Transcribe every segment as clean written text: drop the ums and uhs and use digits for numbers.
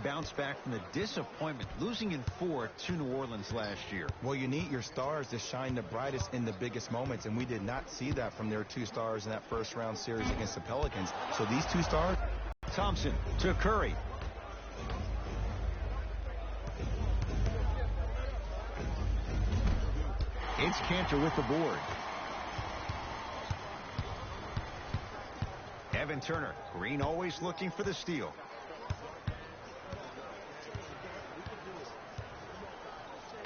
Bounce back from the disappointment, losing in 4 to New Orleans last year. Well, you need your stars to shine the brightest in the biggest moments, and we did not see that from their 2 stars in that first-round series against the Pelicans. So these 2 stars... Thompson to Curry. It's Kanter with the board. Evan Turner. Green always looking for the steal.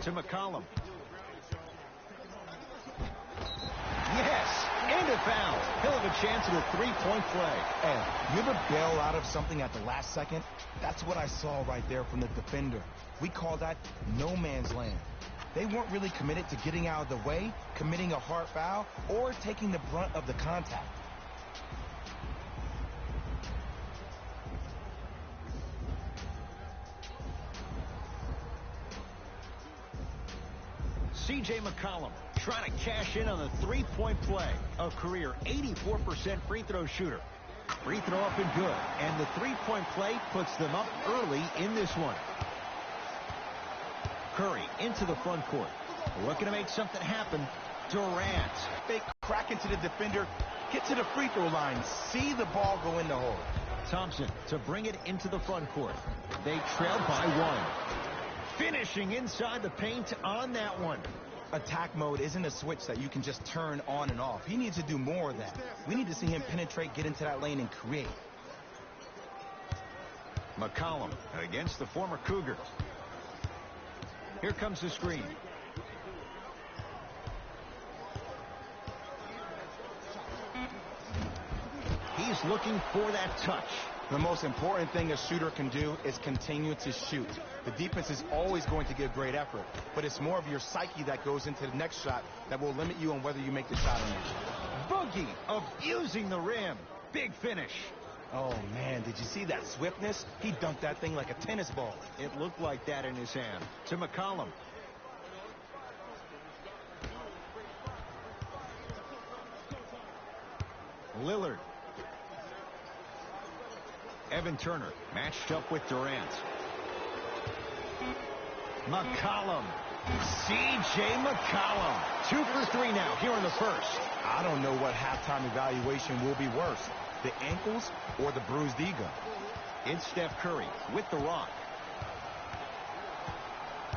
To McCollum. Yes, and a foul. He'll have a chance at a 3-point play. Hey, you ever bail out of something at the last second? That's what I saw right there from the defender. We call that no man's land. They weren't really committed to getting out of the way, committing a hard foul, or taking the brunt of the contact. C.J. McCollum trying to cash in on the 3-point play. A career 84% free throw shooter. Free throw up and good. And the 3-point play puts them up early in this one. Curry into the front court. Looking to make something happen. Durant. Fake crack into the defender. Get to the free throw line. See the ball go in the hole. Thompson to bring it into the front court. They trail by 1. Finishing inside the paint on that one. Attack mode isn't a switch that you can just turn on and off. He needs to do more of that. We need to see him penetrate, get into that lane, and create. McCollum against the former Cougar. Here comes the screen. He's looking for that touch. The most important thing a shooter can do is continue to shoot. The defense is always going to give great effort, but it's more of your psyche that goes into the next shot that will limit you on whether you make the shot or not. Boogie abusing the rim. Big finish. Oh, man, did you see that swiftness? He dunked that thing like a tennis ball. It looked like that in his hand. To McCollum. Lillard. Evan Turner matched up with Durant. McCollum. C.J. McCollum. 2 for 3 now here in the first. I don't know what halftime evaluation will be worse, the ankles or the bruised ego. It's Steph Curry with the rock.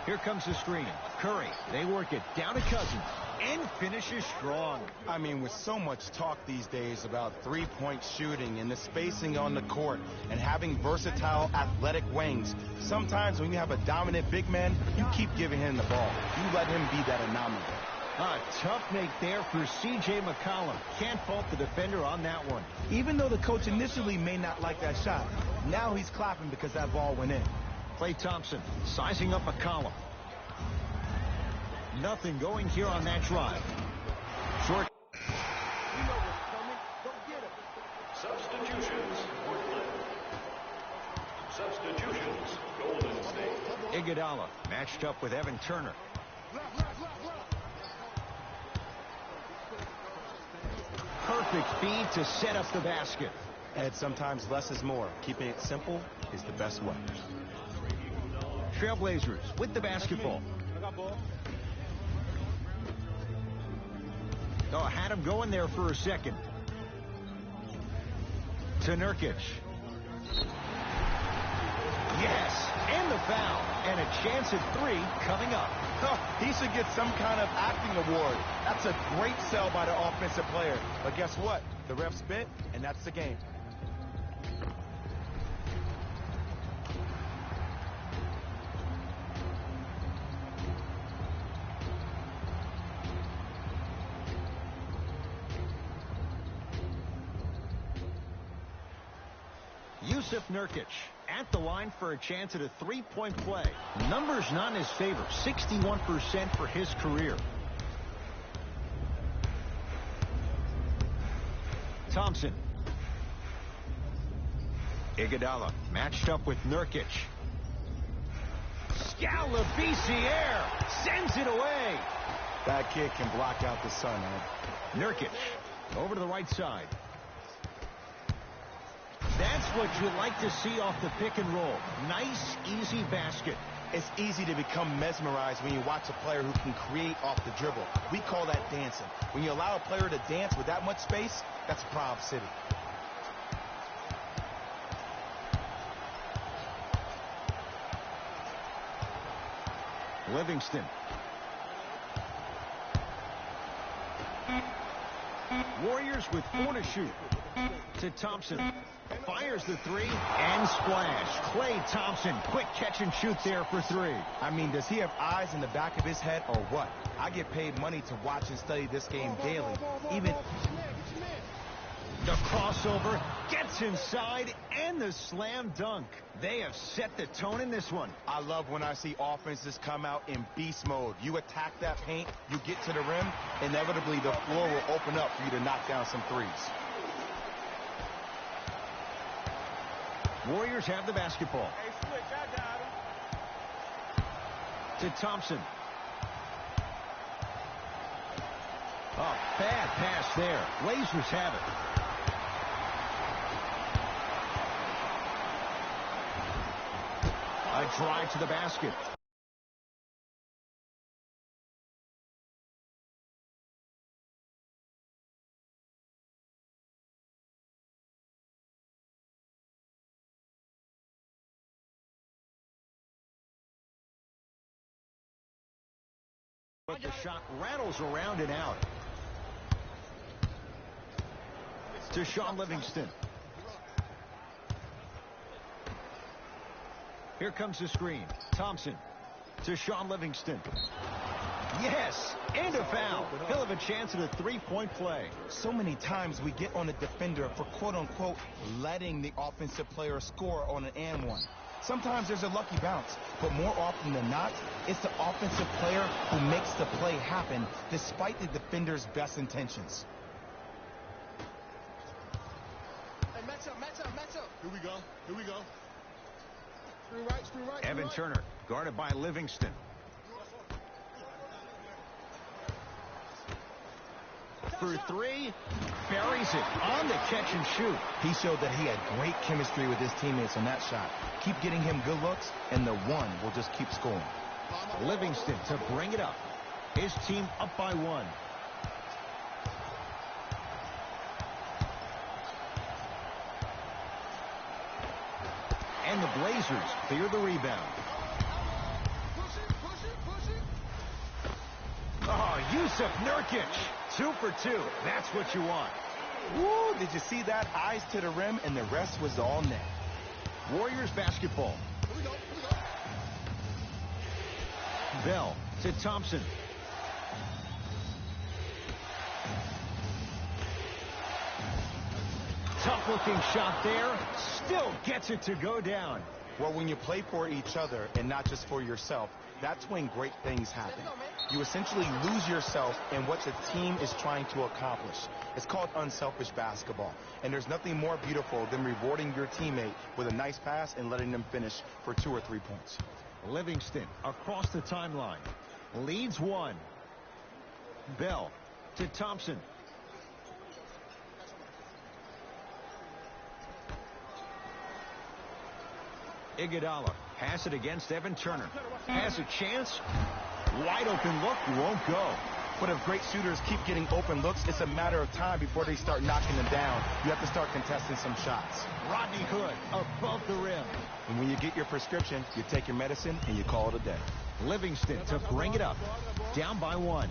Here comes the screen. Curry, they work it down to Cousins and finishes strong. I mean, with so much talk these days about three-point shooting and the spacing on the court and having versatile athletic wings, sometimes when you have a dominant big man, you keep giving him the ball. You let him be that anomaly. A tough make there for C.J. McCollum. Can't fault the defender on that one. Even though the coach initially may not like that shot, now he's clapping because that ball went in. Klay Thompson sizing up McCollum. Nothing going here on that drive. Short. Substitutions. Golden State. Iguodala matched up with Evan Turner. Perfect feed to set up the basket. And sometimes less is more. Keeping it simple is the best way. Trailblazers with the basketball. Oh, had him going there for a second. To Nurkic. Yes, and the foul. And a chance at 3 coming up. Oh, he should get some kind of acting award. That's a great sell by the offensive player. But guess what? The ref spit, and that's the game. Jusuf Nurkic at the line for a chance at a 3-point play. Numbers not in his favor. 61% for his career. Thompson. Iguodala matched up with Nurkic. Scalabrine sends it away. That kid can block out the sun, man. Nurkic over to the right side. That's what you like to see off the pick and roll. Nice, easy basket. It's easy to become mesmerized when you watch a player who can create off the dribble. We call that dancing. When you allow a player to dance with that much space, that's Prob City. Livingston. Warriors with 4 to shoot. To Thompson. Fires the 3 and splash. Klay Thompson, quick catch and shoot there for 3. I mean, does he have eyes in the back of his head or what? I get paid money to watch and study this game daily. Even the crossover gets inside and the slam dunk. They have set the tone in this one. I love when I see offenses come out in beast mode. You attack that paint, you get to the rim, inevitably the floor will open up for you to knock down some threes. Warriors have the basketball. To Thompson. Oh, bad pass there. Blazers have it. A drive to the basket. But the shot rattles around and out. To Shaun Livingston. Here comes the screen. Thompson to Shaun Livingston. Yes, and a foul. He'll have a chance at a three-point play. So many times we get on a defender for quote-unquote letting the offensive player score on an and one. Sometimes there's a lucky bounce, but more often than not, it's the offensive player who makes the play happen despite the defender's best intentions. Hey, match up. Here we go. Screen right. Evan Turner, guarded by Livingston. For 3, buries it on the catch and shoot. He showed that he had great chemistry with his teammates on that shot. Keep getting him good looks, and the one will just keep scoring. Livingston to bring it up. His team up by 1. And the Blazers clear the rebound. Push it. Oh, Jusuf Nurkic. 2 for 2. That's what you want. Woo, did you see that? Eyes to the rim, and the rest was all net. Warriors basketball. Here we go. Bell to Thompson. Tough looking shot there. Still gets it to go down. Well, when you play for each other and not just for yourself, that's when great things happen. You essentially lose yourself in what the team is trying to accomplish. It's called unselfish basketball. And there's nothing more beautiful than rewarding your teammate with a nice pass and letting them finish for 2 or 3 points. Livingston across the timeline. Leads 1. Bell to Thompson. Iguodala pass it against Evan Turner. Has a chance. Wide open look, won't go. But if great shooters keep getting open looks, it's a matter of time before they start knocking them down. You have to start contesting some shots. Rodney Hood above the rim. And when you get your prescription, you take your medicine and you call it a day. Livingston to bring it up. Down by 1.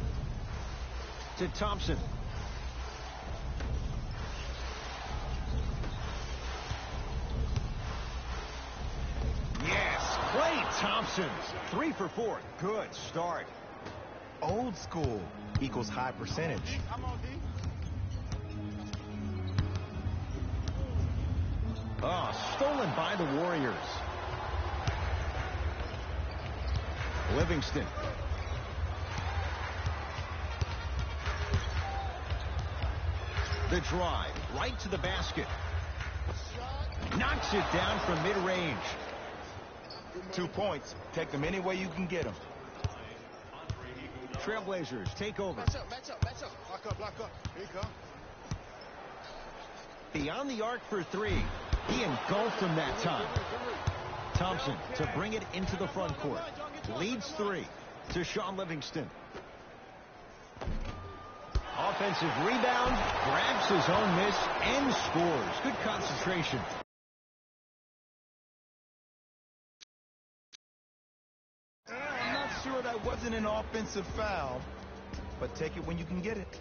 To Thompson. Yes, Klay Thompson. 3 for 4. Good start. Old school equals high percentage. Oh, stolen by the Warriors. Livingston. The drive, right to the basket. Knocks it down from mid-range. 2 points. Take them any way you can get them. Trailblazers take over. Match up. Block up. Here you go. Beyond the arc for 3. He engulfed him that time. Thompson to bring it into the front court. Leads 3 to Shaun Livingston. Offensive rebound, grabs his own miss, and scores. Good concentration. I'm not sure that wasn't an offensive foul, but take it when you can get it.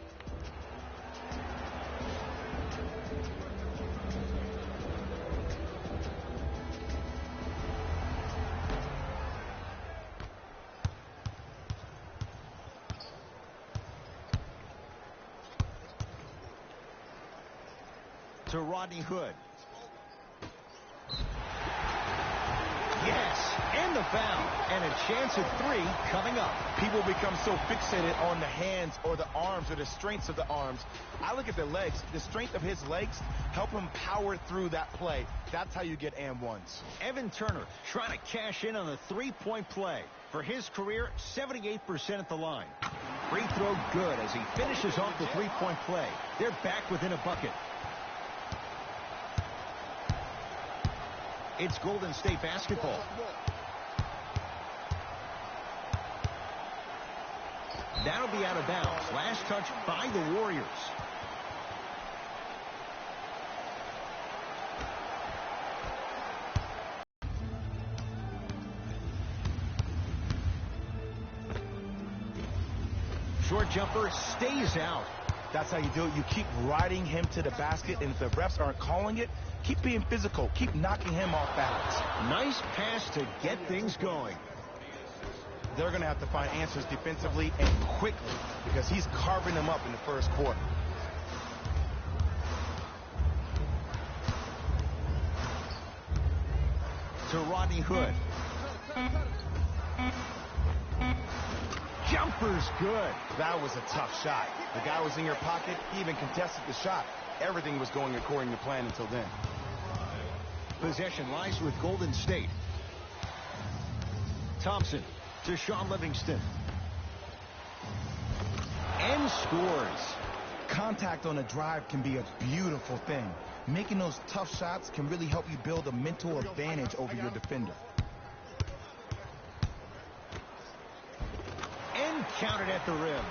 To Rodney Hood. Yes, and the foul, and a chance at 3 coming up. People become so fixated on the hands or the arms or the strengths of the arms. I look at the legs. The strength of his legs help him power through that play. That's how you get and ones. Evan Turner trying to cash in on the three-point play. For his career, 78% at the line. Free throw good as he finishes off the three-point play. They're back within a bucket. It's Golden State basketball. That'll be out of bounds. Last touch by the Warriors. Short jumper stays out. That's how you do it. You keep riding him to the basket, and if the refs aren't calling it, keep being physical. Keep knocking him off balance. Nice pass to get things going. They're going to have to find answers defensively and quickly because he's carving them up in the first quarter. To Rodney Hood. Jumper's good. That was a tough shot. The guy was in your pocket. He even contested the shot. Everything was going according to plan until then. Possession lies with Golden State. Thompson to Shaun Livingston. And scores. Contact on a drive can be a beautiful thing. Making those tough shots can really help you build a mental advantage over your defender. And counted at the rim.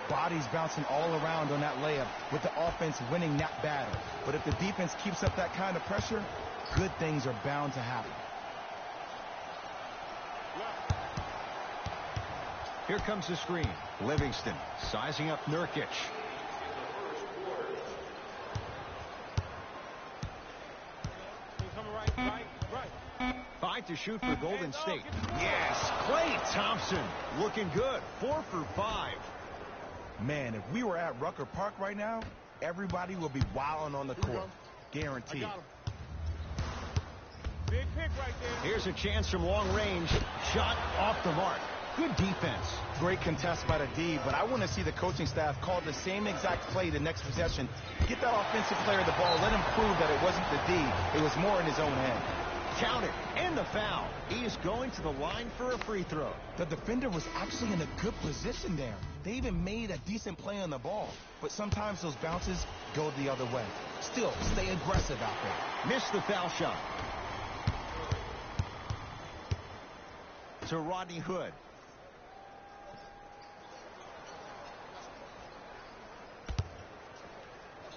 Bodies bouncing all around on that layup with the offense winning that battle. But if the defense keeps up that kind of pressure, good things are bound to happen. Here comes the screen. Livingston sizing up Nurkic. 5 to shoot for Golden State. Yes, Klay Thompson looking good. 4 for 5. Man, if we were at Rucker Park right now, everybody will be wilding on the court. Guaranteed. Big pick right there. Here's a chance from long range. Shot off the mark. Good defense. Great contest by the D, but I want to see the coaching staff call the same exact play the next possession. Get that offensive player the ball. Let him prove that it wasn't the D. It was more in his own head. Count it. And the foul. He's going to the line for a free throw. The defender was actually in a good position there. They even made a decent play on the ball. But sometimes those bounces go the other way. Still, stay aggressive out there. Missed the foul shot. To Rodney Hood.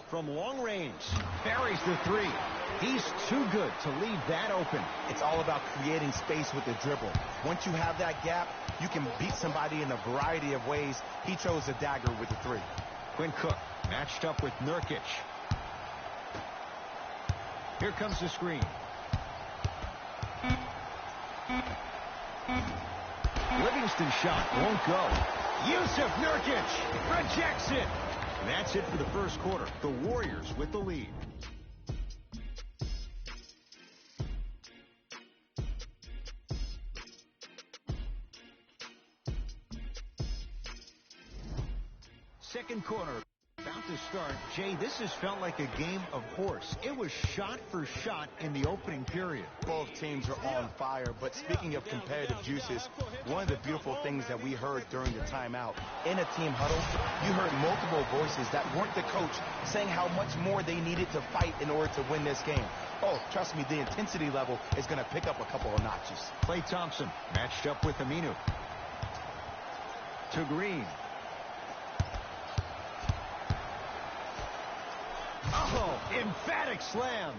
From long range, buries the 3. He's too good to leave that open. It's all about creating space with the dribble. Once you have that gap, you can beat somebody in a variety of ways. He chose a dagger with the 3. Quinn Cook matched up with Nurkic. Here comes the screen. Livingston shot won't go. Yusuf Nurkic rejects it. And that's it for the first quarter. The Warriors with the lead. Second quarter about about to start, Jay, this has felt like a game of horse. It was shot for shot in the opening period. Both teams are on fire, but speaking of competitive juices, one of the beautiful things that we heard during the timeout, in a team huddle, you heard multiple voices that weren't the coach saying how much more they needed to fight in order to win this game. Oh, trust me, the intensity level is going to pick up a couple of notches. Klay Thompson matched up with Aminu. To Green. Oh, emphatic slam.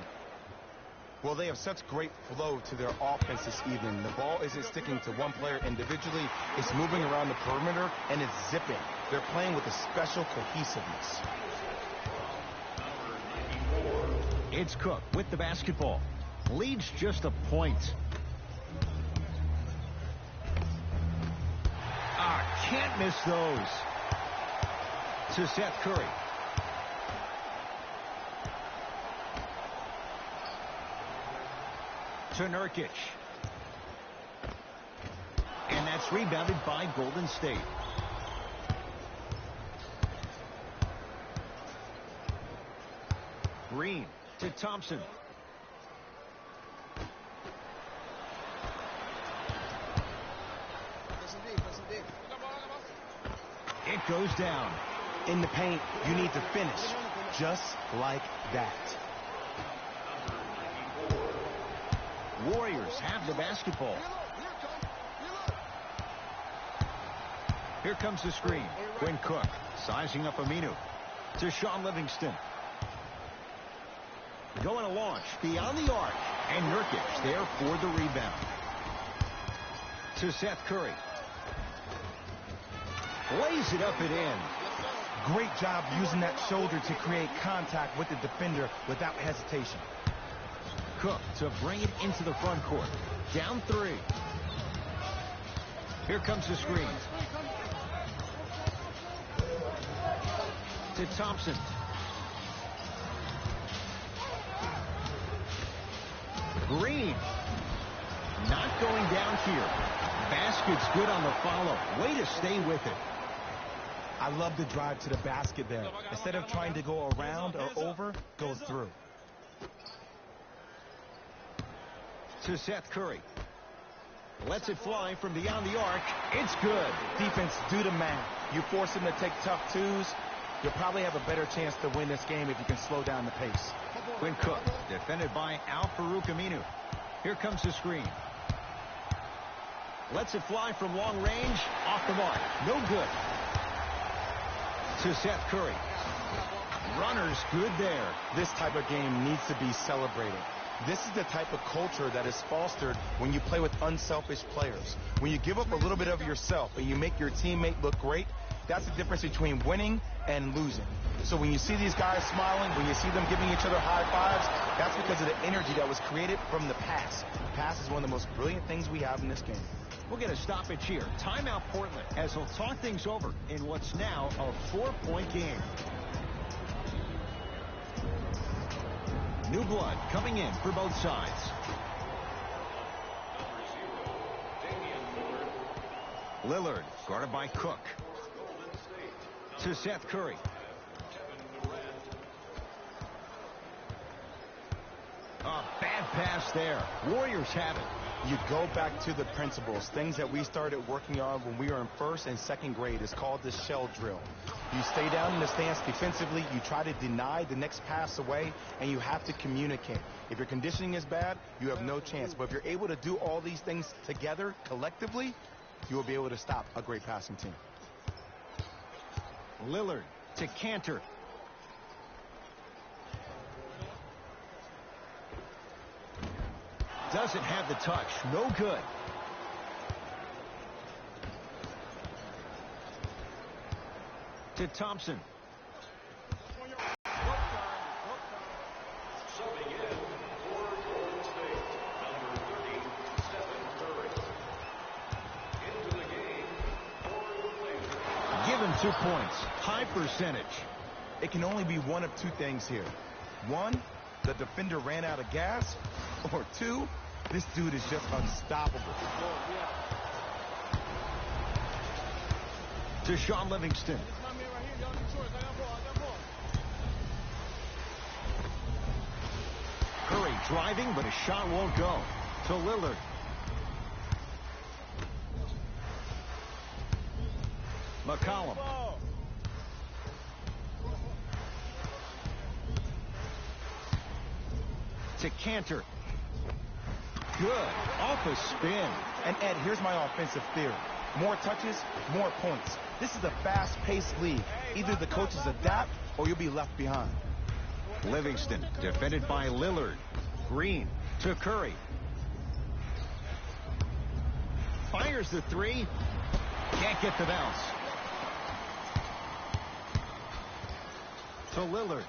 Well, they have such great flow to their offense this evening. The ball isn't sticking to one player individually. It's moving around the perimeter, and it's zipping. They're playing with a special cohesiveness. It's Cook with the basketball. Leads just a point. Can't miss those. To Seth Curry. To Nurkic. And that's rebounded by Golden State. Green to Thompson. It goes down. In the paint, you need to finish just like that. Warriors have the basketball. Here comes the screen. Quinn Cook sizing up Aminu. To Shaun Livingston. Going to launch beyond the arc. And Nurkic there for the rebound. To Seth Curry. Lays it up and in. Great job using that shoulder to create contact with the defender without hesitation. Cook to bring it into the front court. Down 3. Here comes the screen. To Thompson. Green. Not going down here. Basket's good on the follow. Way to stay with it. I love the drive to the basket there. Instead of trying to go around or over, go through. To Seth Curry. Lets it fly from beyond the arc. It's good. Defense, do the math. You force them to take tough twos, you'll probably have a better chance to win this game if you can slow down the pace. Quinn Cook, defended by Al-Farouq Aminu. Here comes the screen. Lets it fly from long range. Off the mark. No good. To Seth Curry. Runners good there. This type of game needs to be celebrated. This is the type of culture that is fostered when you play with unselfish players. When you give up a little bit of yourself and you make your teammate look great, that's the difference between winning and losing. So when you see these guys smiling, when you see them giving each other high fives, that's because of the energy that was created from the pass. The pass is one of the most brilliant things we have in this game. We'll get a stoppage here. Timeout Portland as they'll talk things over in what's now a 4-point game. New blood coming in for both sides. Lillard guarded by Cook. To Seth Curry. A bad pass there. Warriors have it. You go back to the principles, things that we started working on when we were in first and second grade. It's called the shell drill. You stay down in the stance defensively, you try to deny the next pass away, and you have to communicate. If your conditioning is bad, you have no chance. But if you're able to do all these things together, collectively, you will be able to stop a great passing team. Lillard to Cantor. Doesn't have the touch. No good. To Thompson. Subbing in for Golden State, number 30, Stephen Curry. Into the game for the Blazers. Give him 2 points. High percentage. It can only be one of two things here. One, the defender ran out of gas. Or two, this dude is just unstoppable. To Shaun Livingston. Driving, but a shot won't go. To Lillard. McCollum. To Cantor. Good. Off a spin. And Ed, here's my offensive theory. More touches, more points. This is a fast-paced league. Either the coaches adapt or you'll be left behind. Livingston defended by Lillard. Green to Curry. Fires the three. Can't get the bounce. To Lillard.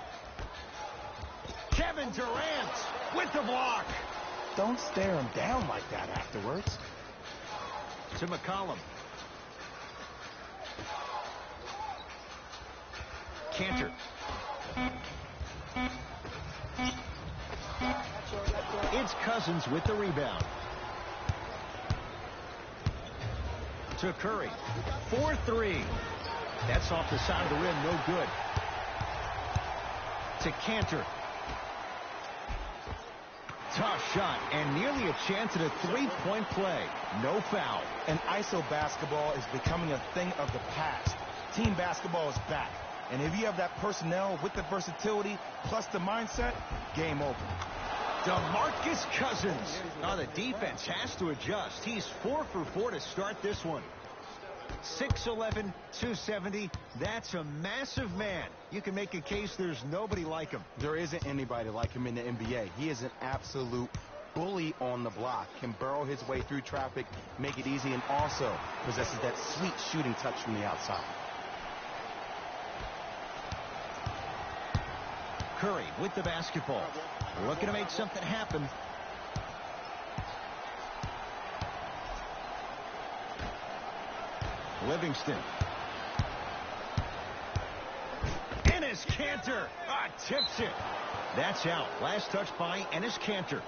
Kevin Durant with the block. Don't stare him down like that afterwards. To McCollum. Cantor. It's Cousins with the rebound. To Curry. 4-3. That's off the side of the rim. No good. To Cantor. Tough shot and nearly a chance at a three-point play. No foul. And ISO basketball is becoming a thing of the past. Team basketball is back. And if you have that personnel with the versatility plus the mindset, game over. DeMarcus Cousins. Oh, the defense has to adjust. He's 4 for 4 to start this one. 6'11", 270. That's a massive man. You can make a case there's nobody like him. There isn't anybody like him in the NBA. He is an absolute bully on the block. Can burrow his way through traffic, make it easy, and also possesses that sweet shooting touch from the outside. Curry with the basketball. Looking to make something happen. Livingston. Enes Kanter. Tips it. That's out. Last touch by Enes Kanter.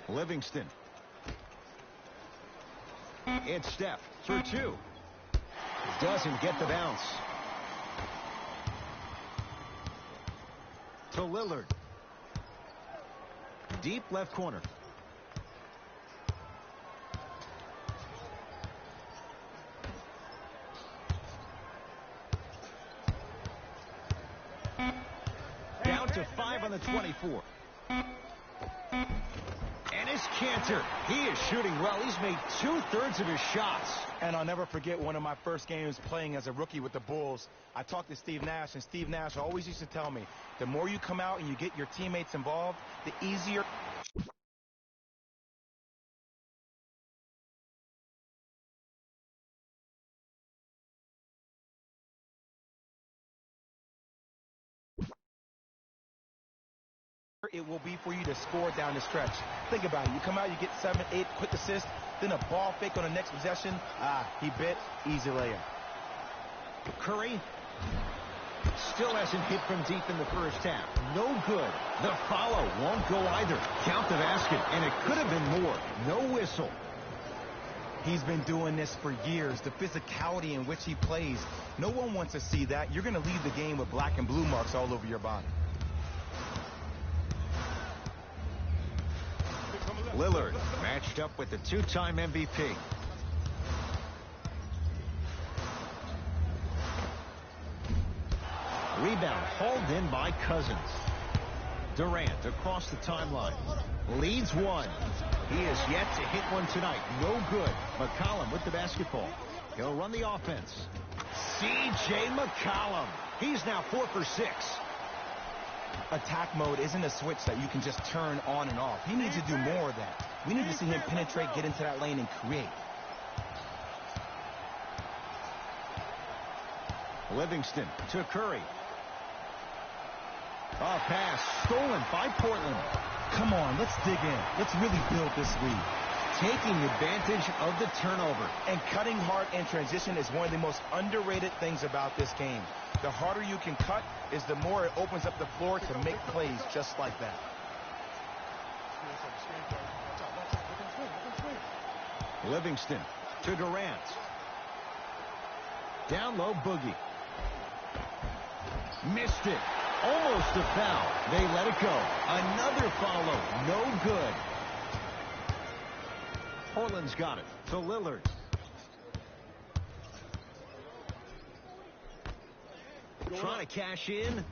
Livingston. It's Steph for 2. Doesn't get the bounce. To Lillard. Deep left corner. Down to 5 on the 24. Enes Kanter. He is shooting well. He's made 2/3 of his shots. And I'll never forget one of my first games playing as a rookie with the Bulls. I talked to Steve Nash, and Steve Nash always used to tell me, the more you come out and you get your teammates involved, the easier it will be for you to score down the stretch. Think about it. You come out, you get 7, 8 quick assists, then a ball fake on the next possession. He bit. Easy layup. Curry still hasn't hit from deep in the first half. No good. The follow won't go either. Count the basket, and it could have been more. No whistle. He's been doing this for years. The physicality in which he plays. No one wants to see that. You're going to leave the game with black and blue marks all over your body. Lillard matched up with the 2-time MVP. Rebound hauled in by Cousins. Durant across the timeline. Leads one. He is yet to hit one tonight. No good. McCollum with the basketball. He'll run the offense. C.J. McCollum. He's now 4 for 6. Attack mode isn't a switch that you can just turn on and off. He needs to do more of that. We need to see him penetrate, get into that lane, and create. Livingston to Curry. A pass stolen by Portland. Come on, let's dig in. Let's really build this lead. Taking advantage of the turnover. And cutting hard in transition is one of the most underrated things about this game. The harder you can cut is the more it opens up the floor to make plays just like that. Livingston To Durant. Down low, Boogie. Missed it. Almost a foul. They let it go. Another follow. No good. Portland's got it. To Lillard. Trying to cash in.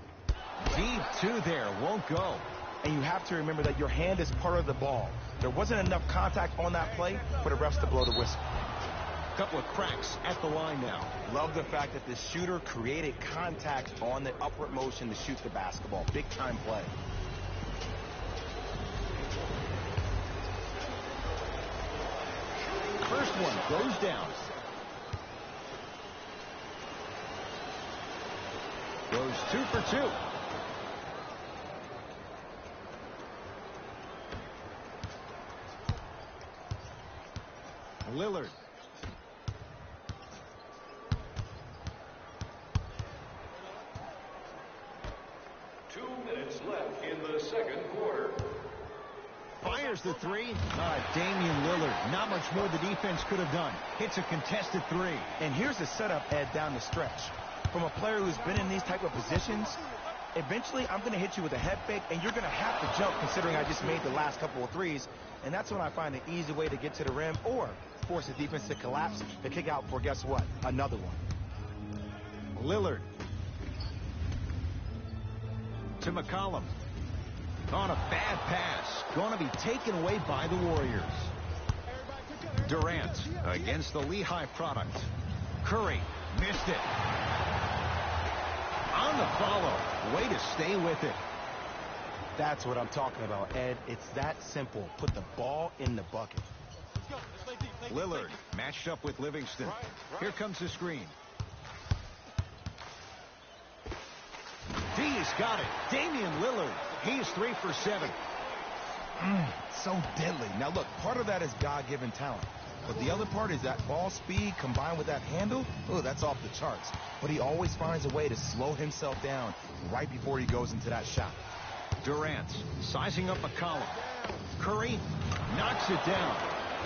Deep two there. Won't go. And you have to remember that your hand is part of the ball. There wasn't enough contact on that play for the refs to blow the whistle. Couple of cracks at the line now. Love the fact that the shooter created contact on the upward motion to shoot the basketball. Big time play. First one goes down. Goes 2 for 2. Lillard. Minutes left in the second quarter. Fires the three. Damian Lillard. Not much more the defense could have done. Hits a contested three. And here's the setup, Ed, down the stretch. From a player who's been in these type of positions, eventually I'm going to hit you with a head fake, and you're going to have to jump considering I just made the last couple of threes. And that's when I find an easy way to get to the rim or force the defense to collapse to kick out for, guess what, another one. Lillard. To McCollum. On a bad pass. Going to be taken away by the Warriors. Durant against the Lehigh product. Curry missed it. On the follow. Way to stay with it. That's what I'm talking about, Ed. It's that simple. Put the ball in the bucket. Lillard matched up with Livingston. Here comes the screen. He's got it. Damian Lillard. He's 3 for 7. So deadly. Now, look, part of that is God-given talent. But the other part is that ball speed combined with that handle. Oh, that's off the charts. But he always finds a way to slow himself down right before he goes into that shot. Durant sizing up McCollum. Curry knocks it down.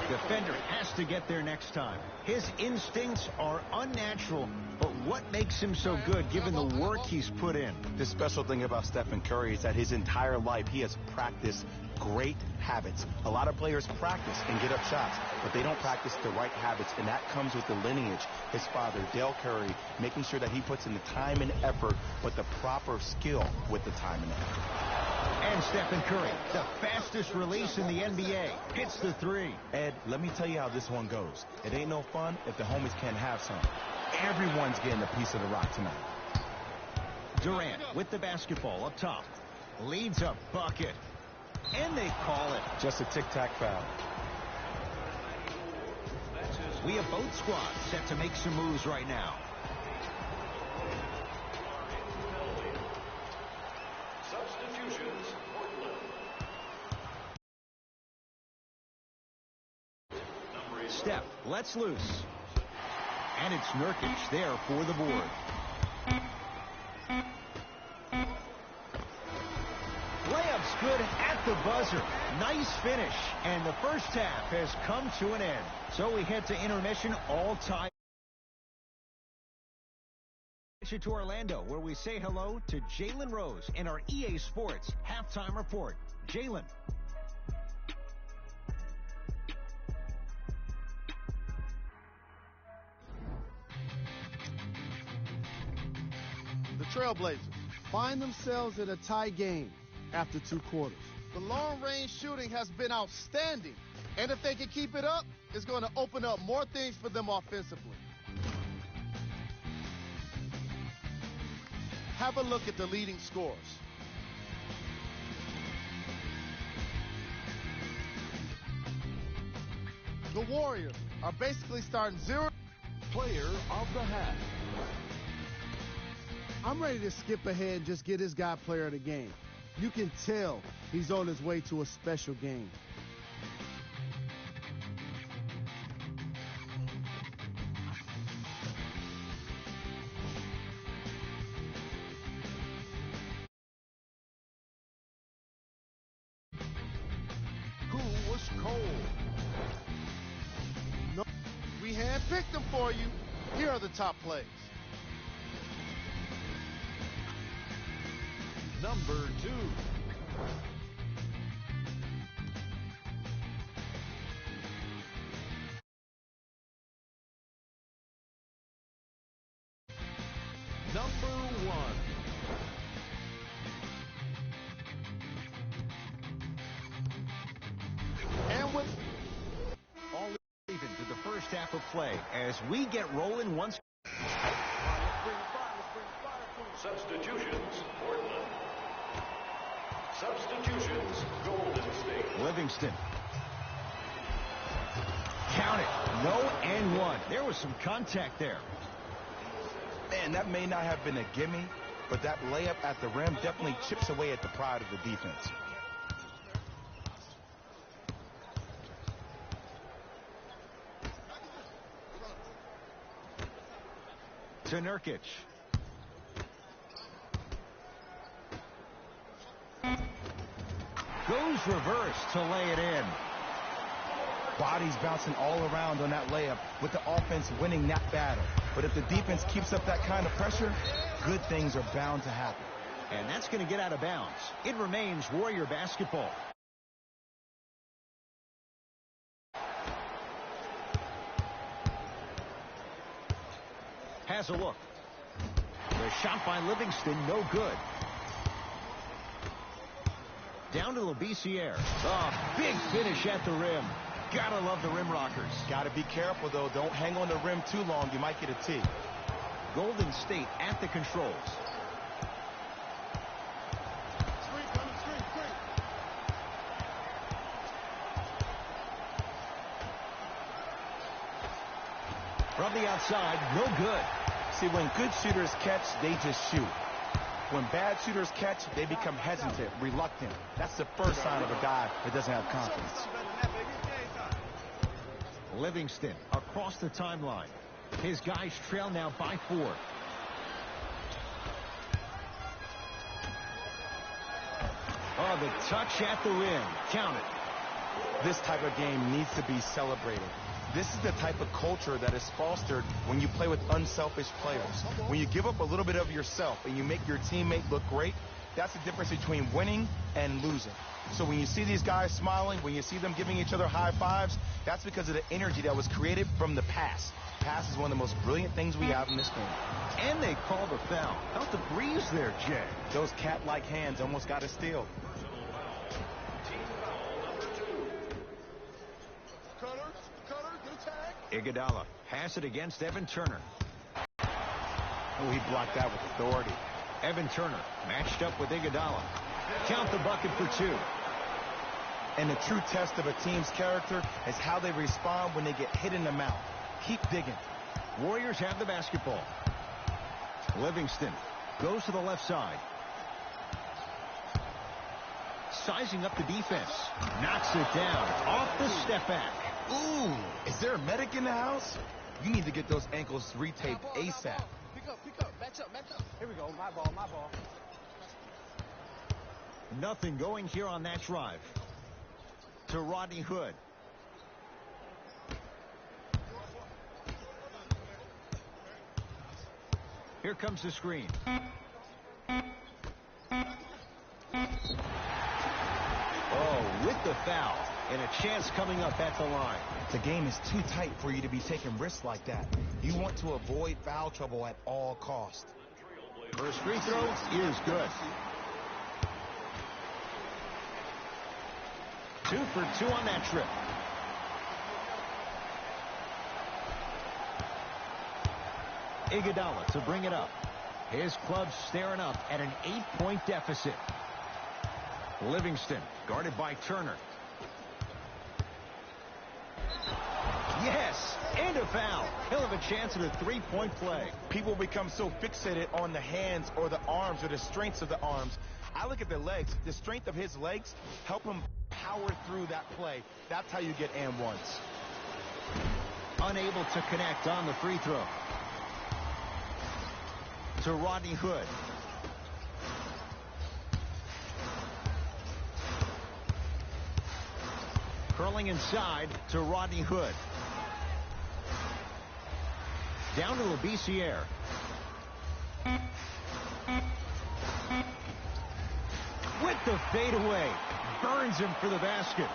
Defender has to get there next time. His instincts are unnatural, but what makes him so good given the work he's put in? The special thing about Stephen Curry is that his entire life he has practiced great habits. A lot of players practice and get up shots, but they don't practice the right habits, and that comes with the lineage. His father, Dale Curry, making sure that he puts in the time and effort, but the proper skill with the time and effort. And Stephen Curry, the fastest release in the NBA, hits the three. Ed, let me tell you how this one goes. It ain't no fun if the homies can't have some. Everyone's getting a piece of the rock tonight. Durant with the basketball up top. Leads a bucket. And they call it. Just a tic-tac foul. We have both squads set to make some moves right now. Substitutions, Portland. Steph lets loose. And it's Nurkic there for the board. Layup's good at the buzzer. Nice finish. And the first half has come to an end. So we head to intermission, all tied. To Orlando, where we say hello to Jalen Rose in our EA Sports halftime report. Jalen. The Trailblazers find themselves in a tie game after 2 quarters. The long-range shooting has been outstanding, and if they can keep it up, it's going to open up more things for them offensively. Have a look at the leading scores. The Warriors are basically starting 0. Player of the half. I'm ready to skip ahead and just get this guy player of the game. You can tell he's on his way to a special game. picked them for you. Here are the top plays. Number 2. Number 1. And with All even to the first half of play as we get rolling once. Substitutions, Portland. Substitutions, Golden State. Livingston. Count it. No and one. There was some contact there. Man, that may not have been a gimme, but that layup at the rim definitely chips away at the pride of the defense. To Nurkic. Goes reverse to lay it in. Bodies bouncing all around on that layup with the offense winning that battle. But if the defense keeps up that kind of pressure, good things are bound to happen. And that's going to get out of bounds. It remains Warrior basketball. Has a look. The shot by Livingston, no good. Down to Labissiere. Oh, big finish at the rim. Gotta love the rim rockers. Gotta be careful, though. Don't hang on the rim too long. You might get a tee. Golden State at the controls. From the outside, no good. See, when good shooters catch, they just shoot. When bad shooters catch, they become hesitant, reluctant. That's the first sign of a guy that doesn't have confidence. Livingston across the timeline. His guys trail now by 4. Oh, the touch at the rim. Count it. This type of game needs to be celebrated. This is the type of culture that is fostered when you play with unselfish players. When you give up a little bit of yourself and you make your teammate look great, that's the difference between winning and losing. So when you see these guys smiling, when you see them giving each other high fives, that's because of the energy that was created from the pass. Pass is one of the most brilliant things we have in this game. And they called a foul. Felt the breeze there, Jay. Those cat-like hands almost got a steal. Iguodala pass it against Evan Turner. Oh, he blocked that with authority. Evan Turner matched up with Iguodala. Count the bucket for 2. And the true test of a team's character is how they respond when they get hit in the mouth. Keep digging. Warriors have the basketball. Livingston goes to the left side. Sizing up the defense. Knocks it down. Off the step back. Ooh, is there a medic in the house? You need to get those ankles retaped ASAP. Pick up, match up. Here we go, my ball. Nothing going here on that drive. To Rodney Hood. Here comes the screen. Oh, with the foul. And a chance coming up at the line. The game is too tight for you to be taking risks like that. You want to avoid foul trouble at all costs. First free throw is good. 2 for 2 on that trip. Iguodala to bring it up. His club staring up at an 8-point deficit. Livingston guarded by Turner. Yes, and a foul. He'll have a chance at a 3-point play. People become so fixated on the hands or the arms or the strengths of the arms. I look at the legs. The strength of his legs help him power through that play. That's how you get and ones. Unable to connect on the free throw. To Rodney Hood. Curling inside to Rodney Hood. Down to Labissiere. With the fadeaway. Burns him for the basket.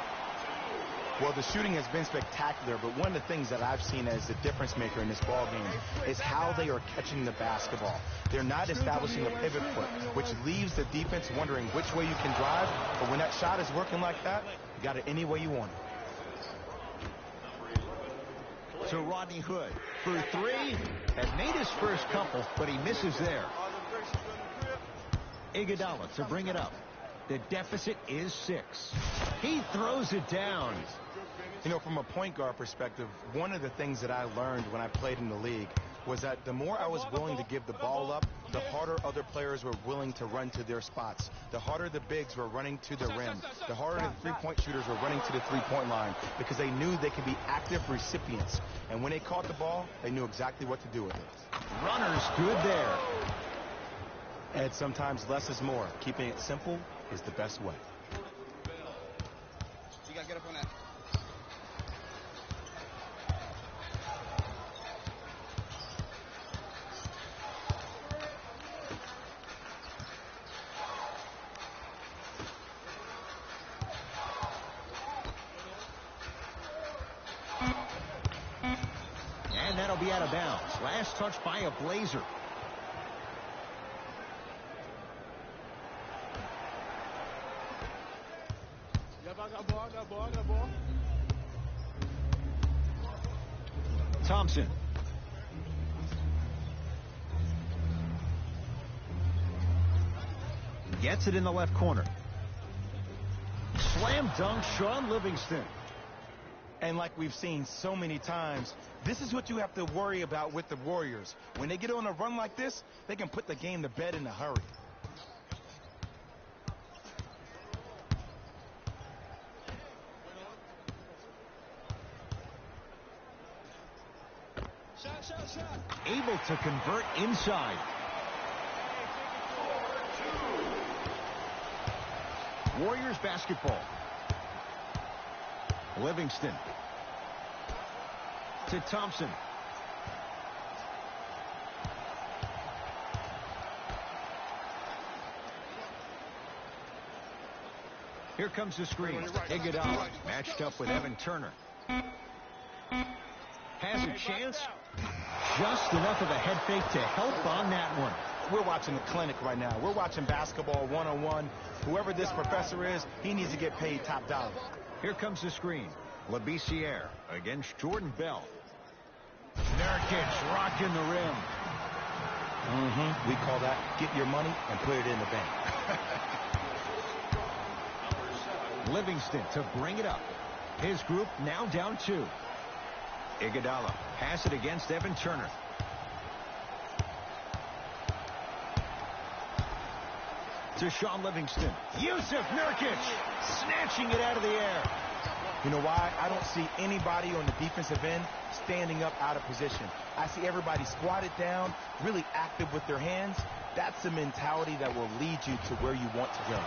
Well, the shooting has been spectacular, but one of the things that I've seen as the difference maker in this ball game is how they are catching the basketball. They're not establishing a pivot foot, which leaves the defense wondering which way you can drive, but when that shot is working like that, you got it any way you want it. To Rodney Hood for three. Had made his first couple, but he misses there. Iguodala to bring it up. The deficit is 6. He throws it down. You know, from a point guard perspective, one of the things that I learned when I played in the league was that the more I was willing to give the ball up, the harder other players were willing to run to their spots. The harder the bigs were running to the rim. The harder the three-point shooters were running to the three-point line because they knew they could be active recipients. And when they caught the ball, they knew exactly what to do with it. Runner's good there. And sometimes less is more. Keeping it simple is the best way. You gotta get up on that. And that'll be out of bounds. Last touch by a Blazer. Thompson. Gets it in the left corner. Slam dunk, Shaun Livingston. And like we've seen so many times, this is what you have to worry about with the Warriors. When they get on a run like this, they can put the game to bed in a hurry. Able to convert inside. Warriors basketball. Livingston. To Thompson. Here comes the screen. Iguodala matched up with Evan Turner. Has a chance. Just enough of a head fake to help on that one. We're watching the clinic right now. We're watching basketball 101. Whoever this professor is, he needs to get paid top dollar. Here comes the screen. Labissiere against Jordan Bell. Nurkic rocking the rim. We call that get your money and put it in the bank. Livingston to bring it up. His group now down 2. Iguodala pass it against Evan Turner. To Shaun Livingston. Yusuf Nurkic snatching it out of the air. You know why? I don't see anybody on the defensive end standing up out of position. I see everybody squatted down, really active with their hands. That's the mentality that will lead you to where you want to go.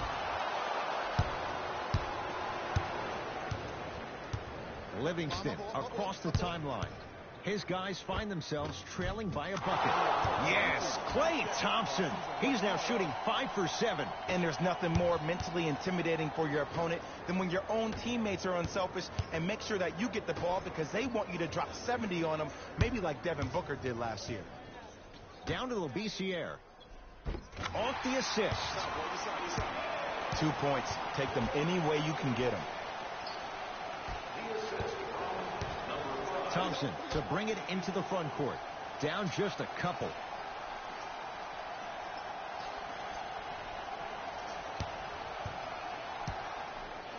Livingston across the timeline. His guys find themselves trailing by a bucket. Yes, Klay Thompson. He's now shooting 5 for 7. And there's nothing more mentally intimidating for your opponent than when your own teammates are unselfish and make sure that you get the ball because they want you to drop 70 on them, maybe like Devin Booker did last year. Down to Labissiere. Off the assist. 2 points. Take them any way you can get them. Thompson to bring it into the front court. Down just a couple.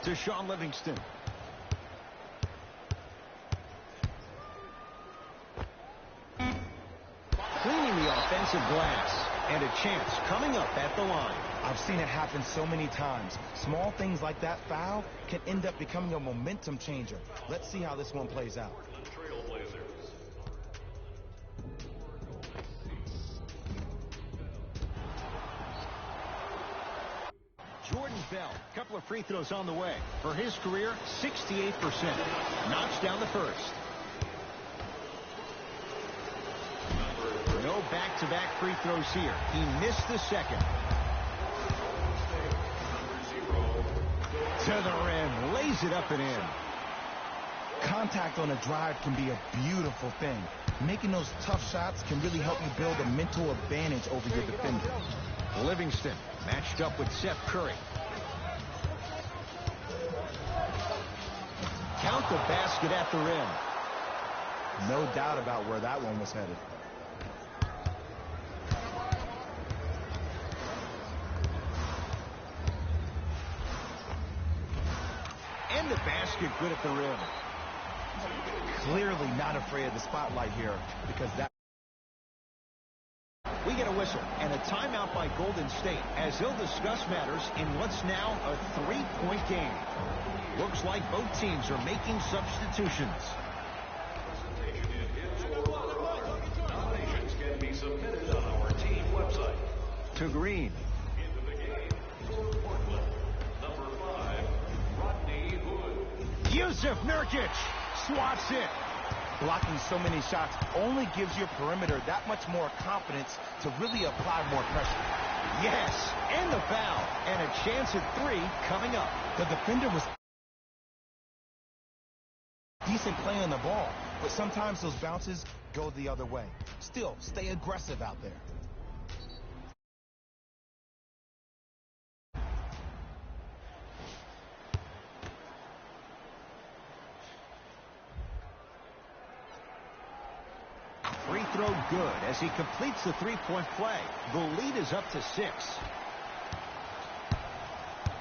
To Shaun Livingston. Cleaning the offensive glass. And a chance coming up at the line. I've seen it happen so many times. Small things like that foul can end up becoming a momentum changer. Let's see how this one plays out. Jordan Bell, a couple of free throws on the way. For his career, 68%. Knocks down the first. back-to-back free throws here. He missed the second. To the rim, lays it up and in. Contact on a drive can be a beautiful thing. Making those tough shots can really help you build a mental advantage over your defender. Livingston matched up with Seth Curry. Count the basket at the rim. No doubt about where that one was headed. And the basket good at the rim. Clearly not afraid of the spotlight here because that... We get a whistle and a timeout by Golden State as they'll discuss matters in what's now a three-point game. Looks like both teams are making substitutions. Nominations can be submitted on our team website. To Green. Into the game for Portland, number 5, Rodney Hood. Yusuf Nurkic swats it. Blocking so many shots only gives your perimeter that much more confidence to really apply more pressure. Yes, and the foul. And a chance at three coming up. The defender was decent play on the ball, but sometimes those bounces go the other way. Still, stay aggressive out there. Free throw good as he completes the three-point play. The lead is up to 6.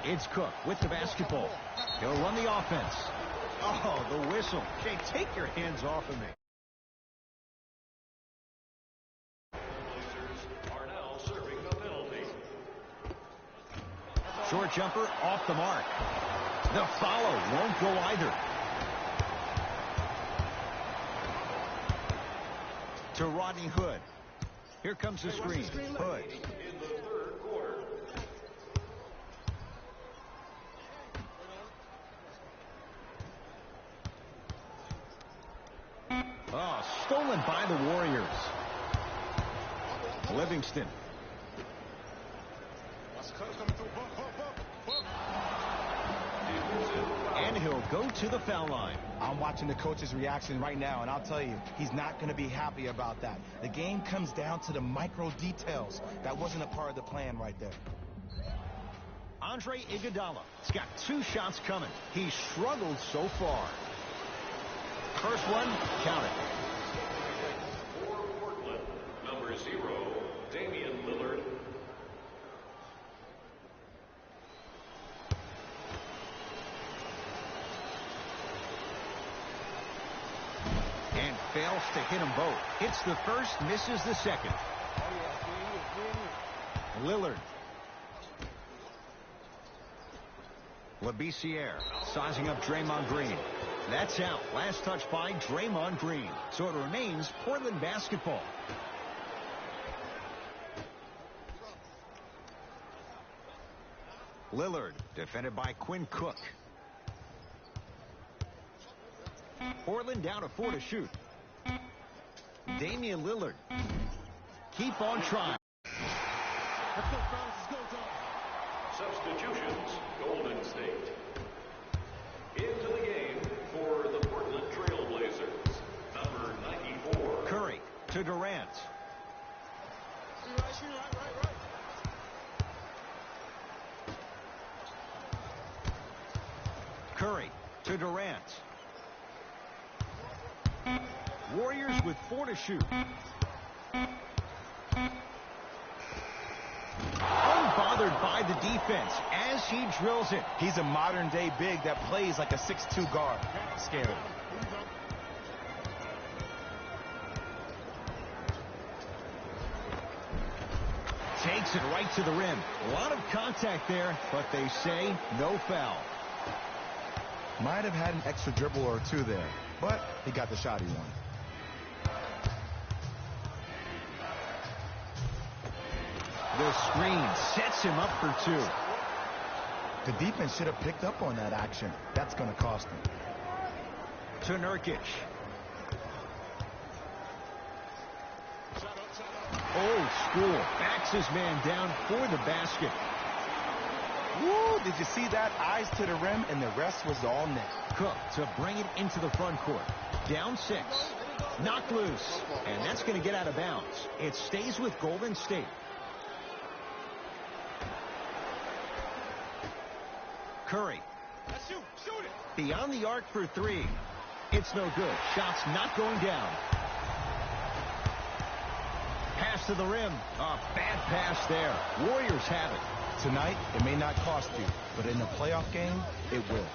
It's Cook with the basketball. He'll run the offense. Oh, the whistle. Okay, take your hands off of me. Blazers are now serving the penalty. Short jumper off the mark. The follow won't go either. To Rodney Hood. Here comes the screen. Hood. In the third quarter. Oh, stolen by the Warriors. Livingston. And he'll go to the foul line. I'm watching the coach's reaction right now, and I'll tell you, he's not going to be happy about that. The game comes down to the micro details. That wasn't a part of the plan right there. Andre Iguodala has got 2 shots coming. He's struggled so far. First one, count it. For Portland, number 0, Damian Lillard. And fails to hit them both. Hits the first, misses the second. Lillard. Labissiere sizing up Draymond Green. That's out. Last touch by Draymond Green. So it remains Portland basketball. Lillard defended by Quinn Cook. Portland down to 4 to shoot. Damian Lillard. Keep on trying. Substitutions, Golden State. Into the game for the Portland Trail Blazers, number 94. Curry to Durant. Curry to Durant. Warriors with 4 to shoot. Unbothered by the defense as he drills it. He's a modern-day big that plays like a 6'2 guard. Scary. Takes it right to the rim. A lot of contact there, but they say no foul. Might have had an extra dribble or 2 there, but he got the shot he wanted. The screen sets him up for 2. The defense should have picked up on that action. That's going to cost them. To Nurkic. Old school. Backs his man down for the basket. Woo, did you see that? Eyes to the rim, and the rest was all net. Cook to bring it into the front court. Down 6. Knocked loose. And that's going to get out of bounds. It stays with Golden State. Curry. Shoot it. Beyond the arc for 3. It's no good. Shot's not going down. Pass to the rim. A bad pass there. Warriors have it. Tonight, it may not cost you, but in a playoff game, it will.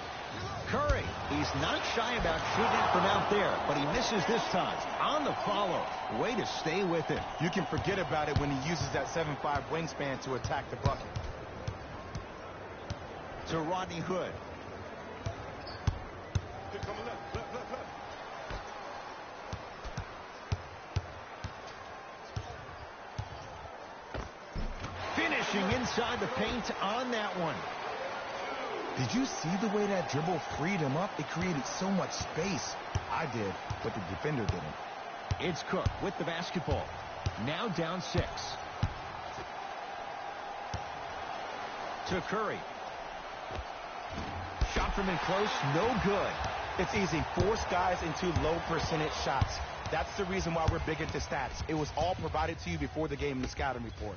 Curry, he's not shy about shooting it from out there, but he misses this time. On the follow. Way to stay with it. You can forget about it when he uses that 7'5" wingspan to attack the bucket. To Rodney Hood. Finishing inside the paint on that one. Did you see the way that dribble freed him up? It created so much space. I did, but the defender didn't. It's Cook with the basketball. Now down 6. To Curry. Shot from in close, no good. It's easy. Force guys into low percentage shots. That's the reason why we're big into stats. It was all provided to you before the game in the scouting report.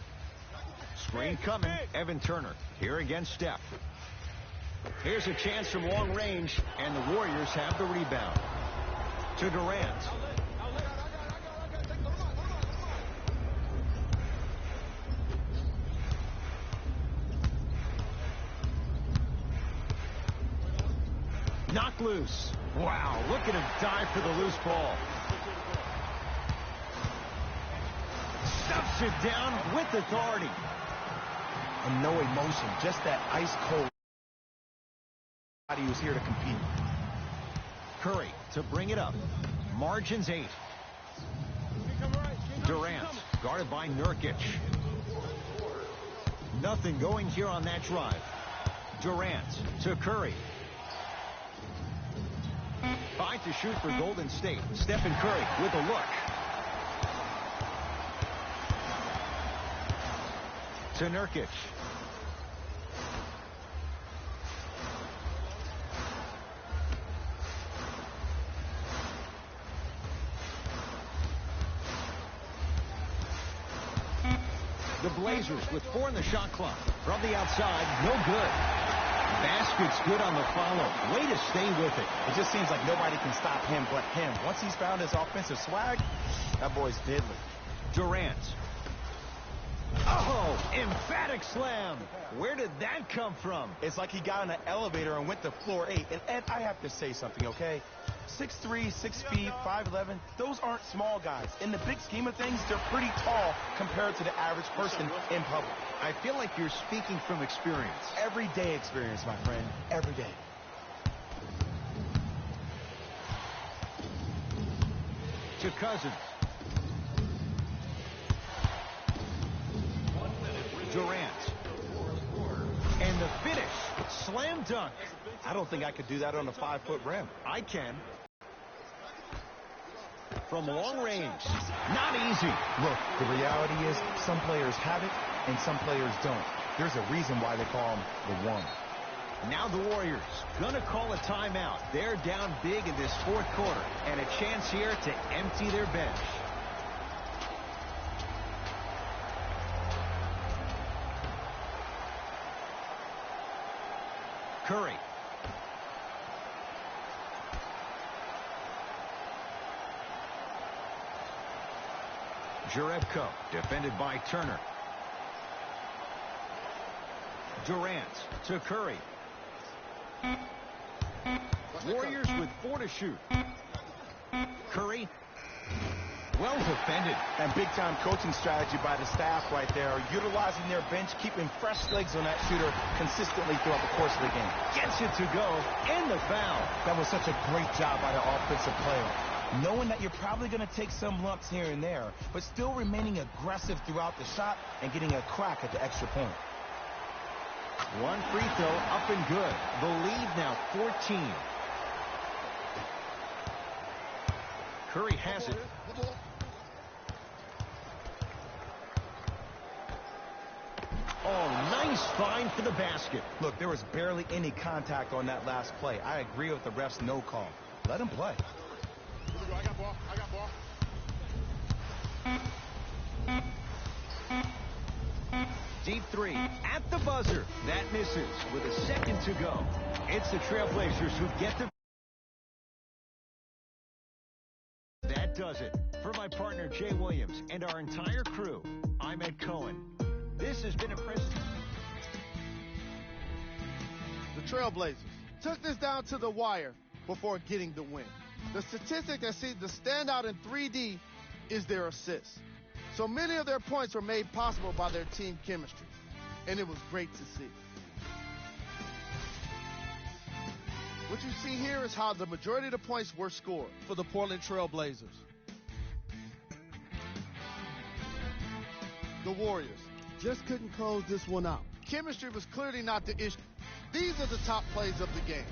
Screen coming. Evan Turner here against Steph. Here's a chance from long range, and the Warriors have the rebound. To Durant. Knocked loose. Wow, look at him dive for the loose ball. Stuffs it down with authority. And no emotion, just that ice cold. He was here to compete. Curry to bring it up. Margins 8. Durant guarded by Nurkic. Nothing going here on that drive. Durant to Curry. 5 to shoot for Golden State. Stephen Curry with a look. To Nurkic. The Blazers with 4 in the shot clock. From the outside, no good. Basket's good on the follow. Way to stay with it. It just seems like nobody can stop him but him. Once he's found his offensive swag, that boy's deadly. Durant. Oh, emphatic slam. Where did that come from? It's like he got in an elevator and went to floor 8. And Ed, I have to say something, okay? 6'3", 6 feet, 5'11", those aren't small guys. In the big scheme of things, they're pretty tall compared to the average person in public. I feel like you're speaking from experience. Everyday experience, my friend. Every day. To Cousins. Durant. And the finish. Slam dunk. I don't think I could do that on a 5-foot rim. I can. From long range. Not easy. Look, the reality is some players have it and some players don't. There's a reason why they call him the one. Now the Warriors gonna call a timeout. They're down big in this fourth quarter, and a chance here to empty their bench. Curry. Jerebko defended by Turner. Durant to Curry. Warriors with 4 to shoot. Curry. Well defended. And big-time coaching strategy by the staff right there, utilizing their bench, keeping fresh legs on that shooter consistently throughout the course of the game. Gets it to go, and the foul. That was such a great job by the offensive player. Knowing that you're probably going to take some lumps here and there, but still remaining aggressive throughout the shot and getting a crack at the extra point. One free throw up and good. The lead now 14. Curry has it. Oh, nice find for the basket. Look, there was barely any contact on that last play. I agree with the ref's no call. Let him play. I got ball. Deep three at the buzzer. That misses with a second to go. It's the Trailblazers who get the... That does it. For my partner, Jay Williams, and our entire crew, I'm Ed Cohen. This has been a presentation. The Trailblazers took this down to the wire before getting the win. The statistic that seems to stand out in 3D is their assists. So many of their points were made possible by their team chemistry, and it was great to see. What you see here is how the majority of the points were scored for the Portland Trailblazers. The Warriors just couldn't close this one out. Chemistry was clearly not the issue. These are the top plays of the game.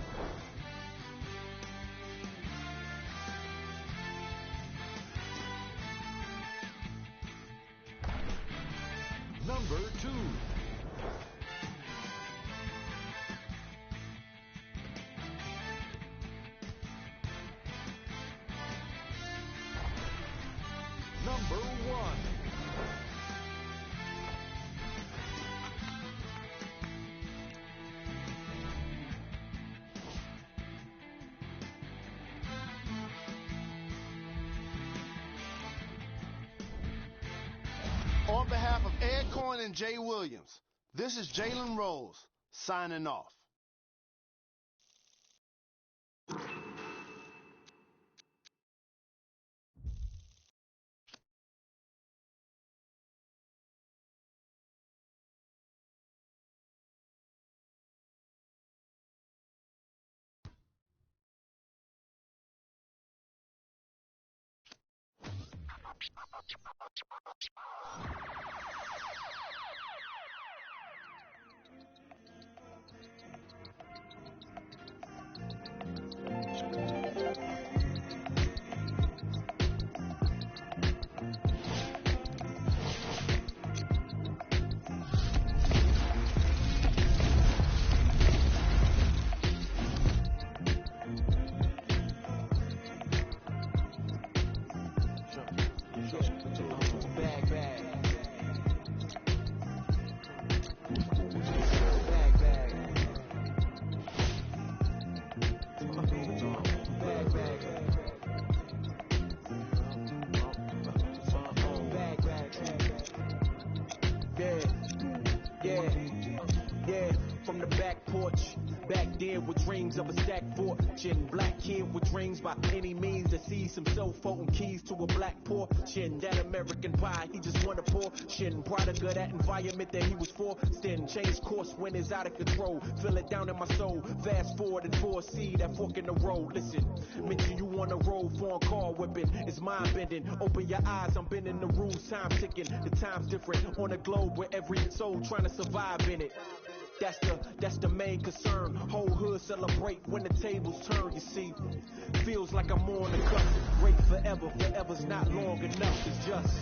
Number 2. Number 1. On behalf of Ed Cohen and Jay Williams, this is Jalen Rose signing off. From the back porch, back there with dreams of a stacked fortune. Black kid with dreams by any means to see some cell phone keys to a black portion. That American pie, he just wanna portion. Product of that environment that he was forced in. Change course when it's out of control. Feel it down in my soul. Fast forward and foresee that fork in the road. Listen, mention you on the road, foreign car whipping. It's mind bending. Open your eyes, I'm bending the rules. Time ticking. The time's different on a globe where every soul trying to survive in it. That's the main concern. Whole hood celebrate when the tables turn, you see. Feels like I'm on the cusp. Great forever, forever's not long enough. It's just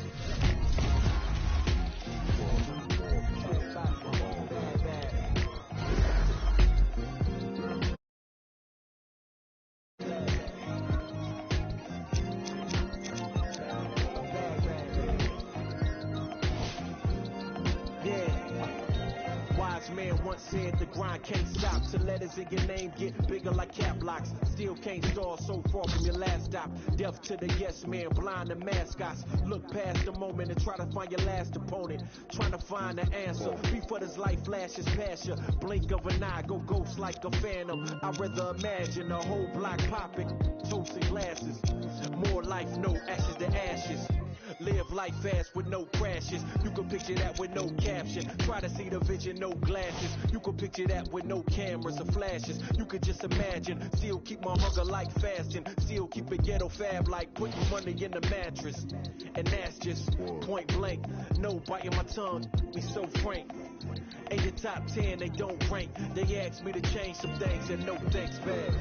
man once said the grind can't stop. So letters in your name get bigger like cap locks. Still can't stall so far from your last stop. Deaf to the yes man, blind to mascots. Look past the moment and try to find your last opponent. Trying to find the answer before this life flashes past you. Blink of an eye, go ghost like a phantom. I'd rather imagine a whole block popping, toasting glasses. More life, no ashes to ashes. Live life fast with no crashes. You can picture that with no caption. Try to see the vision, no glasses. You can picture that with no cameras or flashes. You could just imagine. Still keep my hunger like fasting. Still keep it ghetto fab like putting money in the mattress. And that's just point blank. No biting my tongue, be so frank. In the top 10, they don't rank. They ask me to change some things and no thanks back.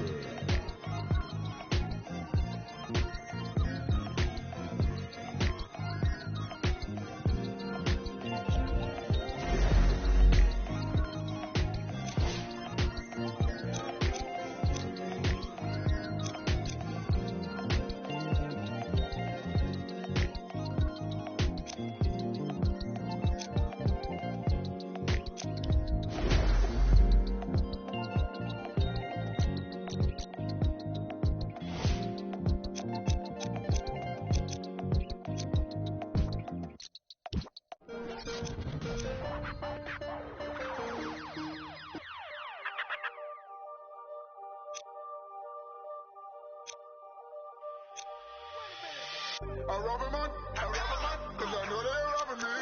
I rob him on, cause I know they're robbing me.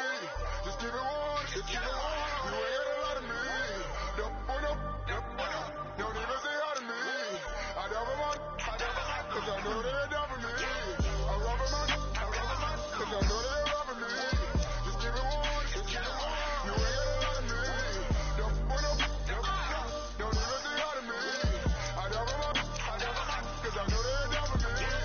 Just keep it warm, just keep it warm. You ain't got a lot of me. Don't even say hi to me. I rob him on, cause I know they're robbing me. I rob him on, cause I know they're robbing me. Just keep it warm, just keep it warm. You ain't got a lot of me. Don't even say hi to me. I rob him on, cause I know they're robbing me.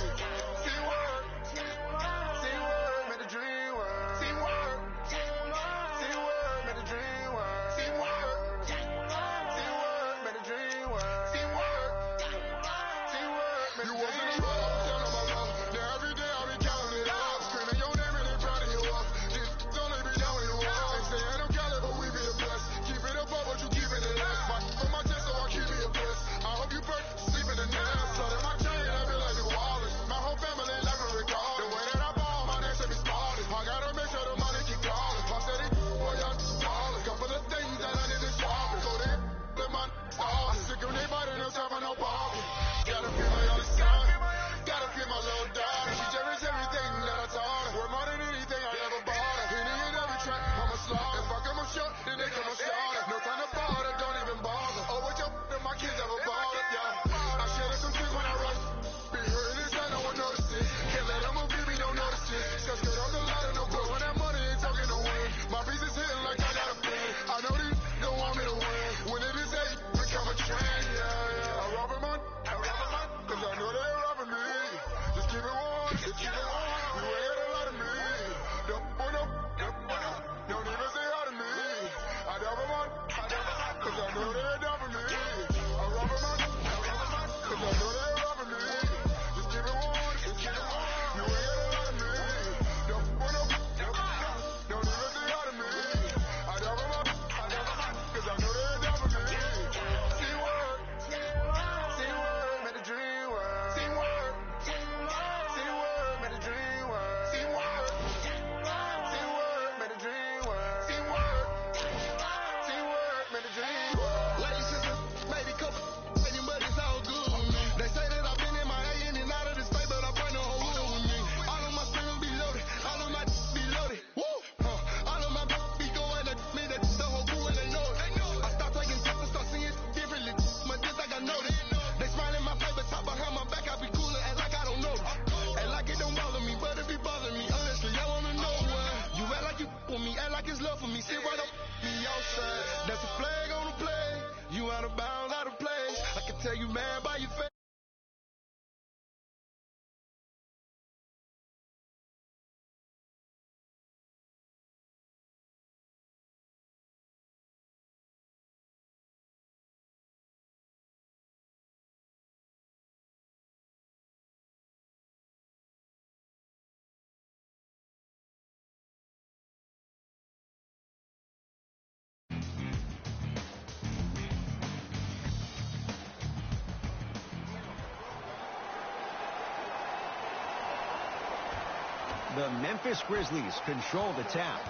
The Memphis Grizzlies control the tap.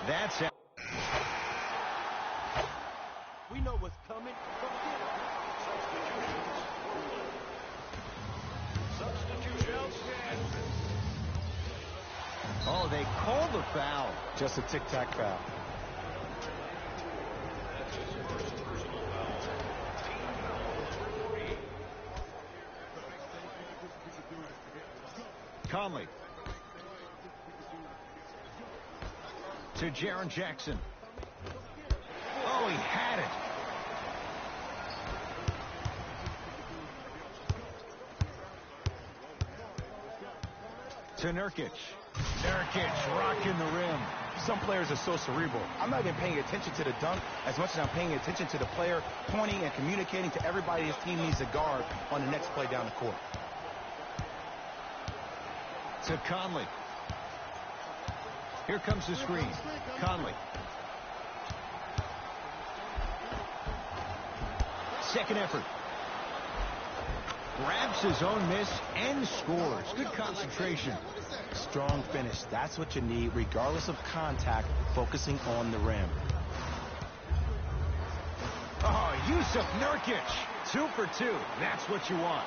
That's it. We know what's coming. Substitute outstanding. Oh, they called the foul. Just a tic-tac foul. That's his first personal foul. Team foul number 3. Conley. To Jaren Jackson. Oh, he had it. To Nurkic. Nurkic rocking the rim. Some players are so cerebral. I'm not even paying attention to the dunk as much as I'm paying attention to the player pointing and communicating to everybody his team needs to guard on the next play down the court. To Conley. Here comes the screen. Conley. Second effort. Grabs his own miss and scores. Good concentration. Strong finish. That's what you need, regardless of contact, focusing on the rim. Oh, Yusuf Nurkic. 2 for 2. That's what you want.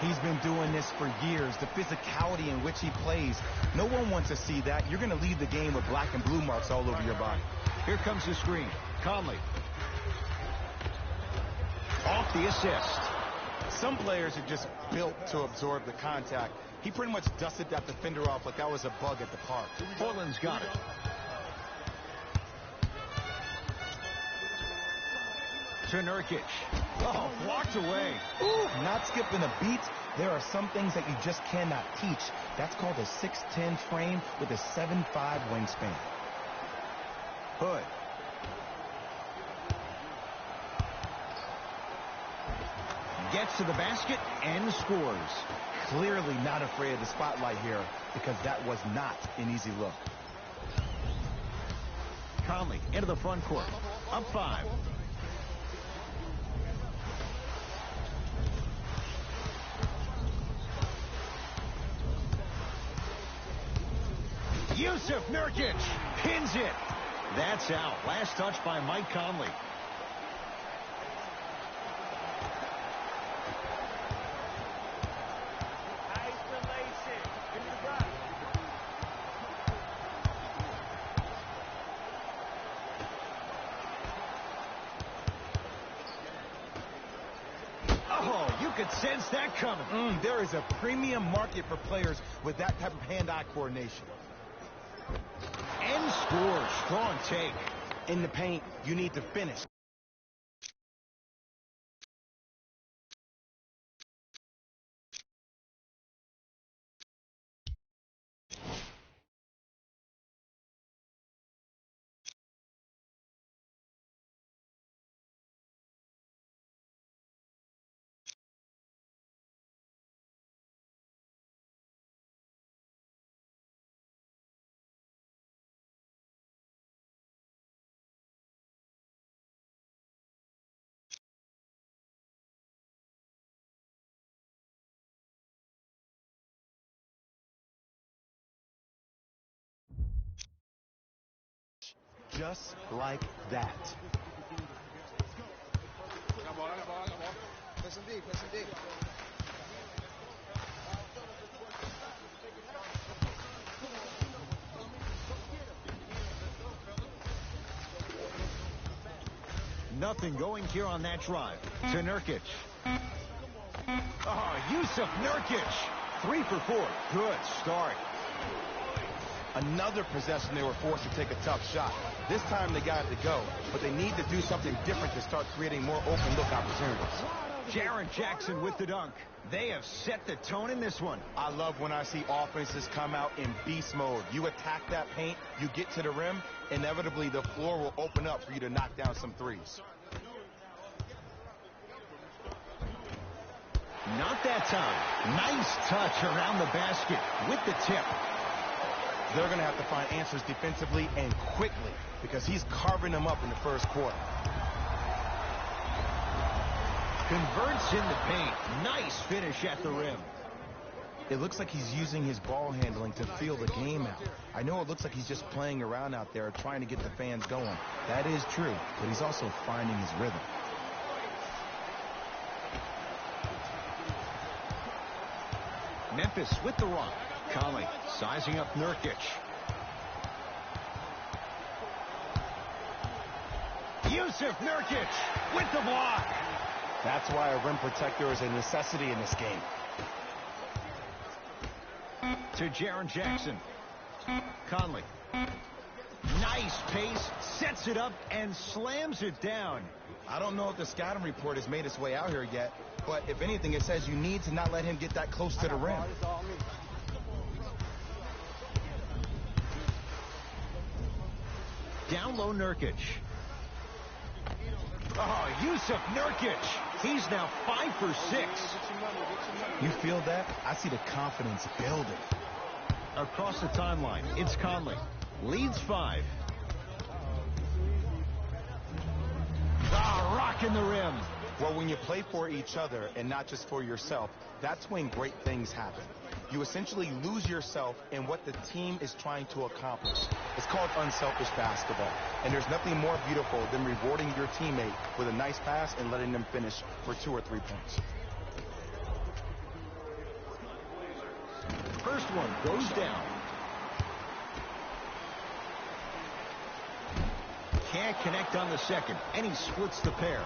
He's been doing this for years. The physicality in which he plays. No one wants to see that. You're going to leave the game with black and blue marks all over your body. Here comes the screen. Conley. Off the assist. Some players are just built to absorb the contact. He pretty much dusted that defender off like that was a bug at the park. Portland's got it. To Nurkic. Oh, blocked away. Ooh, not skipping a beat. There are some things that you just cannot teach. That's called a 6'10 frame with a 7'5 wingspan. Hood. Gets to the basket and scores. Clearly not afraid of the spotlight here because that was not an easy look. Conley into the front court. Up 5. Yusuf Nurkic pins it. That's out. Last touch by Mike Conley. Oh, you could sense that coming. There is a premium market for players with that type of hand-eye coordination. And scores. Strong take. In the paint, you need to finish. Just like that. Listen deep, listen deep. Nothing going here on that drive. To Nurkic. Oh, Yusuf Nurkic. 3 for 4. Good start. Another possession they were forced to take a tough shot. This time they got it to go, but they need to do something different to start creating more open look opportunities. Jaren Jackson with the dunk. They have set the tone in this one. I love when I see offenses come out in beast mode. You attack that paint, you get to the rim, inevitably the floor will open up for you to knock down some threes. Not that time. Nice touch around the basket with the tip. They're going to have to find answers defensively and quickly because he's carving them up in the first quarter. Converts in the paint. Nice finish at the rim. It looks like he's using his ball handling to feel the game out. I know it looks like he's just playing around out there trying to get the fans going. That is true, but he's also finding his rhythm. Memphis with the rock. Conley sizing up Nurkic. Yusuf Nurkic with the block. That's why a rim protector is a necessity in this game. To Jaren Jackson. Conley. Nice pace, sets it up, and slams it down. I don't know if the scouting report has made its way out here yet, but if anything, it says you need to not let him get that close to the rim. Down low Nurkic. Oh, Yusuf Nurkic. He's now 5 for 6. You feel that? I see the confidence building. Across the timeline, it's Conley. Leads 5. Ah, rocking the rim. Well, when you play for each other and not just for yourself, that's when great things happen. You essentially lose yourself in what the team is trying to accomplish. It's called unselfish basketball. And there's nothing more beautiful than rewarding your teammate with a nice pass and letting them finish for 2 or 3 points. first one goes down. Can't connect on the second, and he splits the pair.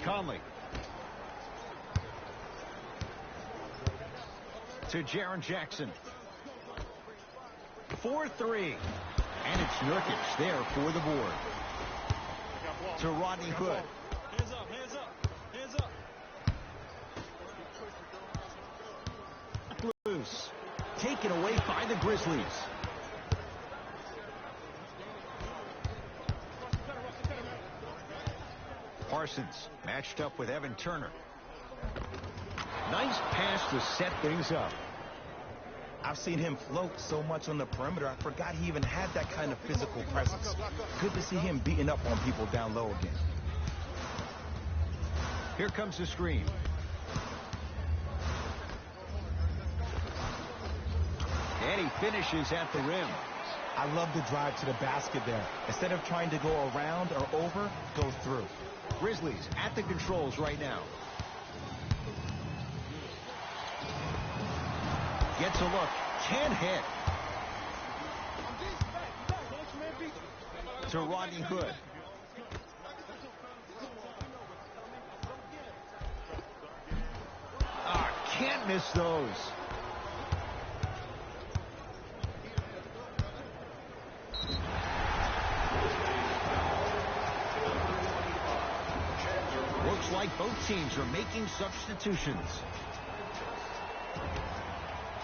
Conley. To Jaren Jackson. 4-3. And it's Nurkic there for the board. To Rodney Hood. Hands up, hands up, hands up. Loose. Taken away by the Grizzlies. Parsons matched up with Evan Turner. Nice pass to set things up. I've seen him float so much on the perimeter, I forgot he even had that kind of physical presence. Good to see him beating up on people down low again. Here comes the screen. And he finishes at the rim. I love the drive to the basket there. Instead of trying to go around or over, go through. Grizzlies at the controls right now. Gets a look. Can't hit. To Rodney Hood. Can't miss those. Looks like both teams are making substitutions.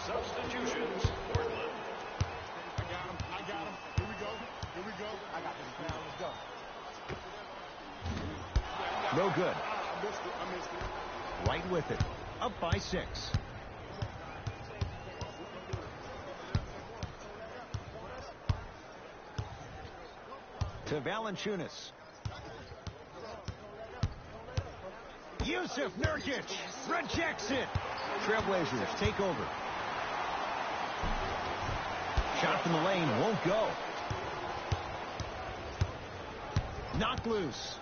Substitutions, Portland. I got him. I got him. Here we go. Here we go. I got this now. Let's go. No good. I missed it. I missed it. Right with it. Up by 6. To Valanciunas. Yusuf Nurkic rejects it. Trailblazers take over. Shot from the lane won't go. Knocked loose.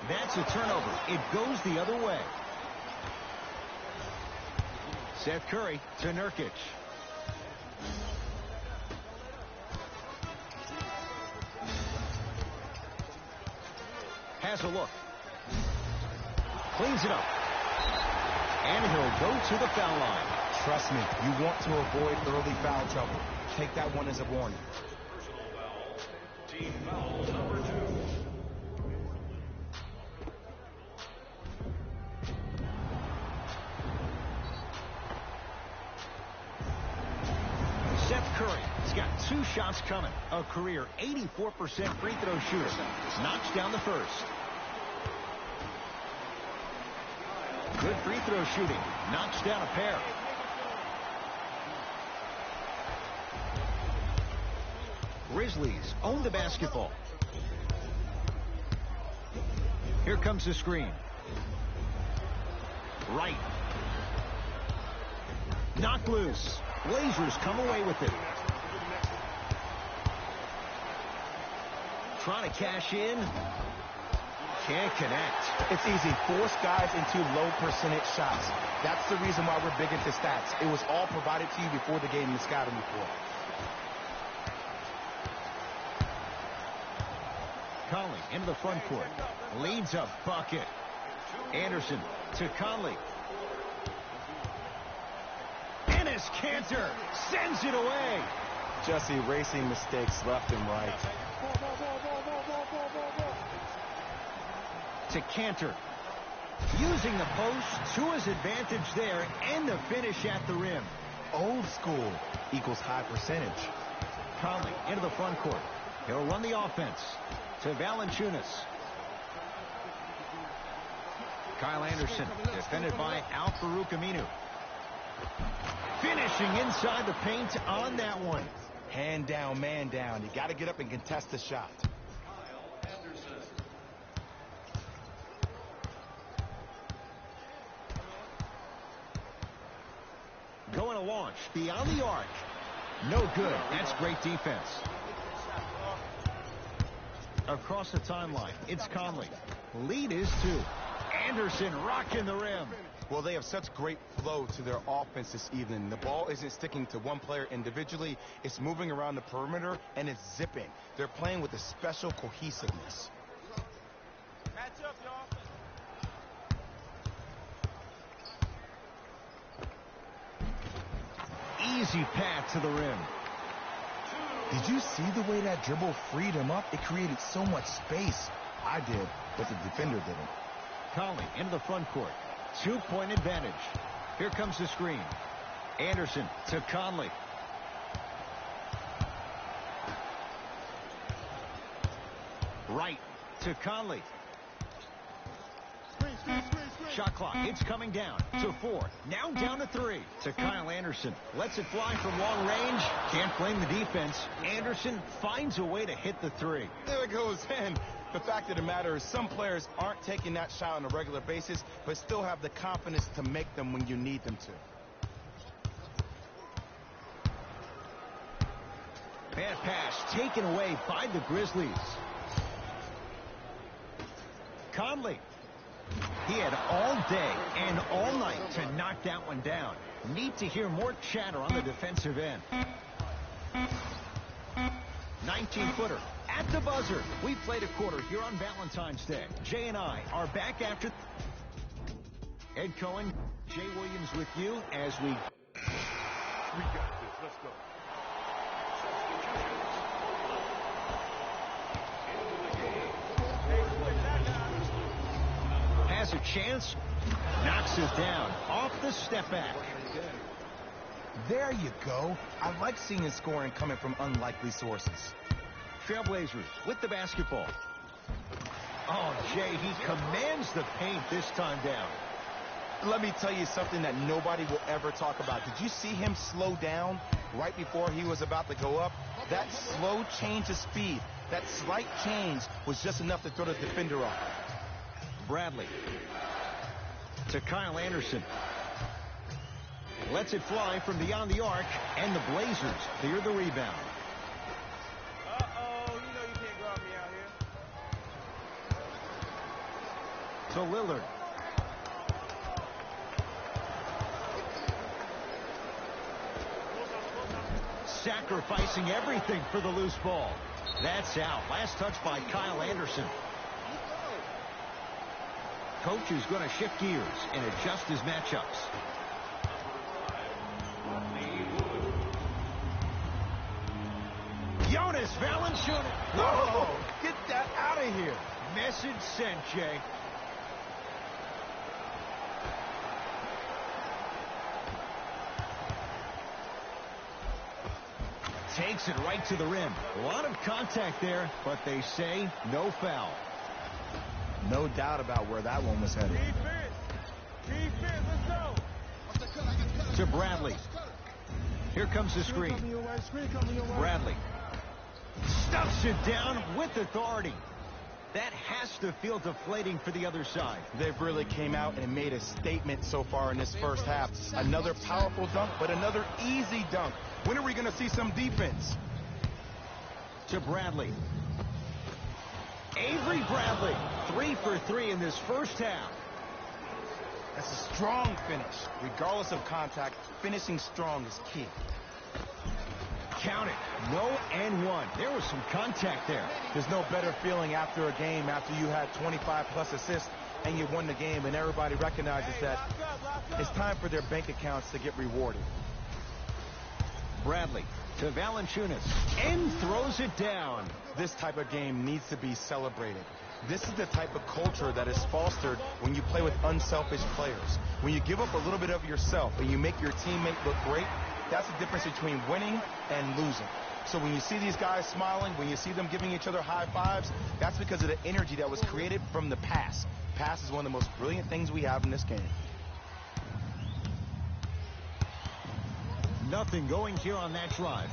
That's a turnover. It goes the other way. Seth Curry to Nurkic. Has a look. Cleans it up. And he'll go to the foul line. Trust me, you want to avoid early foul trouble. Take that one as a warning. Personal foul. Team foul number 2. Seth Curry has got 2 shots coming. A career 84% free throw shooter. Knocks down the first. Good free throw shooting. Knocks down a pair. Grizzlies own the basketball. Here comes the screen. Right. Knocked loose. Blazers come away with it. Trying to cash in. Can't connect. It's easy. Force guys into low percentage shots. That's the reason why we're big into stats. It was all provided to you before the game in the scouting report. Conley into the front court. Leads a bucket. Anderson to Conley. Enes Kanter sends it away. Just erasing mistakes left and right. To Kanter. Using the post to his advantage there, and the finish at the rim. Old school equals high percentage. Conley into the front court. He'll run the offense. To Valanciunas. Kyle Anderson defended by Al-Farouq Aminu. Finishing inside the paint on that one. Hand down, man down. You got to get up and contest the shot. Kyle Anderson. Going to launch beyond the arc. No good. That's great defense. Across the timeline, it's Conley. Lead is 2. Anderson rocking the rim. Well, they have such great flow to their offense this evening. The ball isn't sticking to one player individually. It's moving around the perimeter, and it's zipping. They're playing with a special cohesiveness. Match up, y'all. Easy path to the rim. Did you see the way that dribble freed him up? It created so much space. I did, but the defender didn't. Conley into the front court. 2-point advantage. Here comes the screen. Anderson to Conley. Right to Conley. Shot clock. It's coming down to 4. Now down to 3. To Kyle Anderson. Lets it fly from long range. Can't blame the defense. Anderson finds a way to hit the 3. There it goes in. The fact of the matter is some players aren't taking that shot on a regular basis, but still have the confidence to make them when you need them to. Bad pass taken away by the Grizzlies. Conley. He had all day and all night to knock that one down. Need to hear more chatter on the defensive end. 19-footer at the buzzer. We played a quarter here on Valentine's Day. Jay and I are back after. Ed Cohen, Jay Williams with you as we We got this. Let's go. has a chance. Knocks it down off the step back. There you go. I like seeing the scoring coming from unlikely sources. Trailblazers with the basketball. Oh, Jay, he commands the paint this time down. Let me tell you something that nobody will ever talk about. Did you see him slow down right before he was about to go up? That slow change of speed, that slight change was just enough to throw the defender off. Bradley to Kyle Anderson. Lets it fly from beyond the arc, and the Blazers clear the rebound. Uh-oh, you know you can't guard me out here. To Lillard. Sacrificing everything for the loose ball. That's out. Last touch by Kyle Anderson. Coach is going to shift gears and adjust his matchups. Jonas Valanciunas. Whoa! Get that out of here. Message sent, Jay. Takes it right to the rim. A lot of contact there, but they say no foul. No doubt about where that one was headed. Defense, let's go. To Bradley. Here comes the screen. Bradley stuffs it down with authority. That has to feel deflating for the other side. They've really came out and made a statement so far in this first half. Another powerful dunk, but another easy dunk. When are we going to see some defense? To Bradley. Avery Bradley, 3 for 3 in this first half. That's a strong finish. Regardless of contact, finishing strong is key. Count it. No and one. There was some contact there. There's no better feeling after a game after you had 25-plus assists and you won the game and everybody recognizes that it's time for their bank accounts to get rewarded. Bradley to Valanciunas and throws it down. This type of game needs to be celebrated. This is the type of culture that is fostered when you play with unselfish players. When you give up a little bit of yourself and you make your teammate look great, that's the difference between winning and losing. So when you see these guys smiling, when you see them giving each other high fives, that's because of the energy that was created from the pass. Pass is one of the most brilliant things we have in this game. Nothing going here on that drive.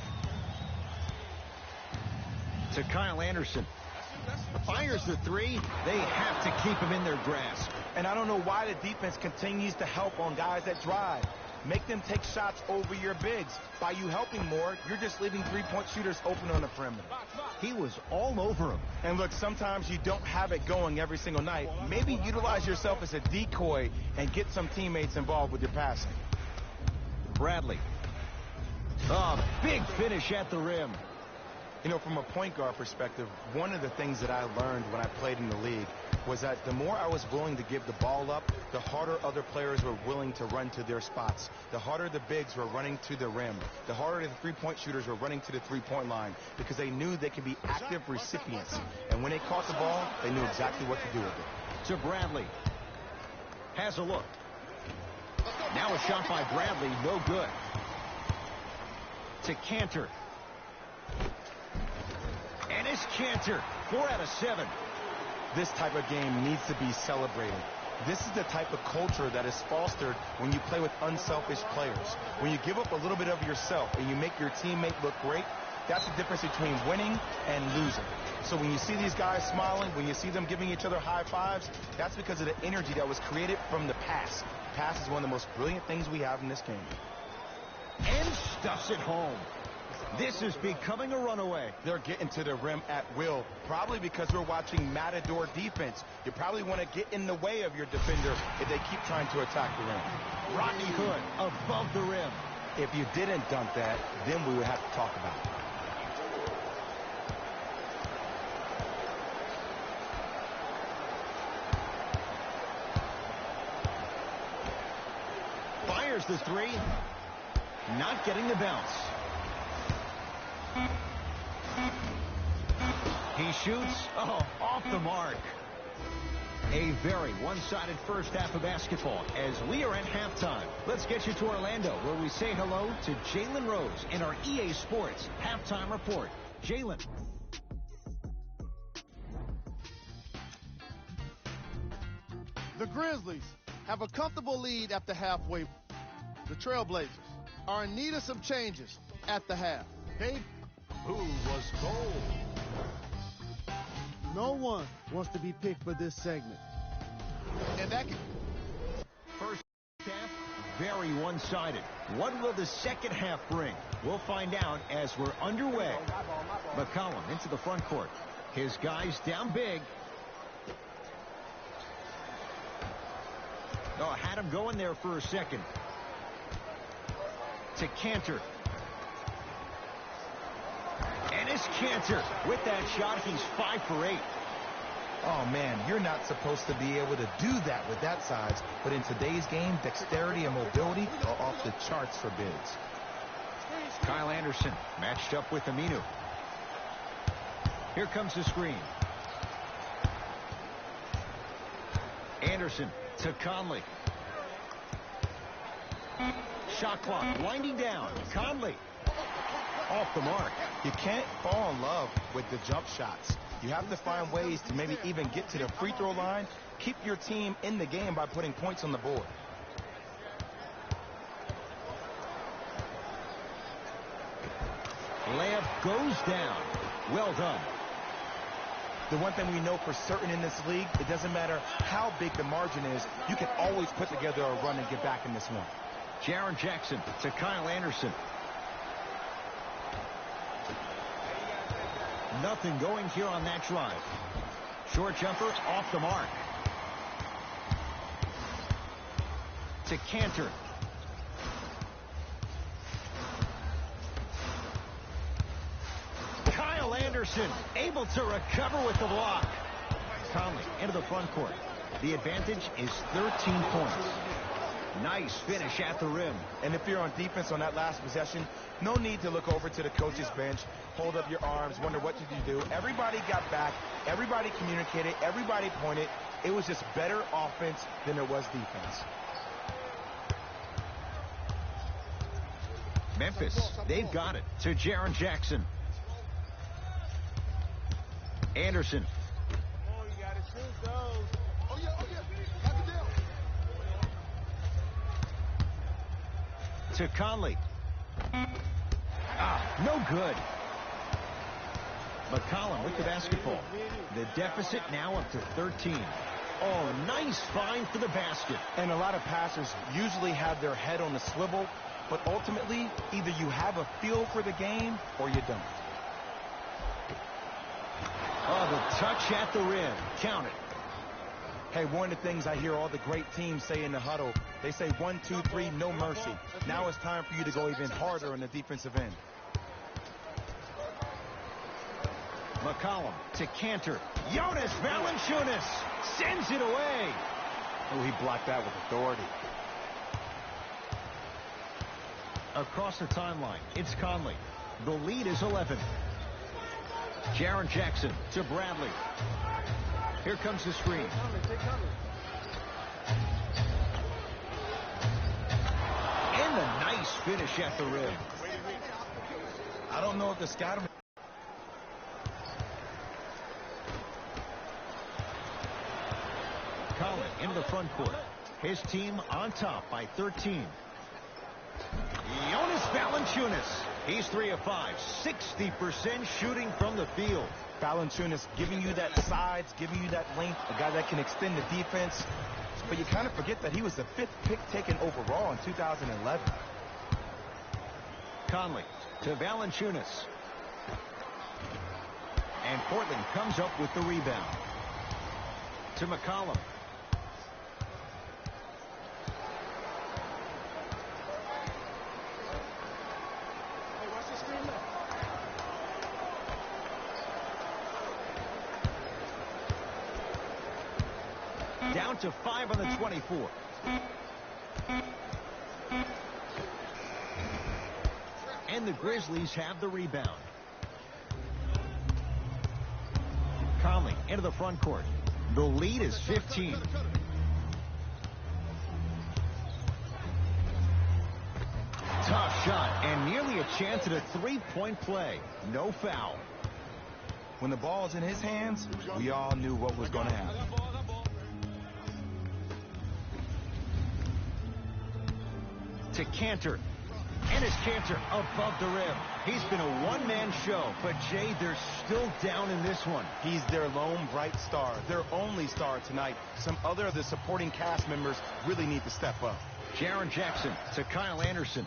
To Kyle Anderson. Fires the three. They have to keep him in their grasp. And I don't know why the defense continues to help on guys that drive. Make them take shots over your bigs. By you helping more, you're just leaving three-point shooters open on the perimeter. He was all over him. And look, sometimes you don't have it going every single night. Maybe utilize yourself as a decoy and get some teammates involved with your passing. Bradley. Oh, big finish at the rim. You know, from a point guard perspective, one of the things that I learned when I played in the league was that the more I was willing to give the ball up, the harder other players were willing to run to their spots. The harder the bigs were running to the rim. The harder the three-point shooters were running to the three-point line because they knew they could be active recipients. And when they caught the ball, they knew exactly what to do with it. To Bradley. Has a look. Now a shot by Bradley, no good. To Cantor. And it's Cantor, 4 out of 7. This type of game needs to be celebrated. This is the type of culture that is fostered when you play with unselfish players. When you give up a little bit of yourself and you make your teammate look great, that's the difference between winning and losing. So when you see these guys smiling, when you see them giving each other high fives, that's because of the energy that was created from the pass. Pass is one of the most brilliant things we have in this game. And stuffs it home. This is becoming a runaway. They're getting to the rim at will, probably because we're watching Matador defense. You probably want to get in the way of your defender if they keep trying to attack the rim. Rodney Hood above the rim. If you didn't dunk that, then we would have to talk about it. Fires the three. Not getting the bounce. He shoots. Oh, off the mark. A very one-sided first half of basketball as we are at halftime. Let's get you to Orlando, where we say hello to Jalen Rose in our EA Sports halftime report. Jalen. The Grizzlies have a comfortable lead at the halfway. The Trailblazers are in need of some changes at the half. Who was cold? No one wants to be picked for this segment. And that can... First half, very one-sided. What will the second half bring? We'll find out as we're underway. McCollum into the front court. His guys down big. Oh, had him going there for a second. To Cantor. And it's Cantor. With that shot, he's 5 for 8. Oh, man, you're not supposed to be able to do that with that size. But in today's game, dexterity and mobility are off the charts for bigs. Kyle Anderson matched up with Aminu. Here comes the screen. Anderson to Conley. Shot clock winding down. Conley off the mark. You can't fall in love with the jump shots. You have to find ways to maybe even get to the free throw line. Keep your team in the game by putting points on the board. Layup goes down. Well done. The one thing we know for certain in this league, it doesn't matter how big the margin is, you can always put together a run and get back in this one. Jaren Jackson to Kyle Anderson. Nothing going here on that drive. Short jumper off the mark. To Cantor. Kyle Anderson able to recover with the block. Conley into the front court. The advantage is 13 points. Nice finish at the rim. And if you're on defense on that last possession, no need to look over to the coach's bench, hold up your arms, wonder what did you do. Everybody got back. Everybody communicated. Everybody pointed. It was just better offense than it was defense. Memphis, they've got it to Jaren Jackson. Anderson. Oh, you gotta shoot those. Oh, yeah. Knock it down. To Conley. No good. McCollum with the basketball. The deficit now up to 13. Oh, nice find for the basket. And a lot of passers usually have their head on the swivel, but ultimately, either you have a feel for the game or you don't. Oh, the touch at the rim. Count it. Hey, one of the things I hear all the great teams say in the huddle, they say 1, 2, 3, no mercy. Now it's time for you to go even harder on the defensive end. McCollum to Cantor. Jonas Valanciunas sends it away. Oh, he blocked that with authority. Across the timeline, it's Conley. The lead is 11. Jaren Jackson to Bradley. Here comes the screen. And a nice finish at the rim. I don't know if the scatter. Conley into the front court. His team on top by 13. Jonas Valanciunas. He's 3 of 5. 60% shooting from the field. Valanciunas giving you that size, giving you that length, a guy that can extend the defense. But you kind of forget that he was the 5th pick taken overall in 2011. Conley to Valanciunas. And Portland comes up with the rebound. To McCollum. Down to 5 on the 24. And the Grizzlies have the rebound. Conley into the front court. The lead is 15. Tough shot and nearly a chance at a three-point play. No foul. When the ball's in his hands, we all knew what was going to happen. To Cantor. And it's Cantor above the rim. He's been a one-man show, but Jay, they're still down in this one. He's their lone bright star, their only star tonight. Some other of the supporting cast members really need to step up. Jaren Jackson to Kyle Anderson.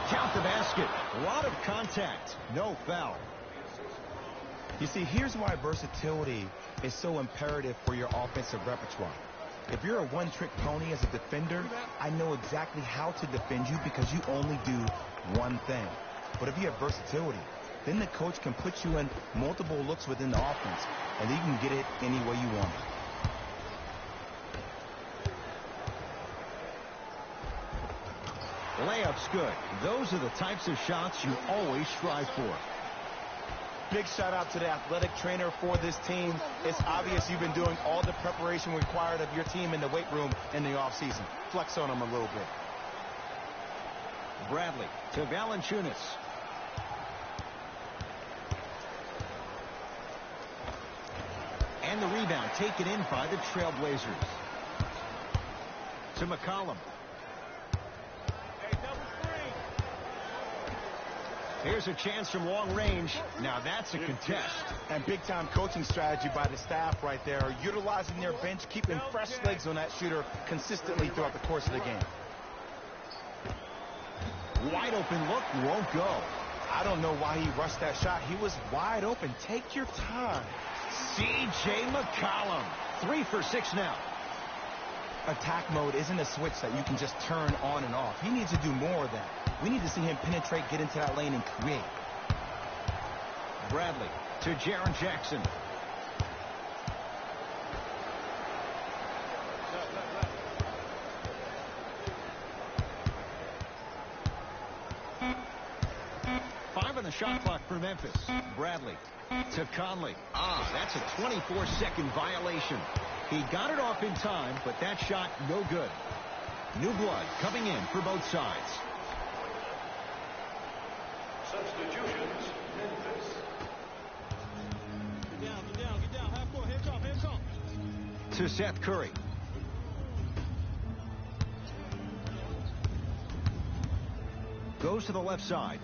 Count the basket. A lot of contact. No foul. You see, here's why versatility is so imperative for your offensive repertoire. If you're a one-trick pony as a defender, I know exactly how to defend you because you only do one thing. But if you have versatility, then the coach can put you in multiple looks within the offense, and then you can get it any way you want it. Layup's good. Those are the types of shots you always strive for. Big shout out to the athletic trainer for this team. It's obvious you've been doing all the preparation required of your team in the weight room in the offseason. Flex on them a little bit. Bradley to Valanciunas. And the rebound taken in by the Trailblazers. To McCollum. Here's a chance from long range. Now that's a contest. And big-time coaching strategy by the staff right there, utilizing their bench, keeping fresh legs on that shooter consistently throughout the course of the game. Wide open look, won't go. I don't know why he rushed that shot. He was wide open. Take your time. C.J. McCollum. 3 for 6 now. Attack mode isn't a switch that you can just turn on and off. He needs to do more of that. We need to see him penetrate, get into that lane, and create. Bradley to Jaren Jackson. Five on the shot clock for Memphis. Bradley to Conley. That's a 24-second violation. He got it off in time, but that shot no good. New blood coming in for both sides. Substitutions, Memphis. Get down. Half court, hands off. To Seth Curry. Goes to the left side.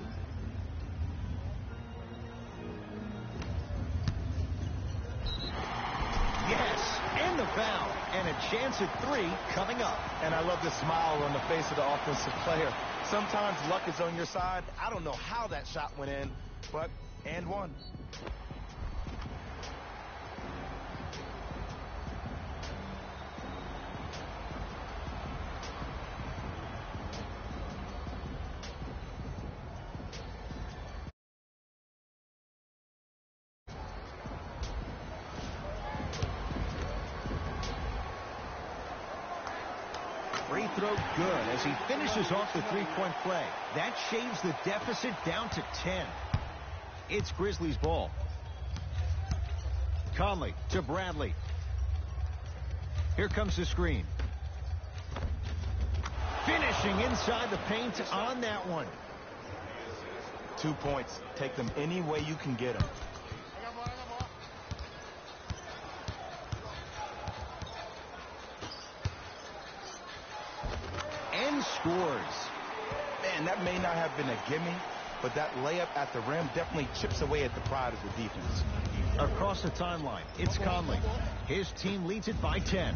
Yes, and the foul, and a chance at 3 coming up. And I love the smile on the face of the offensive player. Sometimes luck is on your side. I don't know how that shot went in, but and one. Free throw good as he finishes off the three-point play. That shaves the deficit down to 10. It's Grizzlies ball. Conley to Bradley. Here comes the screen. Finishing inside the paint on that one. 2 points. Take them any way you can get them. And scores. Man, that may not have been a gimme, but that layup at the rim definitely chips away at the pride of the defense. Across the timeline, it's Conley. His team leads it by 10.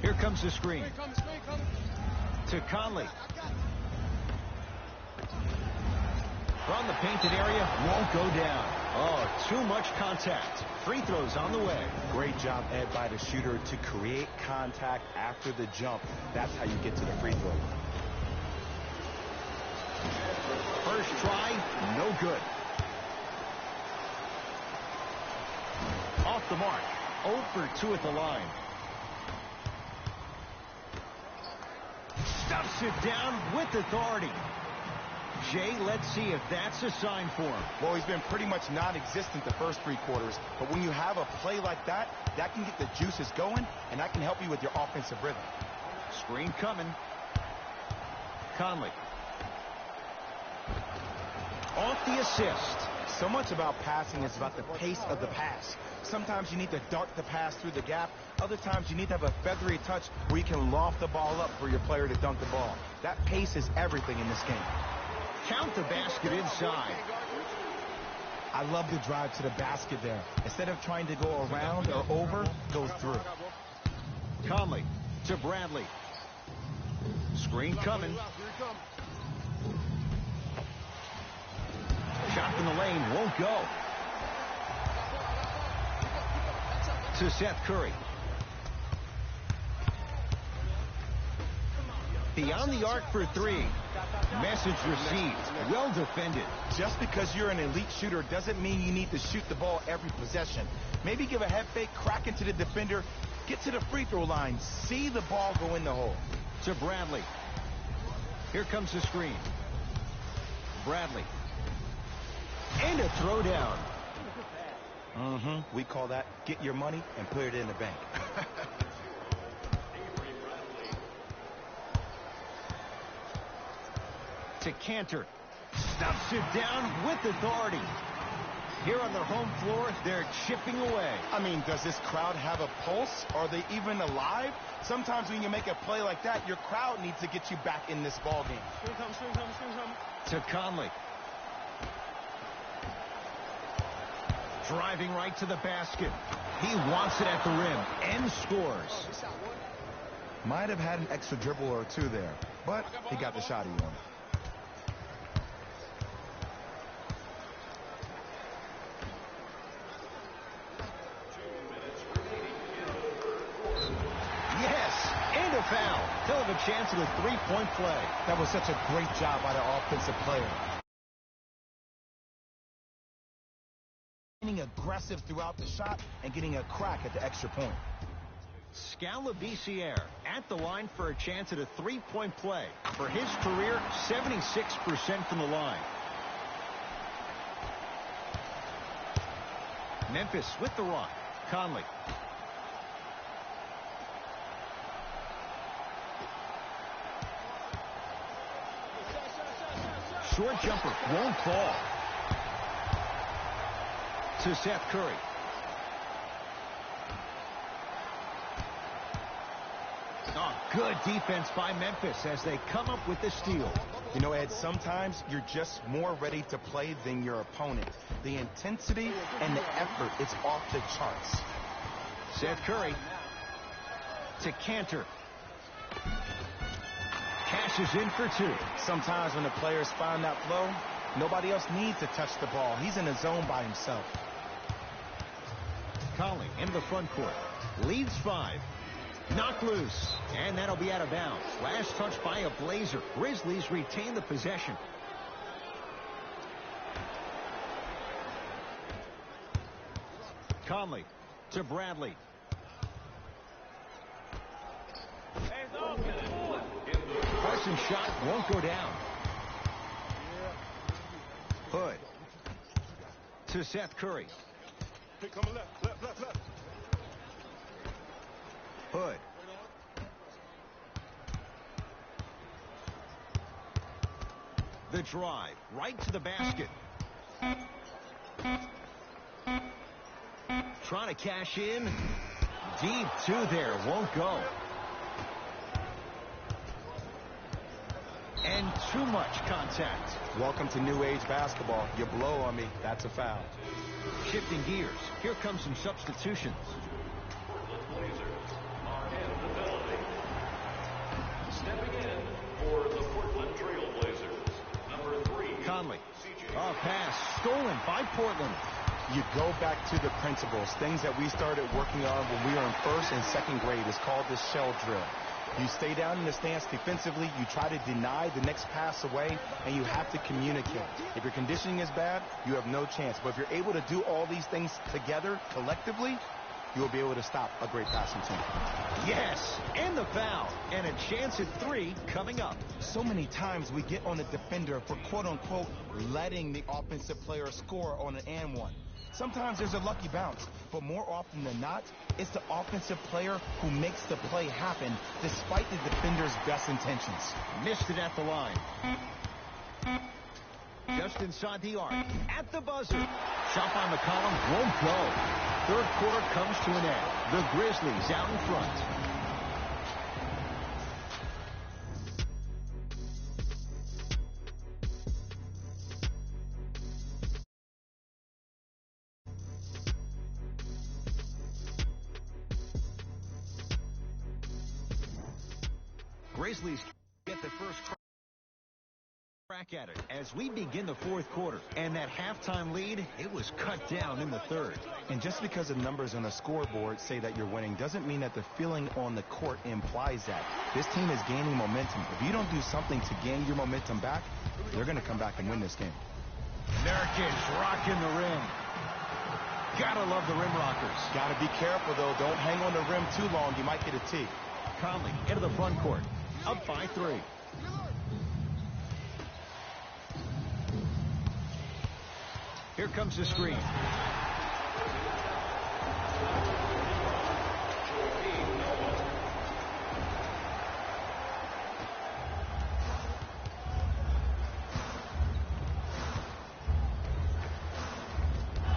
Here comes the screen. To Conley. From the painted area, won't go down. Oh, too much contact. Free throws on the way. Great job, Ed, by the shooter to create contact after the jump. That's how you get to the free throw. First try, no good. Off the mark. 0 for 2 at the line. Stuffs it down with authority. Jay, let's see if that's a sign for him. Well, he's been pretty much non-existent the first 3 quarters, but when you have a play like that, that can get the juices going, and that can help you with your offensive rhythm. Screen coming. Conley. Off the assist. So much about passing is about the pace of the pass. Sometimes you need to dart the pass through the gap. Other times you need to have a feathery touch where you can loft the ball up for your player to dunk the ball. That pace is everything in this game. Count the basket inside. I love the drive to the basket there. Instead of trying to go around or over, go through. Conley to Bradley. Screen coming. Shot from the lane won't go. To Seth Curry. Beyond the arc for 3. Message received. Well defended. Just because you're an elite shooter doesn't mean you need to shoot the ball every possession. Maybe give a head fake, crack into the defender, get to the free throw line, see the ball go in the hole. To Bradley. Here comes the screen. Bradley. And a throwdown. We call that get your money and put it in the bank. To Cantor. Stuffs it down with authority. Here on their home floor, they're chipping away. I mean, does this crowd have a pulse? Are they even alive? Sometimes when you make a play like that, your crowd needs to get you back in this ball game. To Conley. Driving right to the basket. He wants it at the rim and scores. Might have had an extra dribble or 2 there, but he got the shot he wanted. Yes, and a foul. He'll have a chance at a 3-point play. That was such a great job by the offensive player. Being aggressive throughout the shot and getting a crack at the extra point. Scalabrine at the line for a chance at a 3-point play. For his career, 76% from the line. Memphis with the rock. Conley. Short jumper won't fall. To Seth Curry. Oh, good defense by Memphis as they come up with the steal. You know, Ed, sometimes you're just more ready to play than your opponent. The intensity and the effort is off the charts. Seth Curry to Cantor. Cashes in for two. Sometimes when the players find that flow, nobody else needs to touch the ball. He's in a zone by himself. Conley into the front court. Leads 5. Knocked loose. And that'll be out of bounds. Last touch by a Blazer. Grizzlies retain the possession. Conley to Bradley. Parsons' shot won't go down. Hood to Seth Curry. Hood. The drive right to the basket. Trying to cash in. Deep two there. Won't go. And too much contact. Welcome to new age basketball. You blow on me, that's a foul. Shifting gears. Here comes some substitutions. Portland Blazers are in the penalty. Stepping in for the Portland Trail Blazers, number 3. Conley. CJ. A pass stolen by Portland. You go back to the principles, things that we started working on when we were in first and second grade. It's called the shell drill. You stay down in the stance defensively, you try to deny the next pass away, and you have to communicate. If your conditioning is bad, you have no chance. But if you're able to do all these things together, collectively, you'll be able to stop a great passing team. Yes, and the foul. And a chance at 3 coming up. So many times we get on the defender for quote-unquote letting the offensive player score on an and one. Sometimes there's a lucky bounce, but more often than not, it's the offensive player who makes the play happen despite the defender's best intentions. Missed it at the line. Just inside the arc. At the buzzer. Shot by McCollum won't go. Third quarter comes to an end. The Grizzlies out in front. Grizzlies get the first crack at it as we begin the fourth quarter. And that halftime lead, it was cut down in the third. And just because the numbers on the scoreboard say that you're winning doesn't mean that the feeling on the court implies that. This team is gaining momentum. If you don't do something to gain your momentum back, they're going to come back and win this game. Nurkic rocking the rim. Gotta love the rim rockers. Got to be careful, though. Don't hang on the rim too long. You might get a tee. Conley into the front court. Up by 3. Here comes the screen.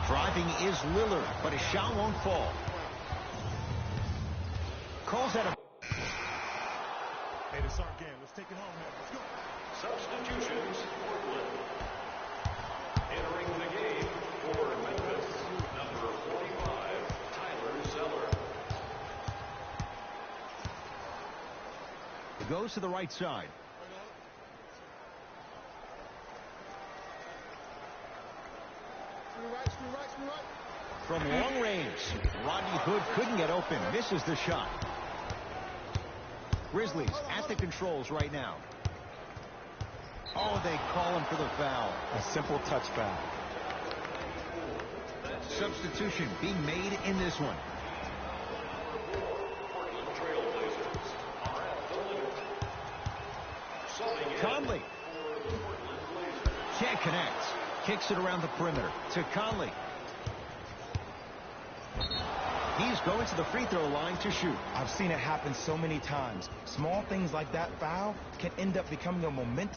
Driving is Lillard, but his shot won't fall. Calls that a... Hey, this is our game. Let's take it home now. Let's go. Substitutions, Portland. Entering the game for Memphis, number 45, Tyler Zeller. It goes to the right side. From long range, Rodney Hood couldn't get open. Misses the shot. Grizzlies at the controls right now. Oh, they call him for the foul. A simple touch foul. Substitution being made in this one. Portland Trail Blazers are at the limit. Subbing in Conley for the Portland Blazers. can't connect. Kicks it around the perimeter to Conley. He's going to the free throw line to shoot. I've seen it happen so many times. Small things like that foul can end up becoming a momentum.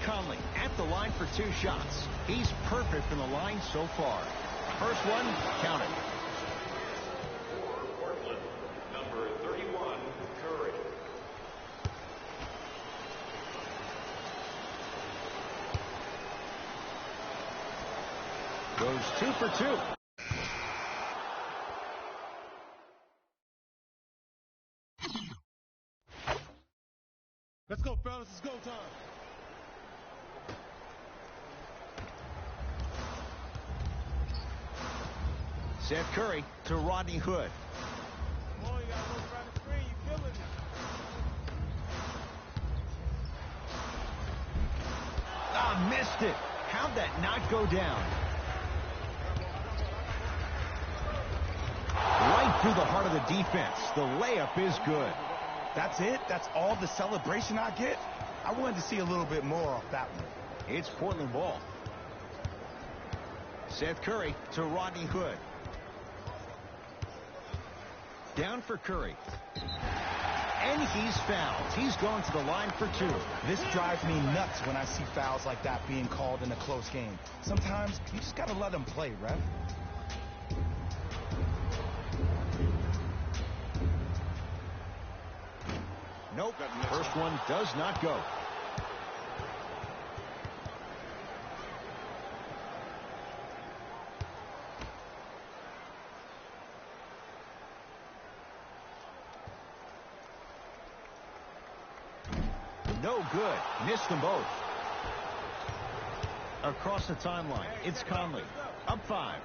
Conley at the line for 2 shots. He's perfect from the line so far. First one, counted. For Portland, number 31, Curry. Goes 2 for 2. Let's go, fellas. It's go time. Seth Curry to Rodney Hood. Come on, you gotta move around the screen. You killing it. Ah, missed it. How'd that not go down? Right through the heart of the defense. The layup is good. That's it? That's all the celebration I get? I wanted to see a little bit more off that one. It's Portland ball. Seth Curry to Rodney Hood. Down for Curry. And he's fouled. He's going to the line for two. This drives me nuts when I see fouls like that being called in a close game. Sometimes you just got to let them play, ref. Nope. First one does not go. No good. Missed them both. Across the timeline, it's Conley. Up 5.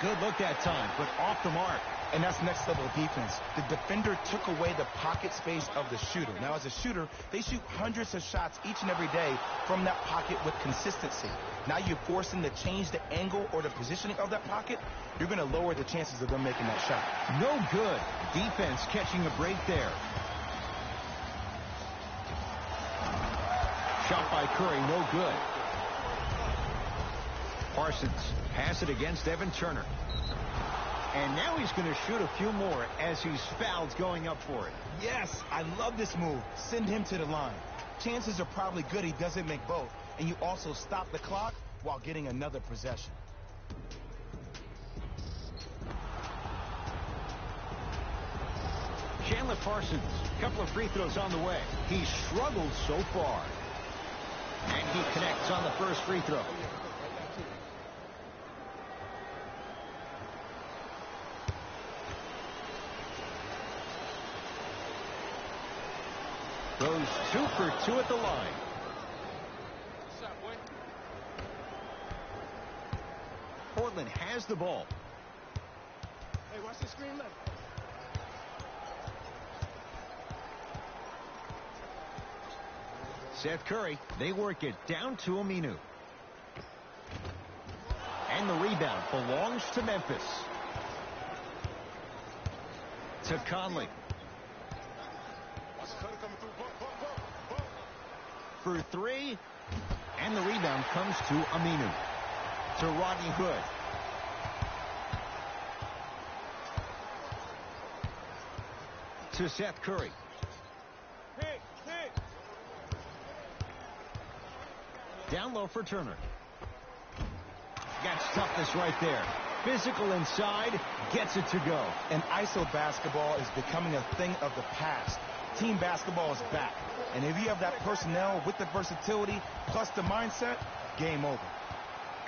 Good look that time, but off the mark. And that's next level defense. The defender took away the pocket space of the shooter. Now, as a shooter, they shoot hundreds of shots each and every day from that pocket with consistency. Now you're forcing to change the angle or the positioning of that pocket. You're going to lower the chances of them making that shot. No good. Defense catching a break there. Shot by Curry, no good. Parsons pass it against Evan Turner. And now he's going to shoot a few more as he's fouled going up for it. Yes, I love this move. Send him to the line. Chances are probably good he doesn't make both. And you also stop the clock while getting another possession. Chandler Parsons, a couple of free throws on the way. He struggled so far. And he connects on the first free throw. Goes 2 for 2 at the line. Portland has the ball. Hey, watch the screen left. Seth Curry, they work it down to Aminu. And the rebound belongs to Memphis. To Conley. For 3. And the rebound comes to Aminu. To Rodney Hood. To Seth Curry. Down low for Turner. Got toughness right there. Physical inside, gets it to go. And ISO basketball is becoming a thing of the past. Team basketball is back. And if you have that personnel with the versatility plus the mindset, game over.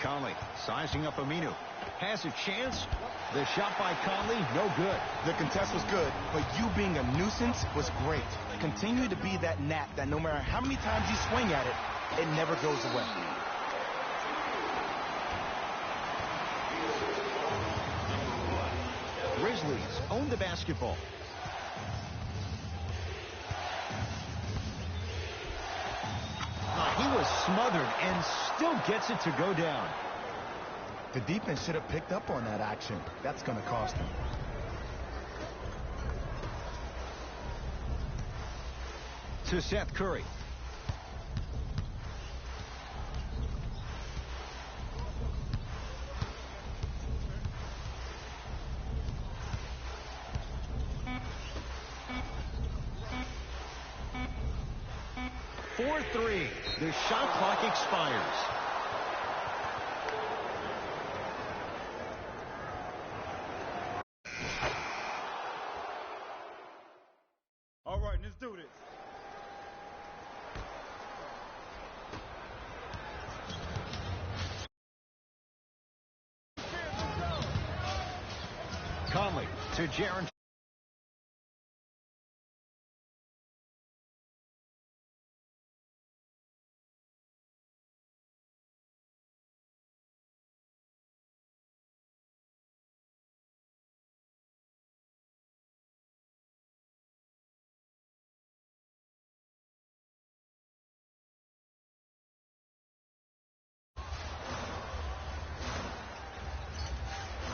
Conley sizing up Aminu. Has a chance. The shot by Conley, no good. The contest was good, but you being a nuisance was great. Continue to be that gnat that no matter how many times you swing at it, it never goes away. Grizzlies own the basketball. He was smothered and still gets it to go down. The defense should have picked up on that action. That's going to cost them. To Seth Curry. For 3. The shot clock expires. All right, let's do this. Conley to Jaren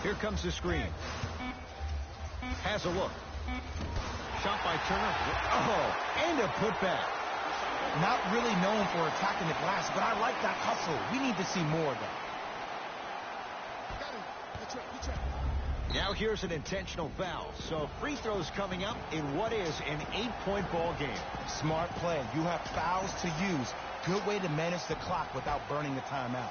Here comes the screen. Has a look. Shot by Turner. Oh, and a putback. Not really known for attacking the glass, but I like that hustle. We need to see more of that. Now here's an intentional foul. So free throws coming up in what is an 8-point ball game. Smart play. You have fouls to use. Good way to manage the clock without burning the timeout.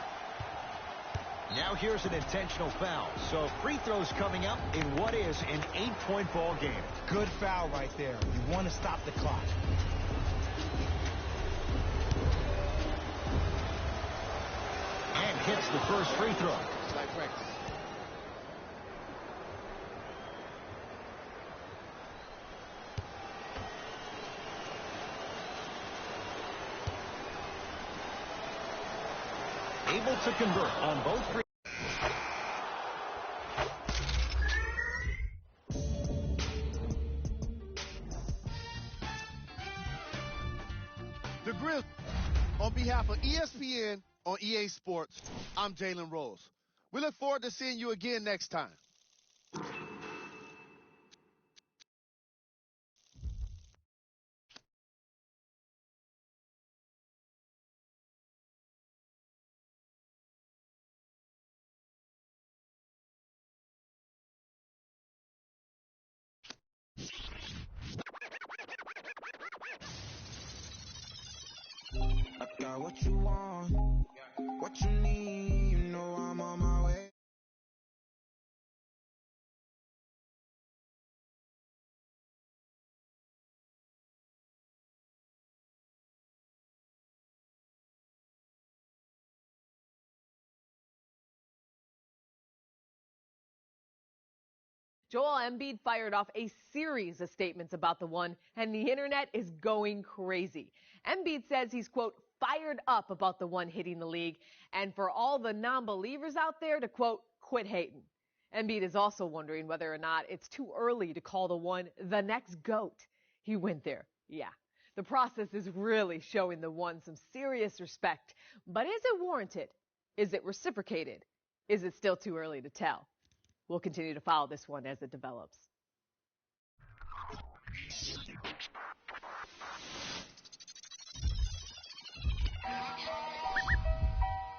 Now here's an intentional foul. So free throws coming up in what is an 8-point ball game. Good foul right there. You want to stop the clock. And hits the first free throw. Able to convert on both free. The Grizz. On behalf of ESPN on EA Sports, I'm Jalen Rose. We look forward to seeing you again next time. I got what you want, what you need, you know I'm on my way. Joel Embiid fired off a series of statements about the one, and the internet is going crazy. Embiid says he's, quote, fired up about the one hitting the league, and for all the non-believers out there to, quote, quit hating. Embiid is also wondering whether or not it's too early to call the one the next GOAT. He went there. Yeah. The process is really showing the one some serious respect. But is it warranted? Is it reciprocated? Is it still too early to tell? We'll continue to follow this one as it develops.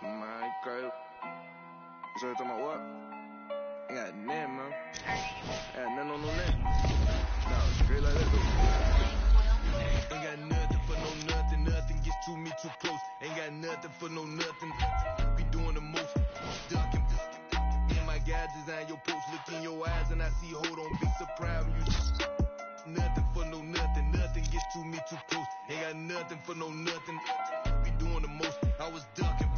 My girl. So you talking about what? Ain't got nothing, man. Ain't got nothing on no name. No, straight like that. Ain't got nothing for no nothing. Nothing gets to me too close. Ain't got nothing for no nothing. Be doing the most. Ducking. God design your post, look in your eyes and I see, hold on, be surprised when you nothing for no nothing, nothing gets to me too close, ain't got nothing for no nothing, be doing the most, I was ducking,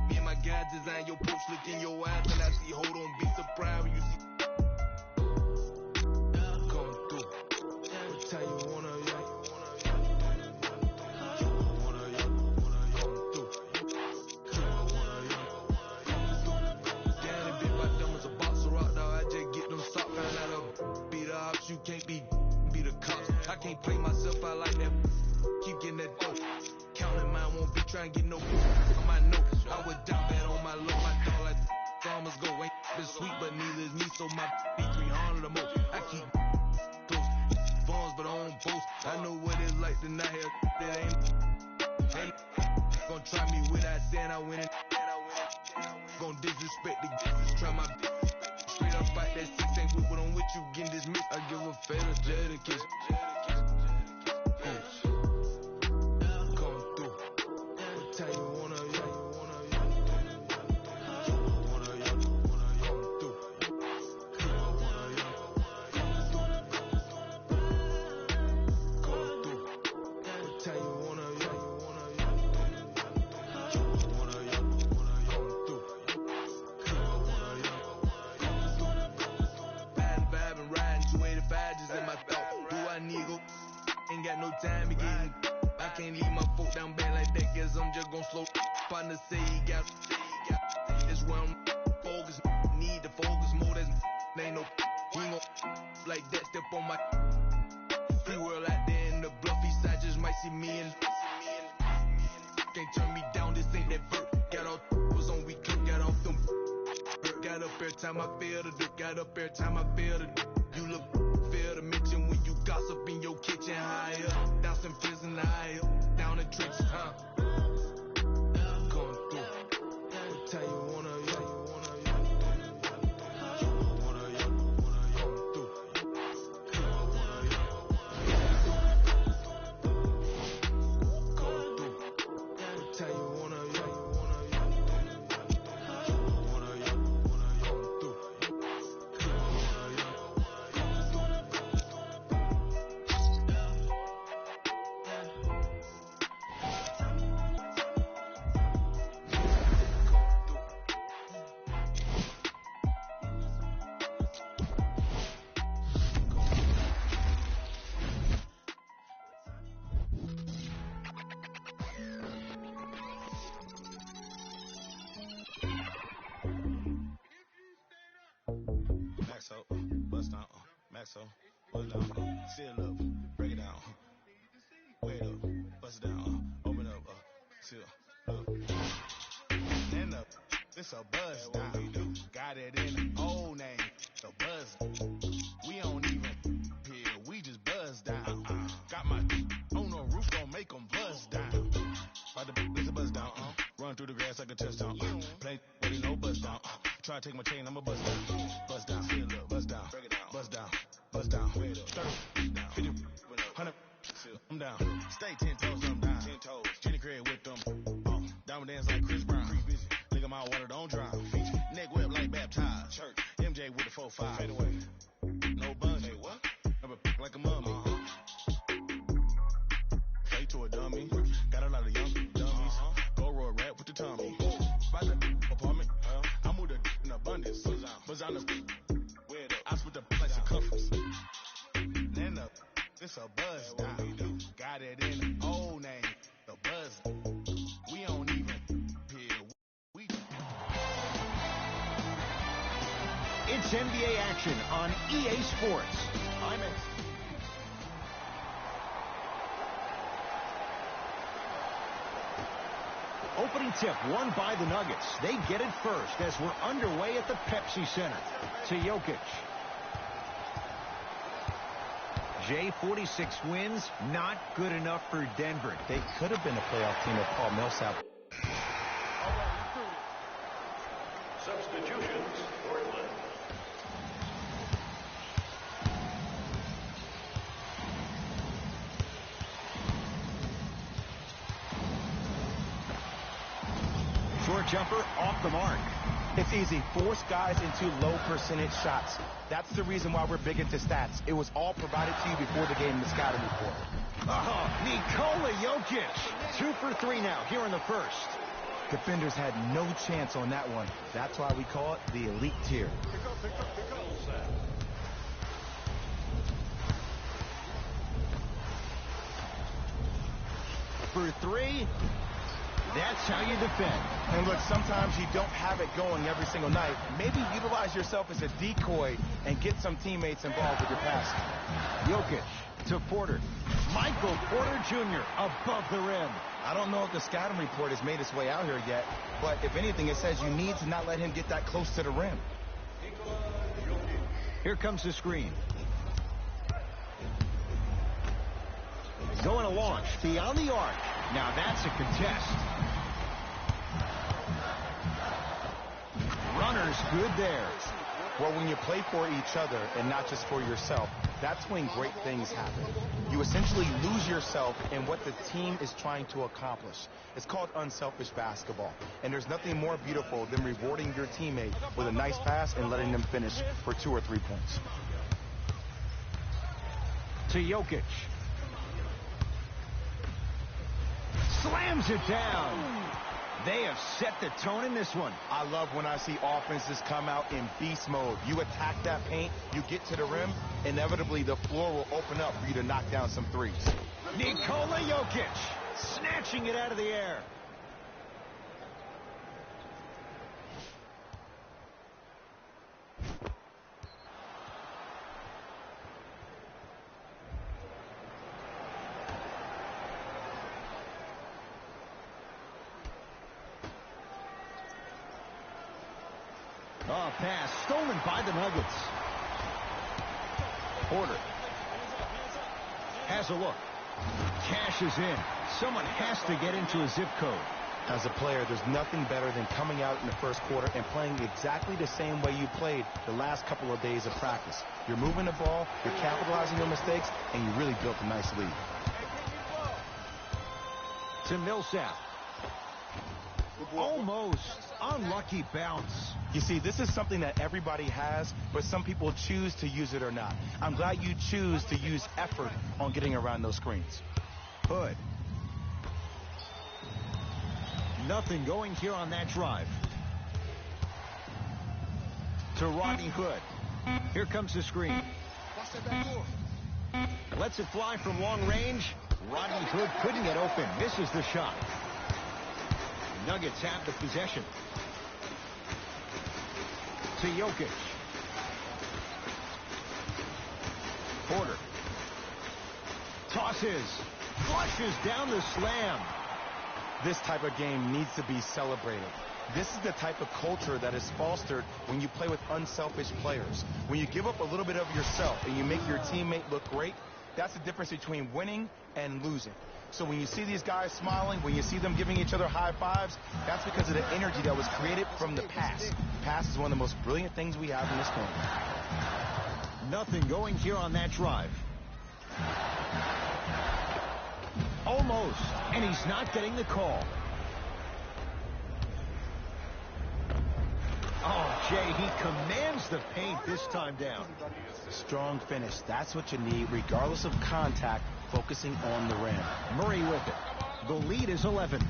me and my God design your post, look in your eyes and I see, hold on, be surprised when you see, come through, what time you wanna, you can't be the cops. I can't play myself out like that. Keep getting that dope. Counting mine, won't be trying to get no on my note. I would die bad on my low. My dog like farmers go. Ain't been sweet, but neither is me. So my be 300 or more. I keep close funds, but I don't boast. I know what it's like to not have that ain't gonna try me without saying I win it. Gonna disrespect the try my straight up fight that 6 ain't with what I'm with you getting dismissed. I give a fatal dedication. Come through. What time you wanna, come through. Come through. What time you wanna, ain't got no time to get in. I can't leave my foot down bad like that. Guess I'm just gon' slow. Partner say he got. That's where I'm focused. Need to focus more. That's ain't no. He ain't gon' like that. Step on my free world out there in the bluffy side. Just might see me and can't turn me down. This ain't that vert. Got off was on weekend. Got off them. Got up every time time I feel the dick, got up every time I feel the dick. You look, feel the mention when you gossip in your kitchen. High up, down some fizz and high up, down the trenches, huh? Going through. What time you wanna, yeah, you wanna, yeah. Wanna, yeah, going through. Wanna, yeah. Going through. What time you wanna, yeah, you wanna, yeah. Wanna, yeah, going through. Wanna, yeah. Maxo, bust down, Maxo, bust down, seal up, break it down, wait up, bust it down, open up, seal up, stand up, this a buzz down, got it in the old name, the buzz, we don't even hear, we just buzz down, got my on the roof, gon' make them buzz down, by the this a buzz down, run through the grass like a touchdown, play, but he no buzz down, try to take my chain, I'ma buzz down, seal up, buzz down, break it down, buzz down, 30, 50, 100, I'm down, stay 10 toes, I'm down, 10 toes, Jenny Craig with them, diamond dance like Chris Brown, look at my water, don't drown, neck whip like baptized, church, MJ with the 4-5, fade away, no buzz, hey, what? Never like a mummy, fade to a dummy, got a lot of young dummies, go roll rap with the tummy, by the apartment, I moved the in abundance, buzz on the I split the like circumference. Stand up, this a buzz down. Got it in the old name, the buzz. We don't even hear. It's NBA action on EA Sports. I'm in. Opening tip won by the Nuggets. They get it first as we're underway at the Pepsi Center. To Jokic. J46 wins, not good enough for Denver. They could have been a playoff team if Paul Millsap. Substitutions, Portland. Short jumper off the mark. It's easy. Force guys into low percentage shots. That's the reason why we're big into stats. It was all provided to you before the game in the scouting report. Nikola Jokic. 2 for 3 now here in the first. Defenders had no chance on that one. That's why we call it the elite tier. Pick up. For 3. That's how you defend. And look, sometimes you don't have it going every single night. Maybe utilize yourself as a decoy and get some teammates involved with your pass. Jokic to Porter. Michael Porter Jr. above the rim. I don't know if the scouting report has made its way out here yet, but if anything, it says you need to not let him get that close to the rim. Here comes the screen. Going to launch beyond the arc. Now that's a contest. Runners good there. Well, when you play for each other and not just for yourself, that's when great things happen. You essentially lose yourself in what the team is trying to accomplish. It's called unselfish basketball. And there's nothing more beautiful than rewarding your teammate with a nice pass and letting them finish for 2 or 3 points. To Jokic. Slams it down. They have set the tone in this one. I love when I see offenses come out in beast mode. You attack that paint, you get to the rim, inevitably the floor will open up for you to knock down some threes. Nikola Jokic snatching it out of the air. Oh, pass stolen by the Nuggets. Porter has a look. Cashes in. Someone has to get into a zip code. As a player, there's nothing better than coming out in the first quarter and playing exactly the same way you played the last couple of days of practice. You're moving the ball, you're capitalizing on mistakes, and you really built a nice lead. To Millsap. Almost unlucky bounce. You see, this is something that everybody has, but some people choose to use it or not. I'm glad you choose to use effort on getting around those screens. Hood. Nothing going here on that drive. To Rodney Hood. Here comes the screen. Lets it fly from long range. Rodney Hood couldn't get open. Misses the shot. Nuggets have the possession. To Jokic. Porter. Tosses. Flushes down the slam. This type of game needs to be celebrated. This is the type of culture that is fostered when you play with unselfish players. When you give up a little bit of yourself and you make your teammate look great, that's the difference between winning and losing. So when you see these guys smiling, when you see them giving each other high fives, that's because of the energy that was created from the pass. Pass is one of the most brilliant things we have in this game. Nothing going here on that drive. Almost, and he's not getting the call. Oh, Jay, he commands the paint this time down. Strong finish. That's what you need, regardless of contact, focusing on the rim. Murray with it. The lead is 11.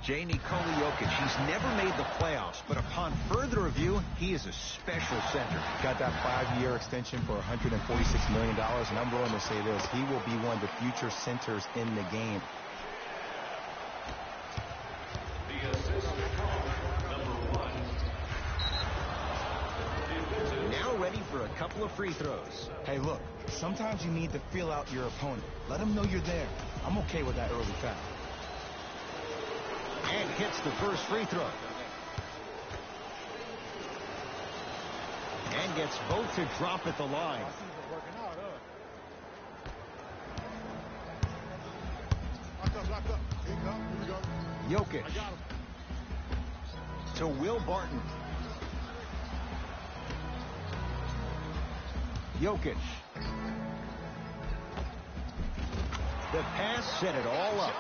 Jay Nikola Jokic, he's never made the playoffs, but upon further review, he is a special center. Got that 5-year extension for $146 million, and I'm willing to say this. He will be one of the future centers in the game. Now ready for a couple of free throws. Hey, look, sometimes you need to feel out your opponent. Let them know you're there. I'm okay with that early foul. And hits the first free throw. And gets both to drop at the line. Jokic. To Will Barton. Jokic. The pass set it all up.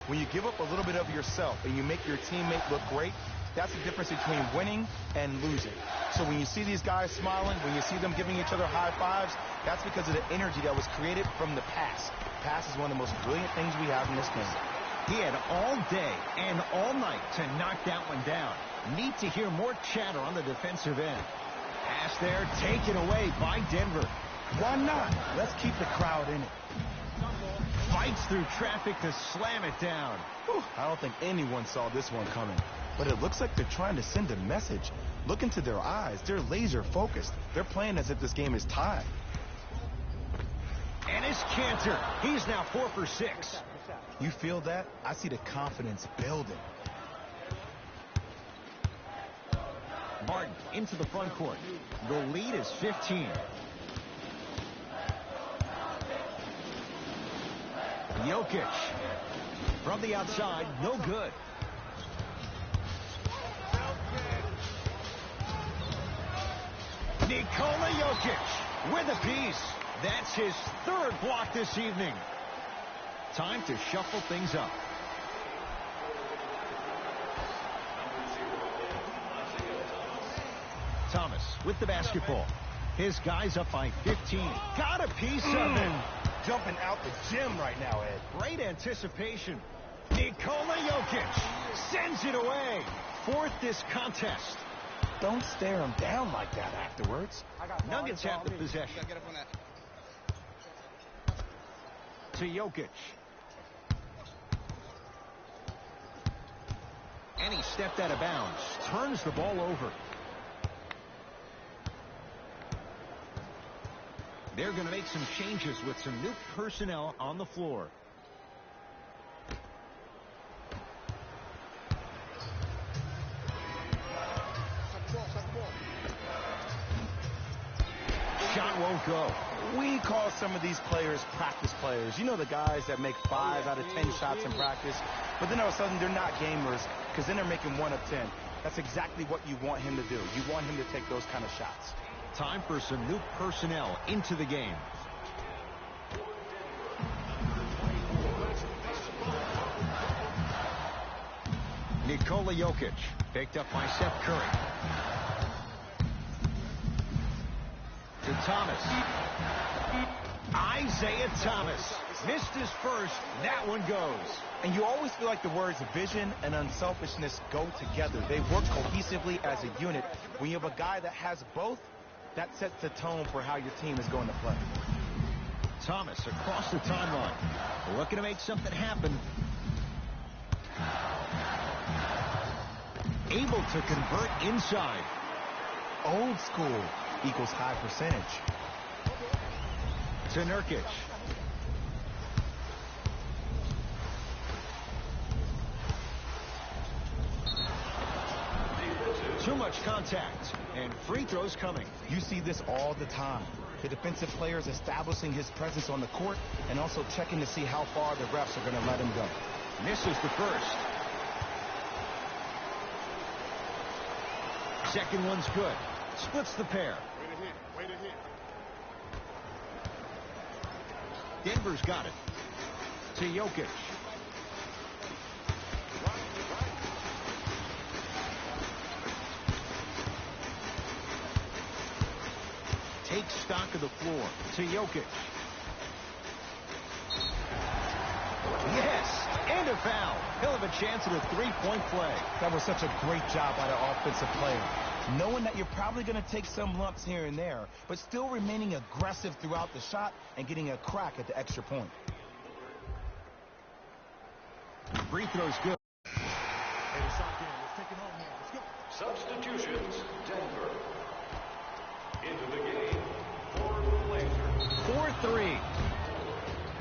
When you give up a little bit of yourself and you make your teammate look great, that's the difference between winning and losing. So when you see these guys smiling, when you see them giving each other high fives, that's because of the energy that was created from the pass. Pass is one of the most brilliant things we have in this game. He had all day and all night to knock that one down. Need to hear more chatter on the defensive end. Pass there, taken away by Denver. Why not? Let's keep the crowd in it. Fights through traffic to slam it down. Whew, I don't think anyone saw this one coming. But it looks like they're trying to send a message. Look into their eyes. They're laser focused. They're playing as if this game is tied. And it's Cantor. He's now 4 for 6. You feel that? I see the confidence building. Barton into the front court. The lead is 15. Jokic from the outside, no good. Nikola Jokic with a piece. That's his 3rd block this evening. Time to shuffle things up. Thomas with the basketball. His guys up by 15. Got a piece of it. Jumping out the gym right now, Ed. Great anticipation. Nikola Jokic sends it away. 4th this contest. Don't stare him down like that afterwards. Nuggets have the possession. To Jokic. And he stepped out of bounds. Turns the ball over. They're going to make some changes with some new personnel on the floor. shot won't go. We call some of these players practice players. You know, the guys that make 5 out of 10 shots in practice, but then all of a sudden they're not gamers because then they're making 1 of 10. That's exactly what you want him to do. You want him to take those kind of shots. Time for some new personnel into the game. Nikola Jokic, picked up by Seth Curry. To Thomas. Isaiah Thomas missed his first. That one goes. And you always feel like the words vision and unselfishness go together. They work cohesively as a unit. When you have a guy that has both, that sets the tone for how your team is going to play. Thomas across the timeline. Looking to make something happen. Able to convert inside. Old school equals high percentage. To Nurkic. Too much contact, and free throws coming. You see this all the time. The defensive players establishing his presence on the court and also checking to see how far the refs are going to let him go. Misses the first. Second one's good. Splits the pair. Way to hit. Denver's got it. To Jokic. Takes stock of the floor. To Jokic. Yes! And a foul. He'll have a chance at a three-point play. That was such a great job by the offensive player. Knowing that you're probably going to take some lumps here and there, but still remaining aggressive throughout the shot and getting a crack at the extra point. Free throw's good. Substitutions, Denver. Into the game for the Blazers. 4-3.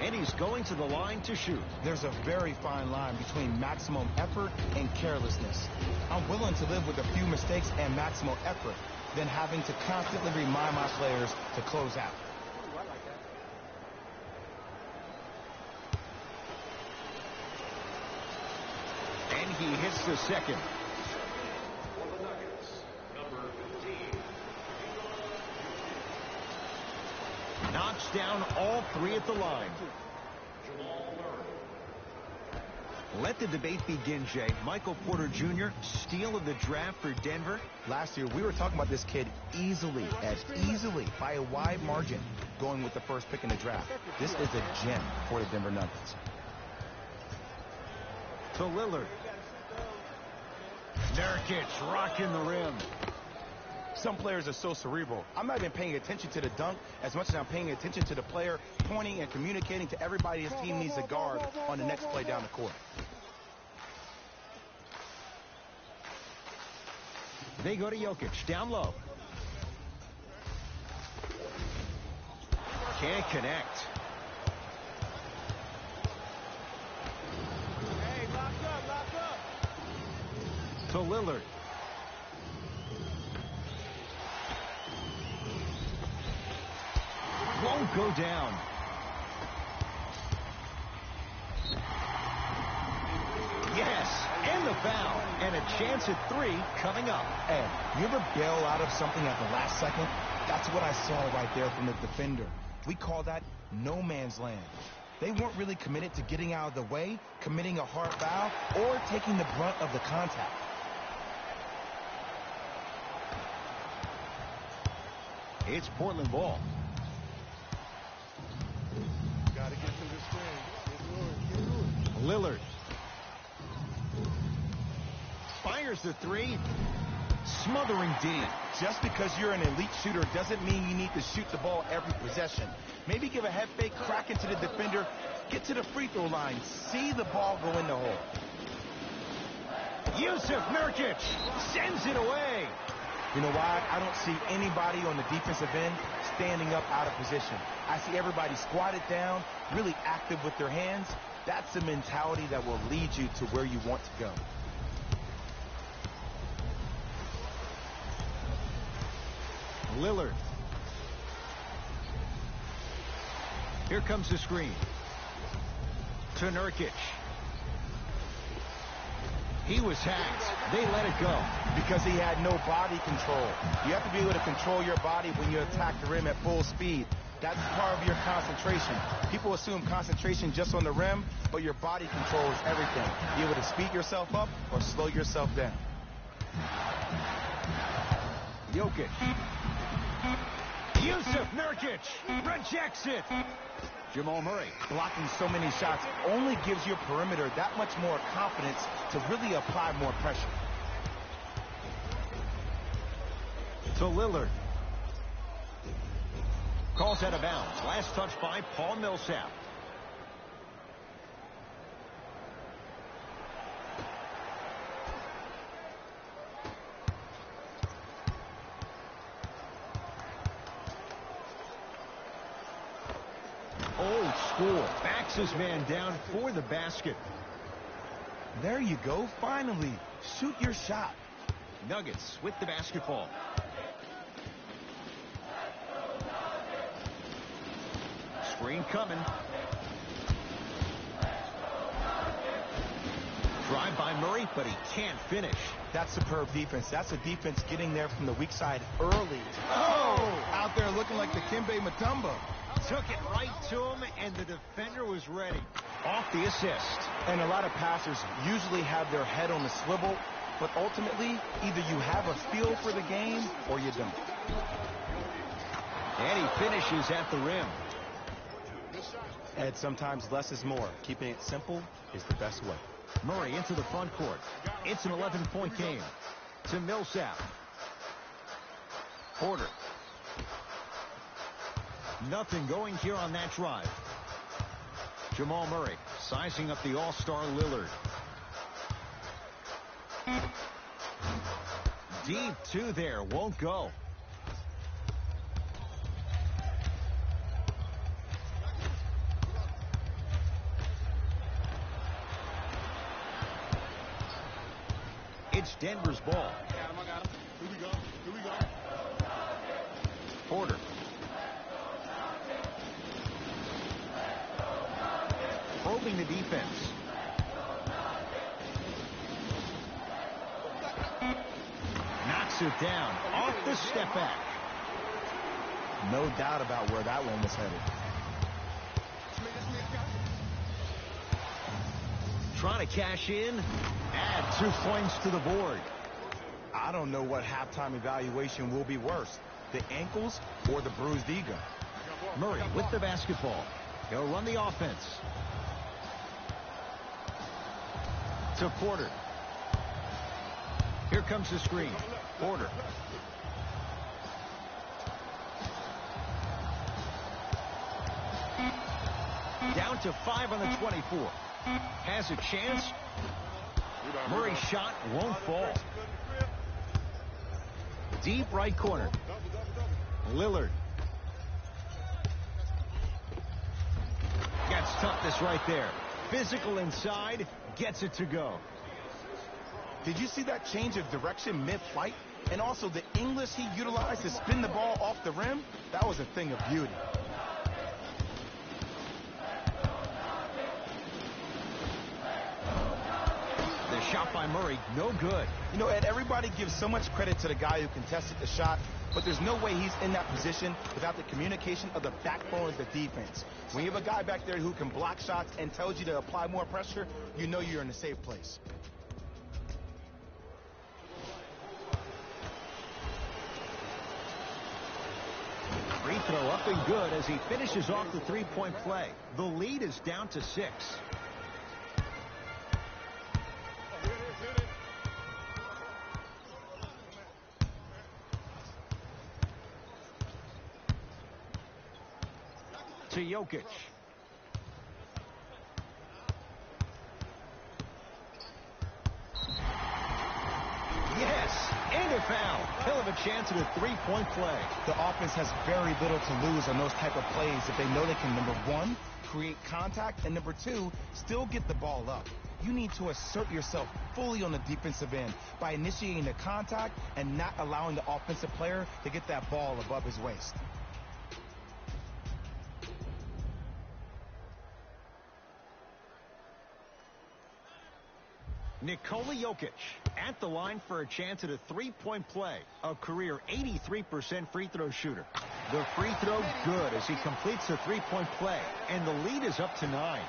And he's going to the line to shoot. There's a very fine line between maximum effort and carelessness. I'm willing to live with a few mistakes and maximum effort than having to constantly remind my players to close out. And he hits the second. For the Nuggets, number 15. Knocks down all three at the line. Jamal Murray. Let the debate begin, Jay. Michael Porter Jr., steal of the draft for Denver. Last year, we were talking about this kid easily by a wide margin going with the first pick in the draft. This is a gem for the Denver Nuggets. To Lillard. Nurkic rocking the rim. Some players are so cerebral. I'm not even paying attention to the dunk as much as I'm paying attention to the player pointing and communicating to everybody his team needs to guard on the next play down the court. They go to Jokic, down low. Can't connect. Hey, lock up. To Lillard. Won't go down. Yes, and the foul. And a chance at three coming up. Hey, you ever bail out of something at the last second? That's what I saw right there from the defender. We call that no man's land. They weren't really committed to getting out of the way, committing a hard foul, or taking the brunt of the contact. It's Portland ball. Gotta get to this thing. Lillard. Fires the three. Smothering D. Just because you're an elite shooter doesn't mean you need to shoot the ball every possession. Maybe give a head fake, crack into the defender, get to the free throw line, see the ball go in the hole. Yusuf Nurkic sends it away. You know why? I don't see anybody on the defensive end standing up out of position. I see everybody squatted down, really active with their hands. That's the mentality that will lead you to where you want to go. Lillard. Here comes the screen. To Nurkic. He was hacked. They let it go. Because he had no body control. You have to be able to control your body when you attack the rim at full speed. That's part of your concentration. People assume concentration just on the rim, but your body control is everything. Be able to speed yourself up or slow yourself down. Jokic. Yusuf Nurkic rejects it. Jamal Murray. Blocking so many shots only gives your perimeter that much more confidence to really apply more pressure. To Lillard. Calls out of bounds. Last touch by Paul Millsap. Old school. Backs his man down for the basket. There you go. Finally, shoot your shot. Nuggets with the basketball. Screen coming. Drive by Murray, but he can't finish. That's superb defense. That's a defense getting there from the weak side early. Oh! Out there looking like the Kimbe Mutombo. Took it right to him, and the defender was ready. Off the assist. And a lot of passers usually have their head on the swivel, but ultimately, either you have a feel for the game or you don't. And he finishes at the rim. Ed, sometimes less is more. Keeping it simple is the best way. Murray into the front court. It's an 11-point game. To Millsap. Porter. Nothing going here on that drive. Jamal Murray sizing up the all-star Lillard. Deep two there. Won't go. It's Denver's ball. Here we go. Porter. Probing the defense. Knocks it down. Off the step back. No doubt about where that one was headed. Trying to cash in. Add 2 points to the board. I don't know what halftime evaluation will be worse, the ankles or the bruised ego. Murray with the basketball. He'll run the offense. To Porter. Here comes the screen. Porter. Down to 5 on the 24. Has a chance. Murray's shot won't fall. Deep right corner. Lillard. Gets toughness right there. Physical inside. Gets it to go. Did you see that change of direction mid-flight? And also the English he utilized to spin the ball off the rim? That was a thing of beauty. The shot by Murray, no good. You know, Ed, everybody gives so much credit to the guy who contested the shot, but there's no way he's in that position without the communication of the backbone of the defense. When you have a guy back there who can block shots and tells you to apply more pressure, you know you're in a safe place. Free throw up and good as he finishes off the three-point play. The lead is down to 6. To Jokic. Yes, and a foul. Hell of a chance at a three-point play. The offense has very little to lose on those type of plays if they know they can, number one, create contact, and number two, still get the ball up. You need to assert yourself fully on the defensive end by initiating the contact and not allowing the offensive player to get that ball above his waist. Nikola Jokic at the line for a chance at a three-point play. A career 83% free throw shooter. The free throw good as he completes the three-point play. And the lead is up to 9.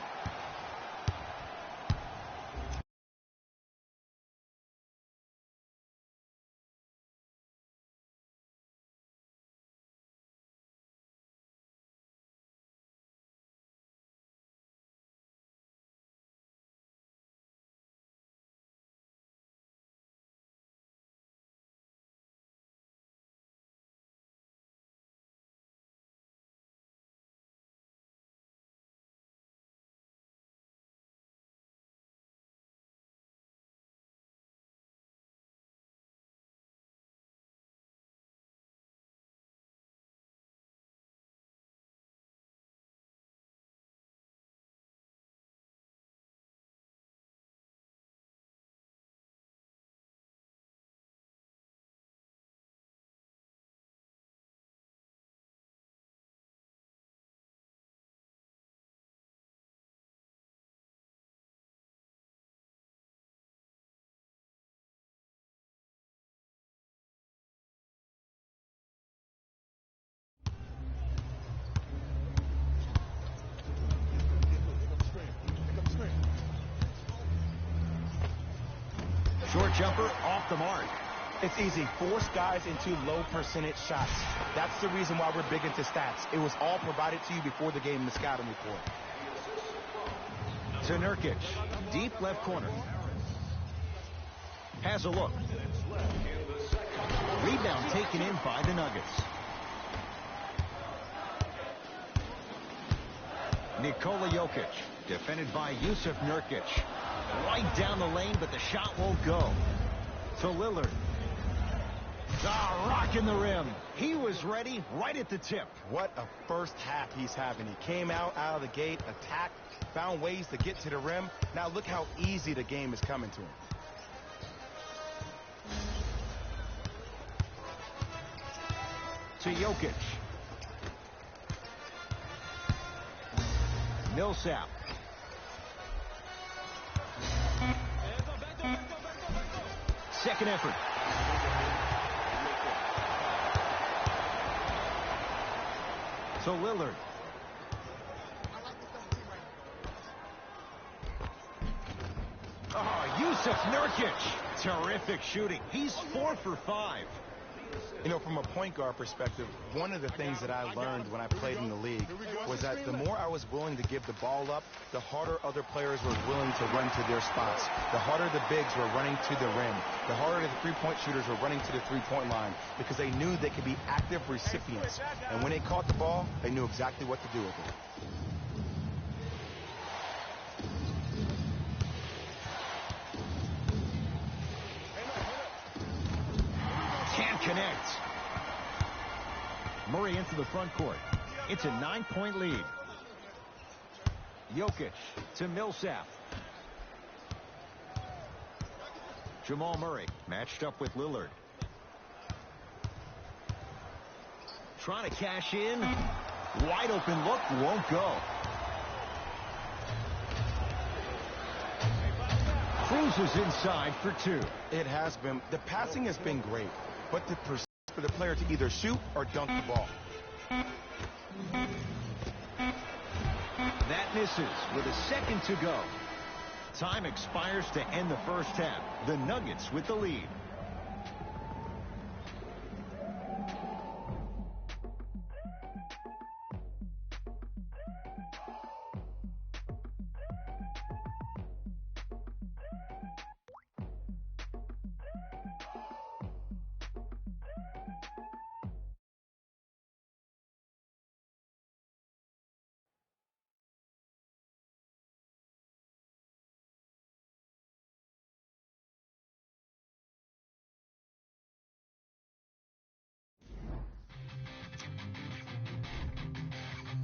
Short jumper off the mark. It's easy. Force guys into low percentage shots. That's the reason why we're big into stats. It was all provided to you before the game in the scouting report. To Nurkic. Deep left corner. Has a look. Rebound taken in by the Nuggets. Nikola Jokic. Defended by Jusuf Nurkic. Right down the lane, but the shot won't go. To Lillard. Rocking the rim. He was ready right at the tip. What a first half he's having. He came out of the gate, attacked, found ways to get to the rim. Now look how easy the game is coming to him. To Jokic. Millsap. Second effort. To Lillard. Jusuf Nurkic. Terrific shooting. He's 4 for 5. You know, from a point guard perspective, one of the things that I learned when I played in the league was that the more I was willing to give the ball up, the harder other players were willing to run to their spots. The harder the bigs were running to the rim. The harder the three-point shooters were running to the three-point line because they knew they could be active recipients. And when they caught the ball, they knew exactly what to do with it. Can't connect. Murray into the front court. It's a 9-point lead. Jokic to Millsap. Jamal Murray matched up with Lillard. Trying to cash in. Wide open look, won't go. Cruises inside for 2. It has been. The passing has been great, but the pursuit for the player to either shoot or dunk the ball. That misses with a second to go. Time expires to end the first half. The Nuggets with the lead.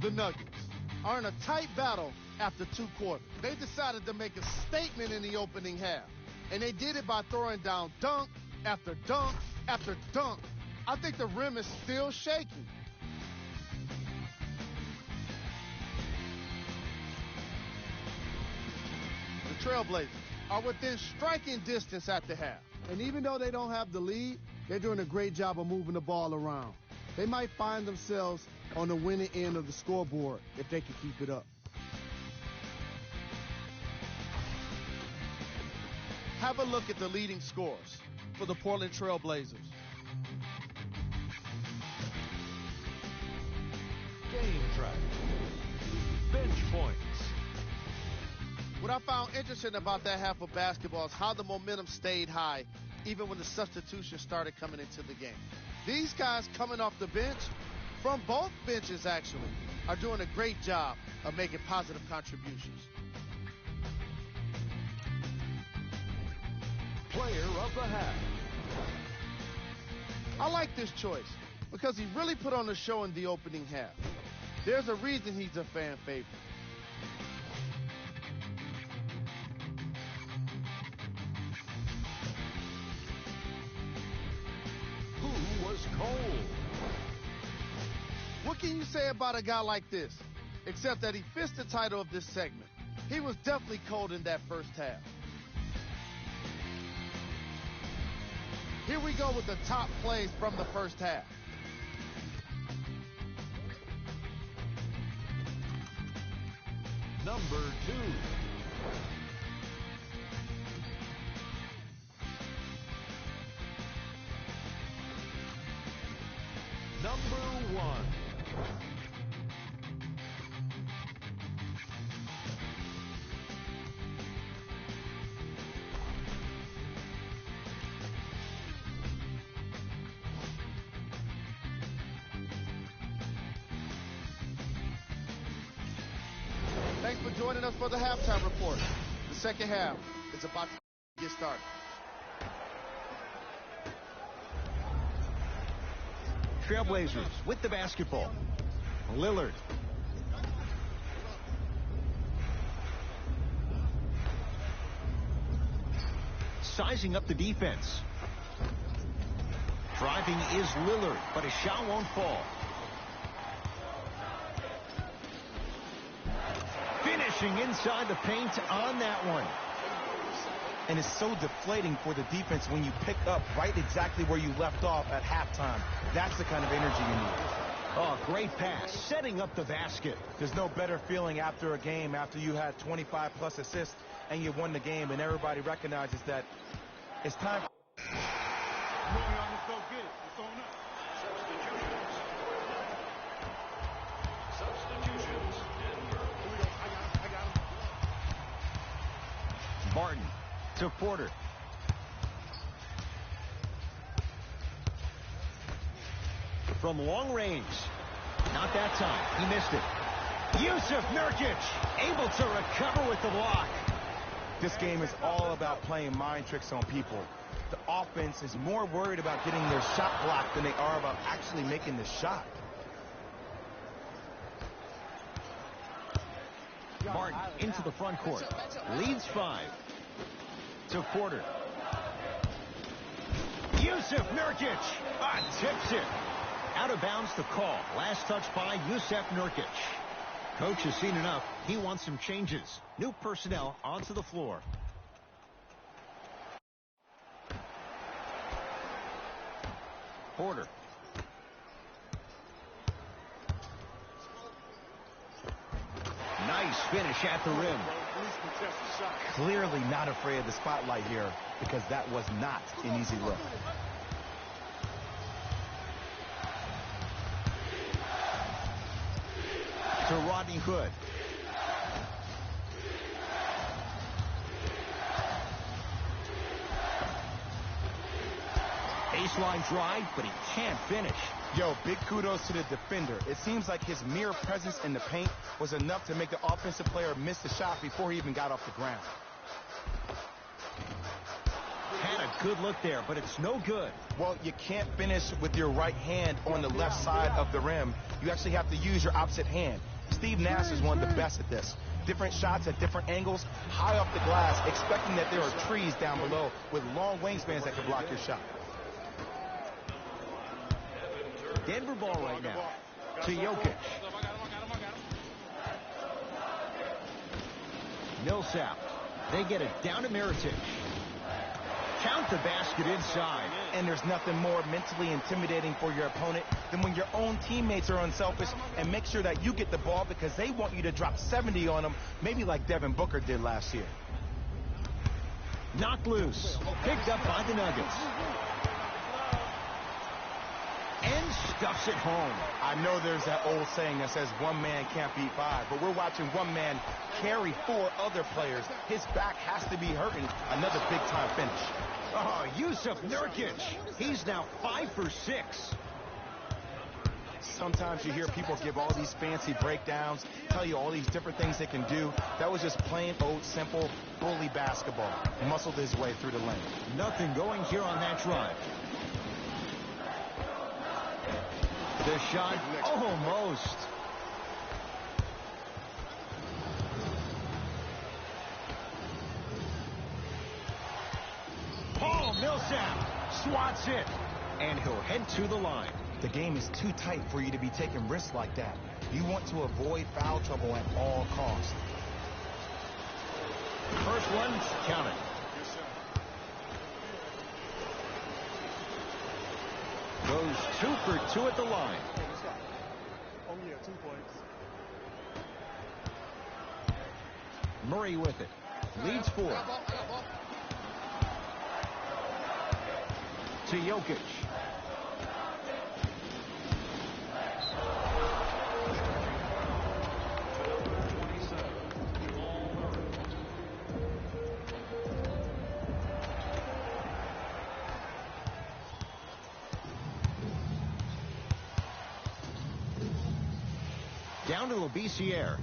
The Nuggets are in a tight battle after 2 quarters. They decided to make a statement in the opening half, and they did it by throwing down dunk after dunk after dunk. I think the rim is still shaking. The Trailblazers are within striking distance at the half. And even though they don't have the lead, they're doing a great job of moving the ball around. They might find themselves on the winning end of the scoreboard if they can keep it up. Have a look at the leading scores for the Portland Trail Blazers. Game track. Bench points. What I found interesting about that half of basketball is how the momentum stayed high even when the substitutions started coming into the game. These guys coming off the bench, from both benches actually, are doing a great job of making positive contributions. Player of the half. I like this choice because he really put on a show in the opening half. There's a reason he's a fan favorite. Who was cold? What can you say about a guy like this, except that he fits the title of this segment? He was definitely cold in that first half. Here we go with the top plays from the first half. Number 2. Number 1. Thanks for joining us for the halftime report. The second half is about to get started. Trailblazers with the basketball. Lillard. Sizing up the defense. Driving is Lillard, but his shot won't fall. Finishing inside the paint on that one. And it's so deflating for the defense when you pick up right exactly where you left off at halftime. That's the kind of energy you need. Oh, great pass, setting up the basket. There's no better feeling after a game, after you had 25-plus assists and you won the game, and everybody recognizes that it's time. Substitutions. Martin to Porter. From long range. Not that time. He missed it. Yusuf Nurkic able to recover with the block. This game is all about playing mind tricks on people. The offense is more worried about getting their shot blocked than they are about actually making the shot. Martin into the front court. Leads 5. To Porter. Yusuf Nurkic. Tips it. Out of bounds the call. Last touch by Yusuf Nurkic. Coach has seen enough. He wants some changes. New personnel onto the floor. Porter. Nice finish at the rim. Clearly not afraid of the spotlight here because that was not an easy look. To Rodney Hood. Baseline drive, but he can't finish. Yo, big kudos to the defender. It seems like his mere presence in the paint was enough to make the offensive player miss the shot before he even got off the ground. Had a good look there, but it's no good. Well, you can't finish with your right hand on the left side of the rim. You actually have to use your opposite hand. Steve Nash is one of the best at this. Different shots at different angles, high off the glass, expecting that there are trees down below with long wingspans that can block your shot. Denver ball right now to Jokic. Millsap. They get it down to Mirotic. Count the basket inside. And there's nothing more mentally intimidating for your opponent than when your own teammates are unselfish and make sure that you get the ball because they want you to drop 70 on them, maybe like Devin Booker did last year. Knocked loose. Picked up by the Nuggets. And stuffs it home. I know there's that old saying that says one man can't beat five, but we're watching one man carry four other players. His back has to be hurting. Another big-time finish. Oh, Yusuf Nurkic. He's now 5 for 6. Sometimes you hear people give all these fancy breakdowns, tell you all these different things they can do. That was just plain old, simple, bully basketball. Muscled his way through the lane. Nothing going here on that drive. The shot almost. Paul Millsap swats it, and he'll head to the line. The game is too tight for you to be taking risks like that. You want to avoid foul trouble at all costs. First one, count it. Goes 2 for 2 at the line. Oh, yeah, 2 points. Murray with it. Leads 4. To Jokic. Down to Labissiere.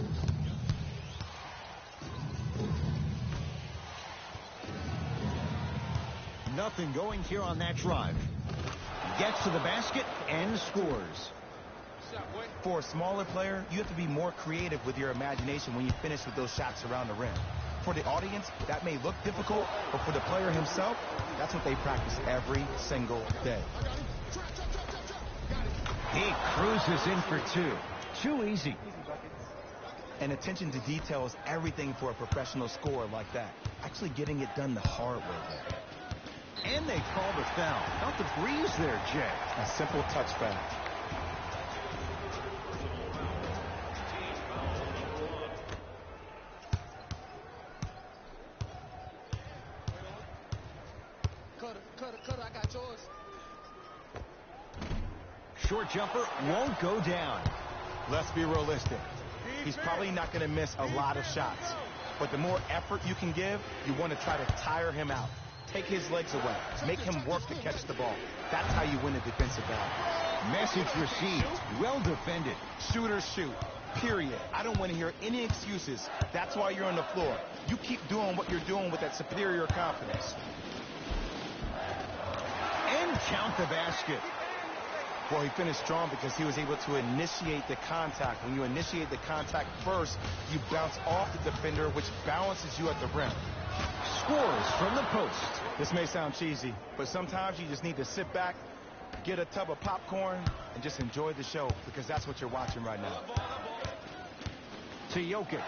Nothing going here on that drive. Gets to the basket and scores. For a smaller player, you have to be more creative with your imagination when you finish with those shots around the rim. For the audience, that may look difficult, but for the player himself, that's what they practice every single day. He cruises in for 2. Too easy. And attention to detail is everything for a professional scorer like that. Actually getting it done the hard way there. And they call the foul. Felt the breeze there, Jay. A simple touch foul. Cutter, I got yours. Short jumper won't go down. Let's be realistic. He's probably not going to miss a lot of shots. But the more effort you can give, you want to try to tire him out. Take his legs away. Make him work to catch the ball. That's how you win a defensive battle. Message received. Well defended. Shooters shoot. Period. I don't want to hear any excuses. That's why you're on the floor. You keep doing what you're doing with that superior confidence. And count the basket. Well, he finished strong because he was able to initiate the contact. When you initiate the contact first, you bounce off the defender, which balances you at the rim. Scores from the post. This may sound cheesy, but sometimes you just need to sit back, get a tub of popcorn, and just enjoy the show, because that's what you're watching right now. To Jokic.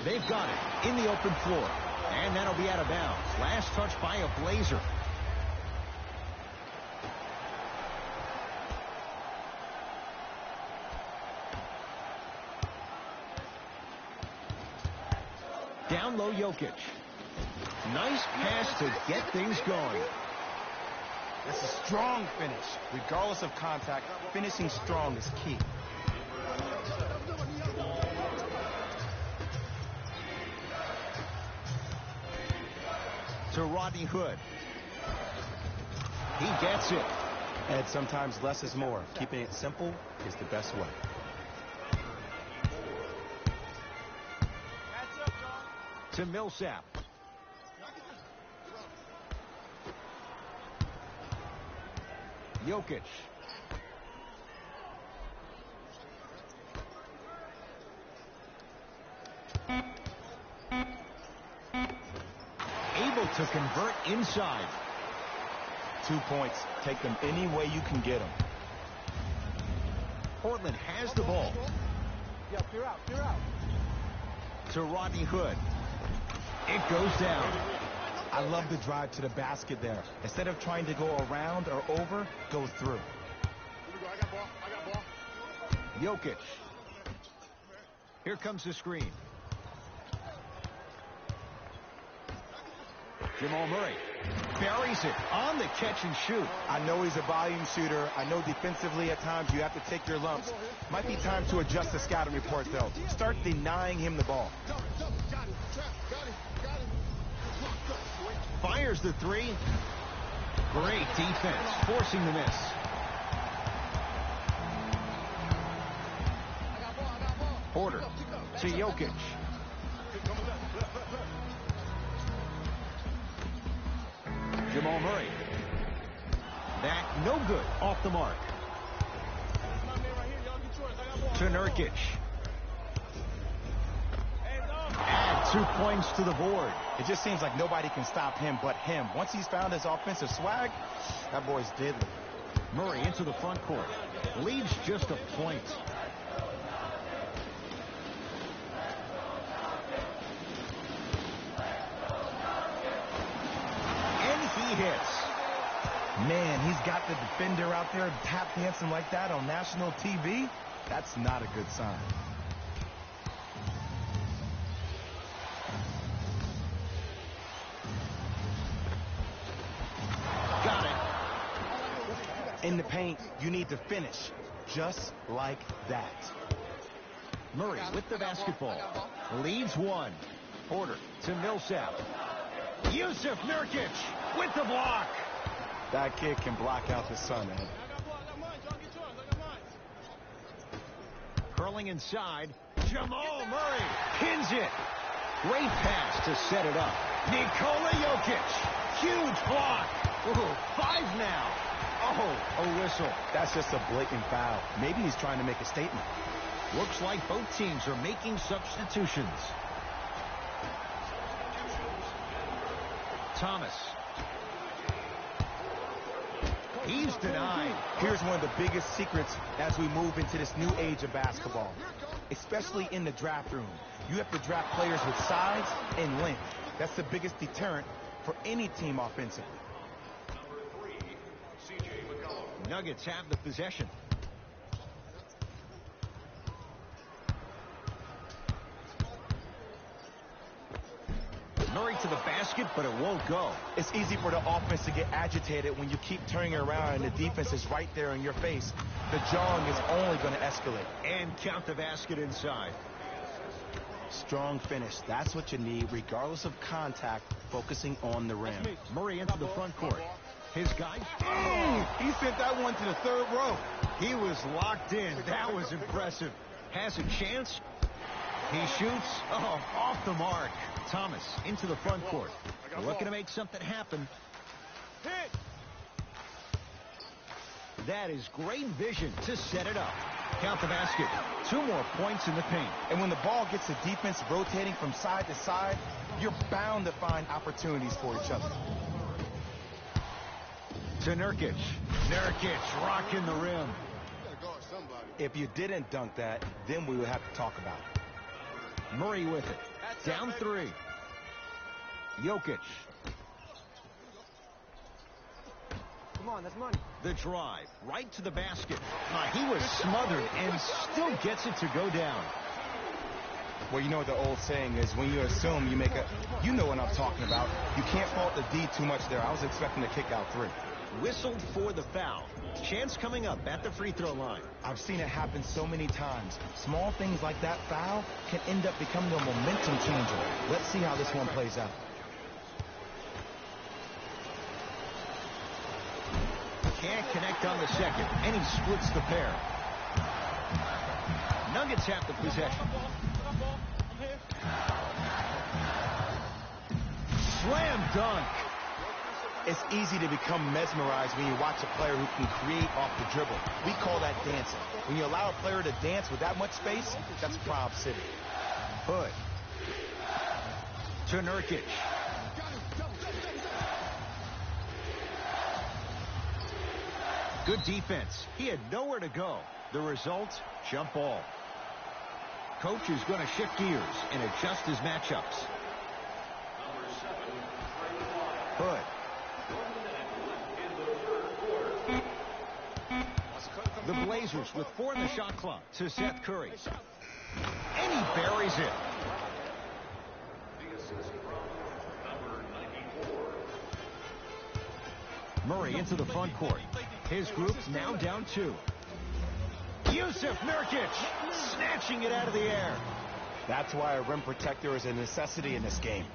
They've got it in the open floor. And that'll be out of bounds. Last touch by a Blazer. Down low, Jokic. Nice pass to get things going. That's a strong finish. Regardless of contact, finishing strong is key. To Rodney Hood. He gets it. And sometimes less is more. Keeping it simple is the best way. To Millsap. Jokic. Able to convert inside. 2 points. Take them any way you can get them. Portland has the ball. Yeah, clear out, clear out. To Rodney Hood. It goes down. I love the drive to the basket there. Instead of trying to go around or over, go through. I got ball. I got ball. Jokic. Here comes the screen. Jamal Murray buries it on the catch and shoot. I know he's a volume shooter. I know defensively at times you have to take your lumps. Might be time to adjust the scouting report, though. Start denying him the ball. Fires the three. Great defense, forcing the miss. Porter to Jokic. Jamal Murray. That no good, off the mark. To Nurkic. Add 2 points to the board. It just seems like nobody can stop him but him. Once he's found his offensive swag, that boy's deadly. Murray into the front court. Leads just a point. And he hits. Man, he's got the defender out there tap dancing like that on national TV. That's not a good sign. Got it. In the paint, you need to finish just like that. Murray with the basketball. Leads one. Porter to Millsap. Yusuf Nurkic with the block. That kid can block out the sun, man. Curling inside. Jamal Murray pins it. Great pass to set it up. Nikola Jokic. Huge block. Ooh, 5 now. Oh, a whistle. That's just a blatant foul. Maybe he's trying to make a statement. Looks like both teams are making substitutions. Thomas. He's denied. Here's one of the biggest secrets as we move into this new age of basketball, especially in the draft room. You have to draft players with size and length. That's the biggest deterrent for any team offensively. Nuggets have the possession. Murray to the basket, but it won't go. It's easy for the offense to get agitated when you keep turning around and the defense is right there in your face. The jawing is only going to escalate. And count the basket inside. Strong finish. That's what you need, regardless of contact, focusing on the rim. Murray into the front court. His guy. He sent that one to the third row. He was locked in. That was impressive. Has a chance. He shoots. Oh, off the mark. Thomas into the front court. Looking to make something happen. That is great vision to set it up. Count the basket. 2 more points in the paint. And when the ball gets the defense rotating from side to side, you're bound to find opportunities for each other. To Nurkic. Nurkic rocking the rim. If you didn't dunk that, then we would have to talk about it. Murray with it. Down 3. Jokic. Come on, that's money. The drive. Right to the basket. He was smothered and still gets it to go down. Well, you know what the old saying is, when you assume you make a... You know what I'm talking about. You can't fault the D too much there. I was expecting to kick out 3. Whistled for the foul. Chance coming up at the free throw line. I've seen it happen so many times. Small things like that foul can end up becoming a momentum changer. Let's see how this one plays out. Can't connect on the second, and he splits the pair. Nuggets have the possession. Slam dunk. It's easy to become mesmerized when you watch a player who can create off the dribble. We call that dancing. When you allow a player to dance with that much space, that's Prob City. Hood. To Nurkic. Good defense. He had nowhere to go. The result, jump ball. Coach is going to shift gears and adjust his matchups. Hood. The Blazers with 4 in the shot clock to Seth Curry. And he buries it. Murray into the front court. His group's now down 2. Yusuf Nurkic snatching it out of the air. That's why a rim protector is a necessity in this game.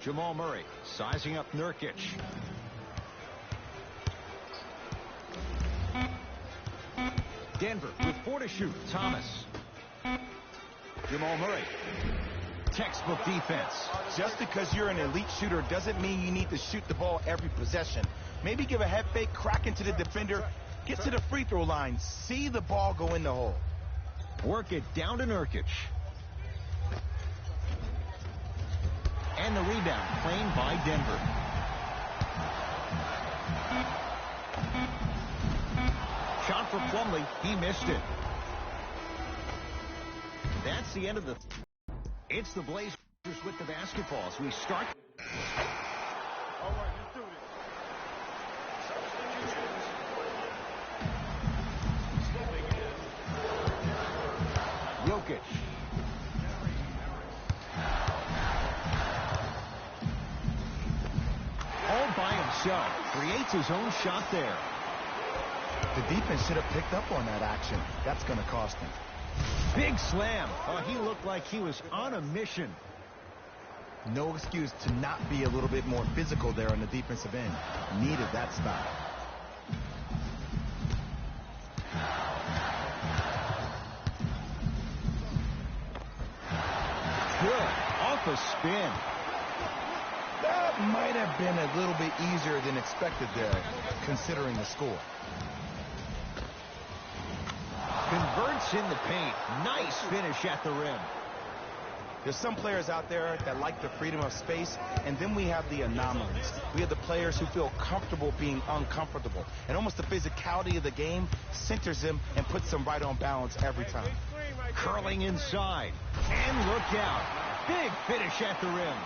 Jamal Murray sizing up Nurkic. Denver with 4 to shoot. Thomas. Jamal Murray. Textbook defense. Just because you're an elite shooter doesn't mean you need to shoot the ball every possession. Maybe give a head fake, crack into the defender, get to the free throw line, see the ball go in the hole. Work it down to Nurkic. And the rebound claimed by Denver. Shot for Plumlee. He missed it. That's the end of the... It's the Blazers with the basketball as we start. All right, let's do this. Jokic. All by himself. Creates his own shot there. The defense should have picked up on that action. That's going to cost him. Big slam. Oh, he looked like he was on a mission. No excuse to not be a little bit more physical there on the defensive end. Needed that stop. Good. Off a spin. That might have been a little bit easier than expected there, considering the score. Converts in the paint. Nice finish at the rim. There's some players out there that like the freedom of space, and then we have the anomalies. We have the players who feel comfortable being uncomfortable, and almost the physicality of the game centers them and puts them right on balance every time. Curling inside. And look out. Big finish at the rim.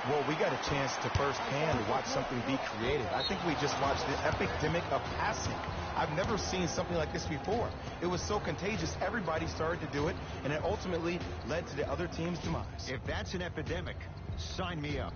Well, we got a chance to firsthand watch something be created. I think we just watched the epidemic of passing. I've never seen something like this before. It was so contagious, everybody started to do it, and it ultimately led to the other team's demise. If that's an epidemic, sign me up.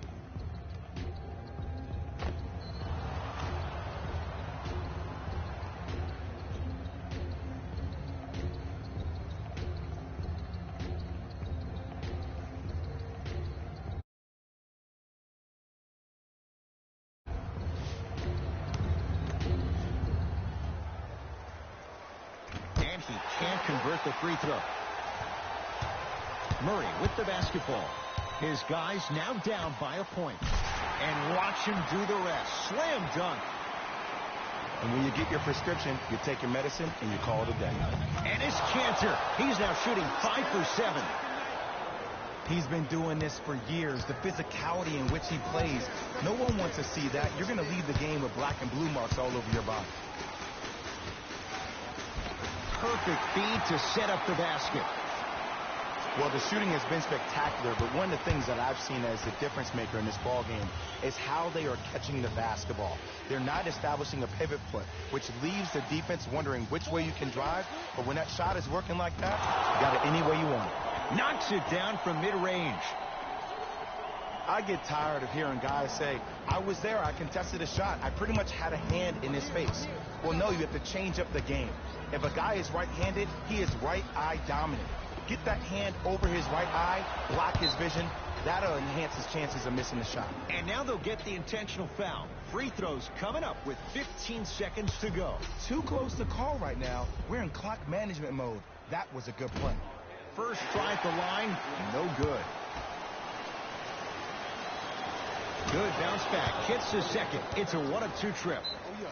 Can't convert the free throw. Murray with the basketball. His guys now down by a point. And watch him do the rest. Slam dunk. And when you get your prescription, you take your medicine and you call it a day. And it's Cantor. He's now shooting 5 for 7. He's been doing this for years. The physicality in which he plays. No one wants to see that. You're going to leave the game with black and blue marks all over your body. Perfect feed to set up the basket. Well, the shooting has been spectacular, but one of the things that I've seen as the difference maker in this ball game is how they are catching the basketball. They're not establishing a pivot foot, which leaves the defense wondering which way you can drive, but when that shot is working like that, you got it any way you want. Knocks it down from mid-range. I get tired of hearing guys say, I was there, I contested a shot, I pretty much had a hand in his face. Well, no, you have to change up the game. If a guy is right-handed, he is right eye dominant. Get that hand over his right eye, block his vision. That'll enhance his chances of missing the shot. And now they'll get the intentional foul. Free throws coming up with 15 seconds to go. Too close to call right now. We're in clock management mode. That was a good play. First try at the line, no good. Good bounce back. Hits the second. It's a 1-of-2 trip.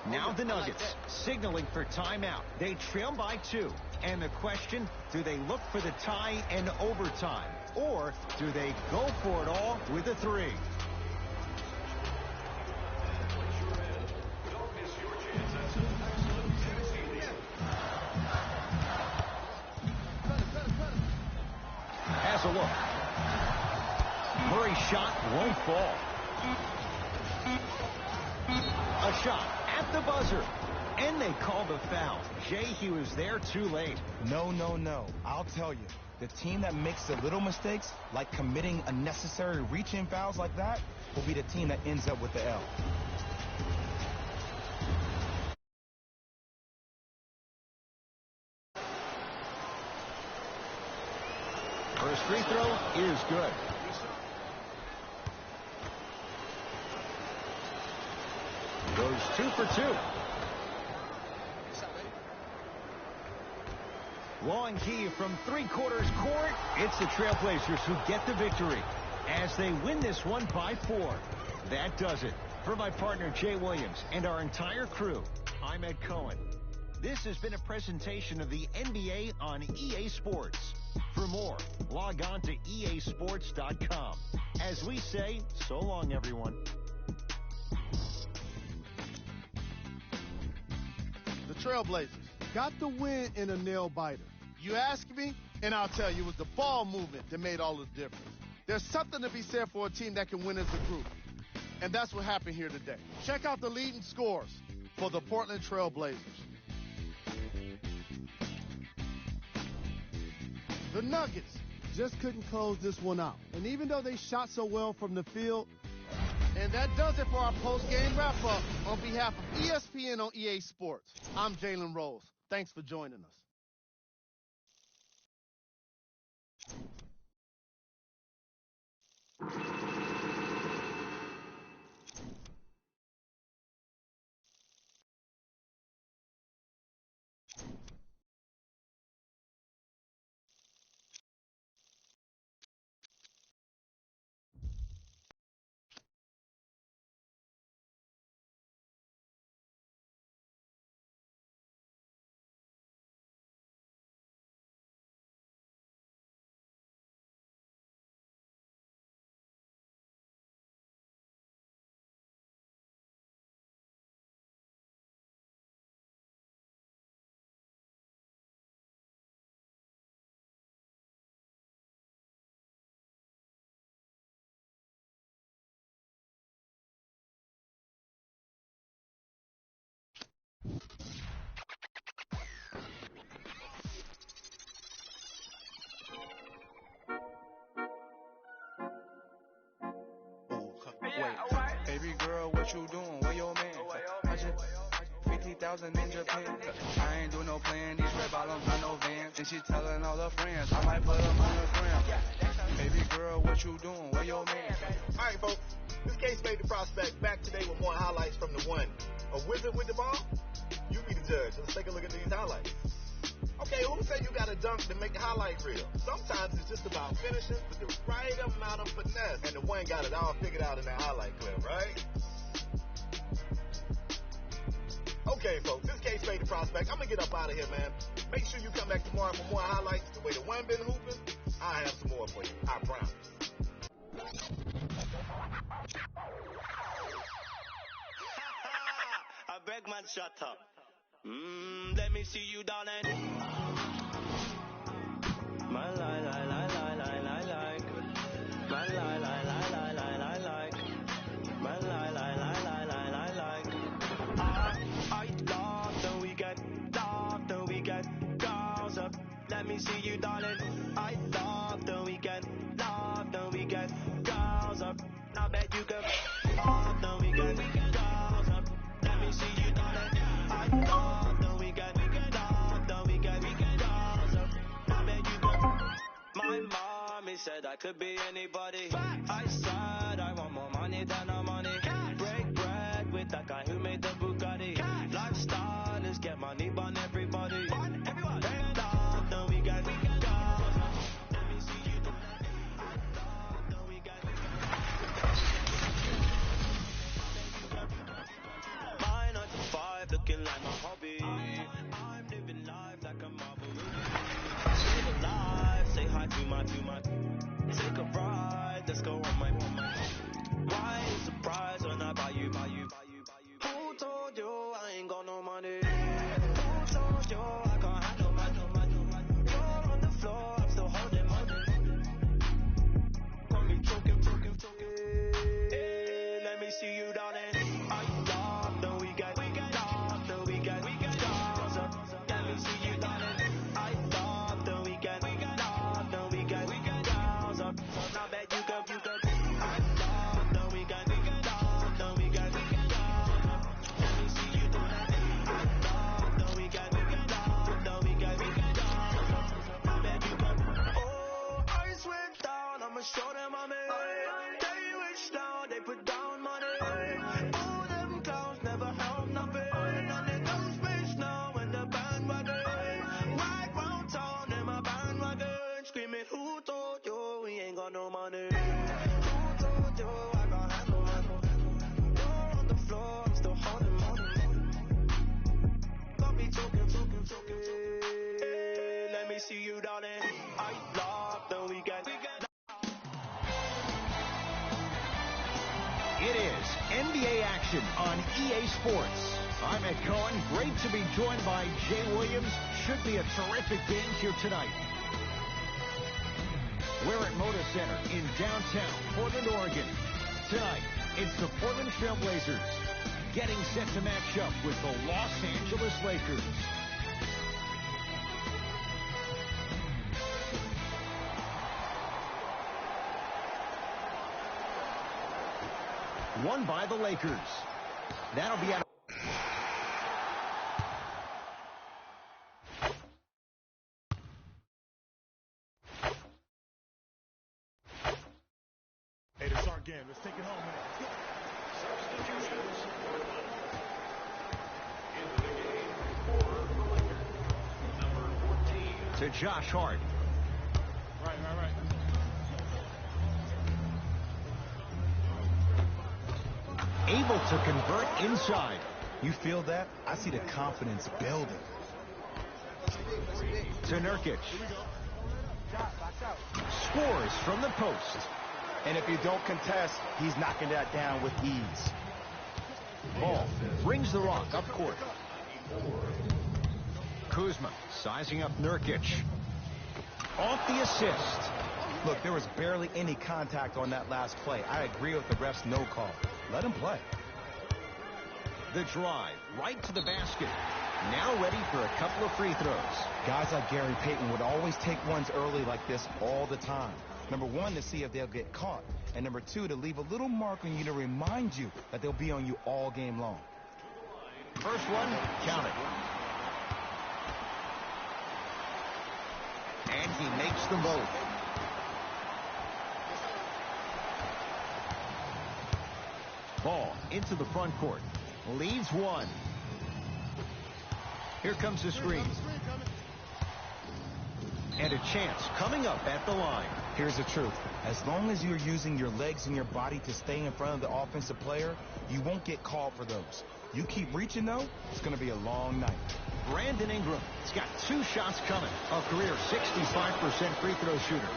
Now the Nuggets signaling for timeout. They trail by 2. And the question, do they look for the tie and overtime? Or do they go for it all with a 3? Don't miss your chance at some Here's a look. Murray's shot won't fall. A shot at the buzzer. And they call the foul. Jay, he was there too late. No. I'll tell you. The team that makes the little mistakes, like committing unnecessary reach-in fouls like that, will be the team that ends up with the L. First free throw is good. Goes 2 for 2. Long key from three-quarters court. It's the Trailblazers who get the victory as they win this one by 4. That does it. For my partner Jay Williams and our entire crew, I'm Ed Cohen. This has been a presentation of the NBA on EA Sports. For more, log on to easports.com. As we say, so long, everyone. The Trailblazers got the win in a nail-biter. You ask me, and I'll tell you, it was the ball movement that made all the difference. There's something to be said for a team that can win as a group, and that's what happened here today. Check out the leading scores for the Portland Trailblazers. The Nuggets just couldn't close this one out, and even though they shot so well from the field, and that does it for our post-game wrap-up. On behalf of ESPN on EA Sports, I'm Jalen Rose. Thanks for joining us. Baby girl, what you doing? Where your man? I just 50,000 in Japan. I ain't do no plan. These red bottoms, not no Vans. And she telling all her friends, I might put them on the gram. Baby girl, what you doing? Where your man? All right, folks. This Case made the prospect back today with more highlights from the one. A wizard with the ball? You be the judge. Let's take a look at these highlights. Okay, who said you got to dunk to make the highlight reel? Sometimes it's just about finishing with the right amount of finesse. And the one got it all figured out in the highlight clip, right? Okay, folks, this Case made the prospect. I'm going to get up out of here, man. Make sure you come back tomorrow for more highlights. The way the one been hooping, I'll have some more for you. I promise. I beg man, shut up. Let me see you, darling. My lie, lie, lie, lie, lie, lie, lie. My lie, lie, lie, lie, lie, lie, lie. My lie, lie, lie, lie, lie, lie, lie. I love the weekend girls up. Let me see you, darling. I love the weekend girls up. I bet you can love the weekend girls up. Let me see you, darling. I love the weekend girls up. I bet you can. My mommy said I could be anybody. I said I want more money than no money. Break bread with that guy who made the Bugatti. Lifestyle is get money, burn everybody. Love the weekend girls up. Let me see you, darling. I love the weekend. 9 to 5, looking like my hobby. I'm living life like a marble movie. Live alive, say hi to my. Take a ride, let's is NBA action on EA Sports. I'm Ed Cohen. Great to be joined by Jay Williams. Should be a terrific game here tonight. We're at Moda Center in downtown Portland, Oregon. Tonight, it's the Portland Trail Blazers getting set to match up with the Los Angeles Lakers. Won by the Lakers. That'll be out. Hey, it's our game. Let's take it home, man. Substitutions. Into the game for the Lakers. Number 14. To Josh Hart. Right. Able to convert inside. You feel that? I see the confidence building. To Nurkic. Scores from the post. And if you don't contest, he's knocking that down with ease. Ball brings the rock up court. Kuzma sizing up Nurkic. Off the assist. Look, there was barely any contact on that last play. I agree with the ref's no call. Let him play. The drive right to the basket. Now ready for a couple of free throws. Guys like Gary Payton would always take ones early like this all the time. Number one, to see if they'll get caught. And number two, to leave a little mark on you to remind you that they'll be on you all game long. First one, count it. And he makes them both. Ball into the front court. Leads one. Here comes the screen. And a chance coming up at the line. Here's the truth. As long as you're using your legs and your body to stay in front of the offensive player, you won't get called for those. You keep reaching, though, it's going to be a long night. Brandon Ingram has got 2 shots coming. A career 65% free throw shooter.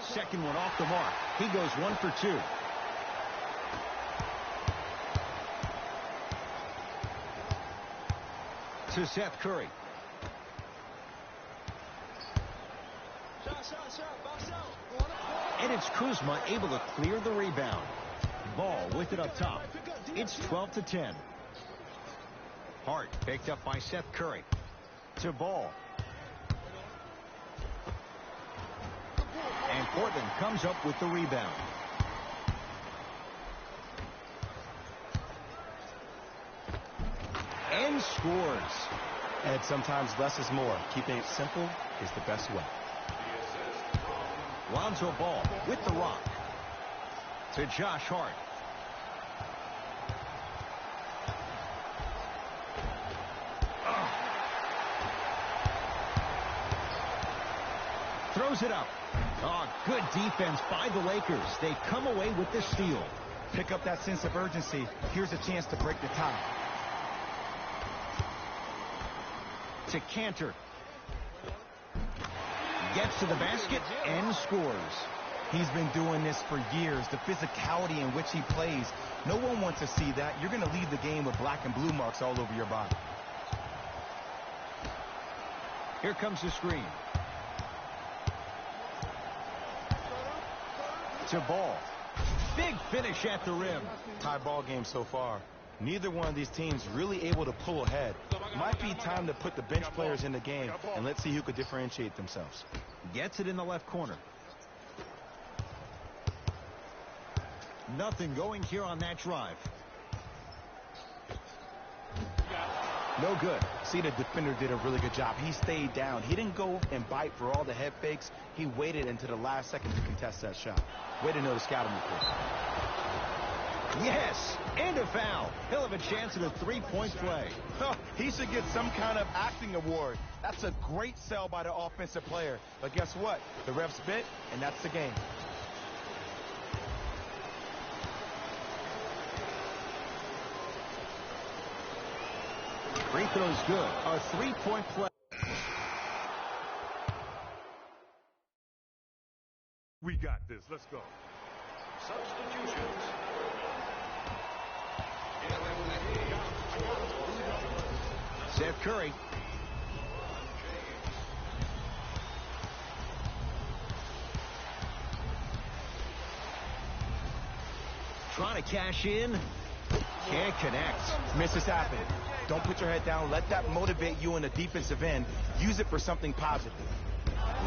Second one off the mark. He goes 1 for 2. To Seth Curry. And it's Kuzma able to clear the rebound. Ball with it up top. It's 12-10. Hart picked up by Seth Curry. To Ball. And Portland comes up with the rebound. And scores. And sometimes less is more. Keeping it simple is the best way. Lonzo Ball with the rock. To Josh Hart. Throws it up. Oh, good defense by the Lakers. They come away with the steal. Pick up that sense of urgency. Here's a chance to break the tie. To Cantor. Gets to the basket and scores. He's been doing this for years. The physicality in which he plays. No one wants to see that. You're going to leave the game with black and blue marks all over your body. Here comes the screen. To Ball. Big finish at the rim. Tie ball game so far. Neither one of these teams really able to pull ahead. Might be time to put the bench players in the game, and let's see who could differentiate themselves. Gets it in the left corner. Nothing going here on that drive. No good. See, the defender did a really good job. He stayed down. He didn't go and bite for all the head fakes. He waited until the last second to contest that shot. Way to know the scouting report. Yes, and a foul. He'll have a chance at a three-point play. He should get some kind of acting award. That's a great sell by the offensive player. But guess what? The ref's bit, and that's the game. Free throw's good. A three-point play. We got this. Let's go. Substitutions. Seth Curry. Trying to cash in. Can't connect. Misses happen. Don't put your head down. Let that motivate you in the defensive end. Use it for something positive.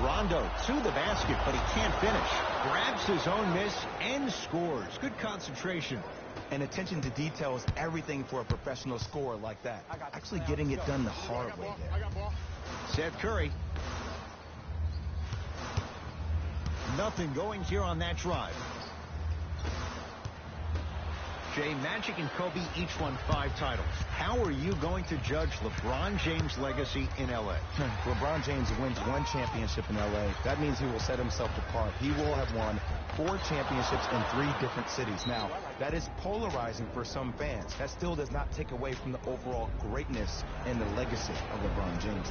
Rondo to the basket, but he can't finish. Grabs his own miss and scores. Good concentration. And attention to detail is everything for a professional scorer like that. Actually getting it done the hard way there. Seth Curry. Nothing going here on that drive. Jay, Magic and Kobe each won 5 titles. How are you going to judge LeBron James' legacy in L.A.? LeBron James wins 1 championship in L.A. That means he will set himself apart. He will have won 4 championships in 3 different cities. Now, that is polarizing for some fans. That still does not take away from the overall greatness and the legacy of LeBron James.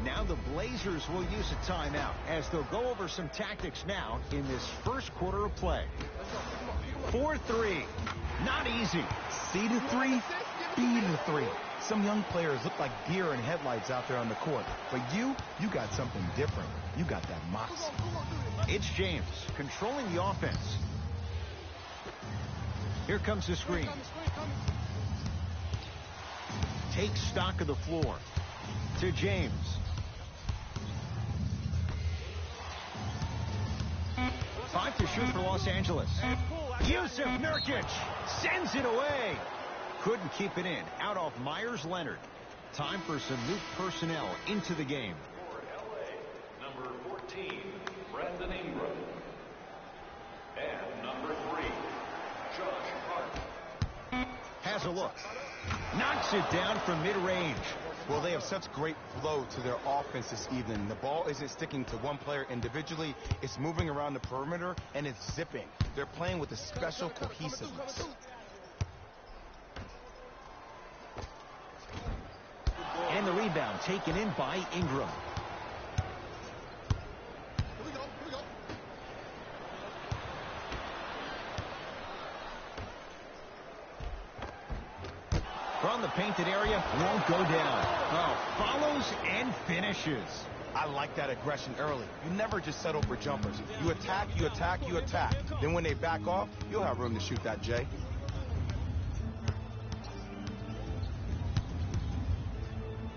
Now the Blazers will use a timeout as they'll go over some tactics now in this first quarter of play. 4-3. Not easy. C to 3, B to 3. Some young players look like deer in headlights out there on the court. But you got something different. You got that moxie. It's James controlling the offense. Here comes the screen. Takes stock of the floor. To James. 5 to shoot for Los Angeles. Yusuf Nurkic sends it away. Couldn't keep it in. Out off Myers Leonard. Time for some new personnel into the game. For LA, number 14, Brandon Ingram. And number 3, Josh Hart. Has a look. Knocks it down from mid-range. Well, they have such great flow to their offense this evening. The ball isn't sticking to one player individually. It's moving around the perimeter, and it's zipping. They're playing with a special cohesiveness. And the rebound taken in by Ingram. From the painted area, won't go down. Oh, follows and finishes. I like that aggression early. You never just settle for jumpers. You attack, you attack, you attack. Then when they back off, you'll have room to shoot that, Jay.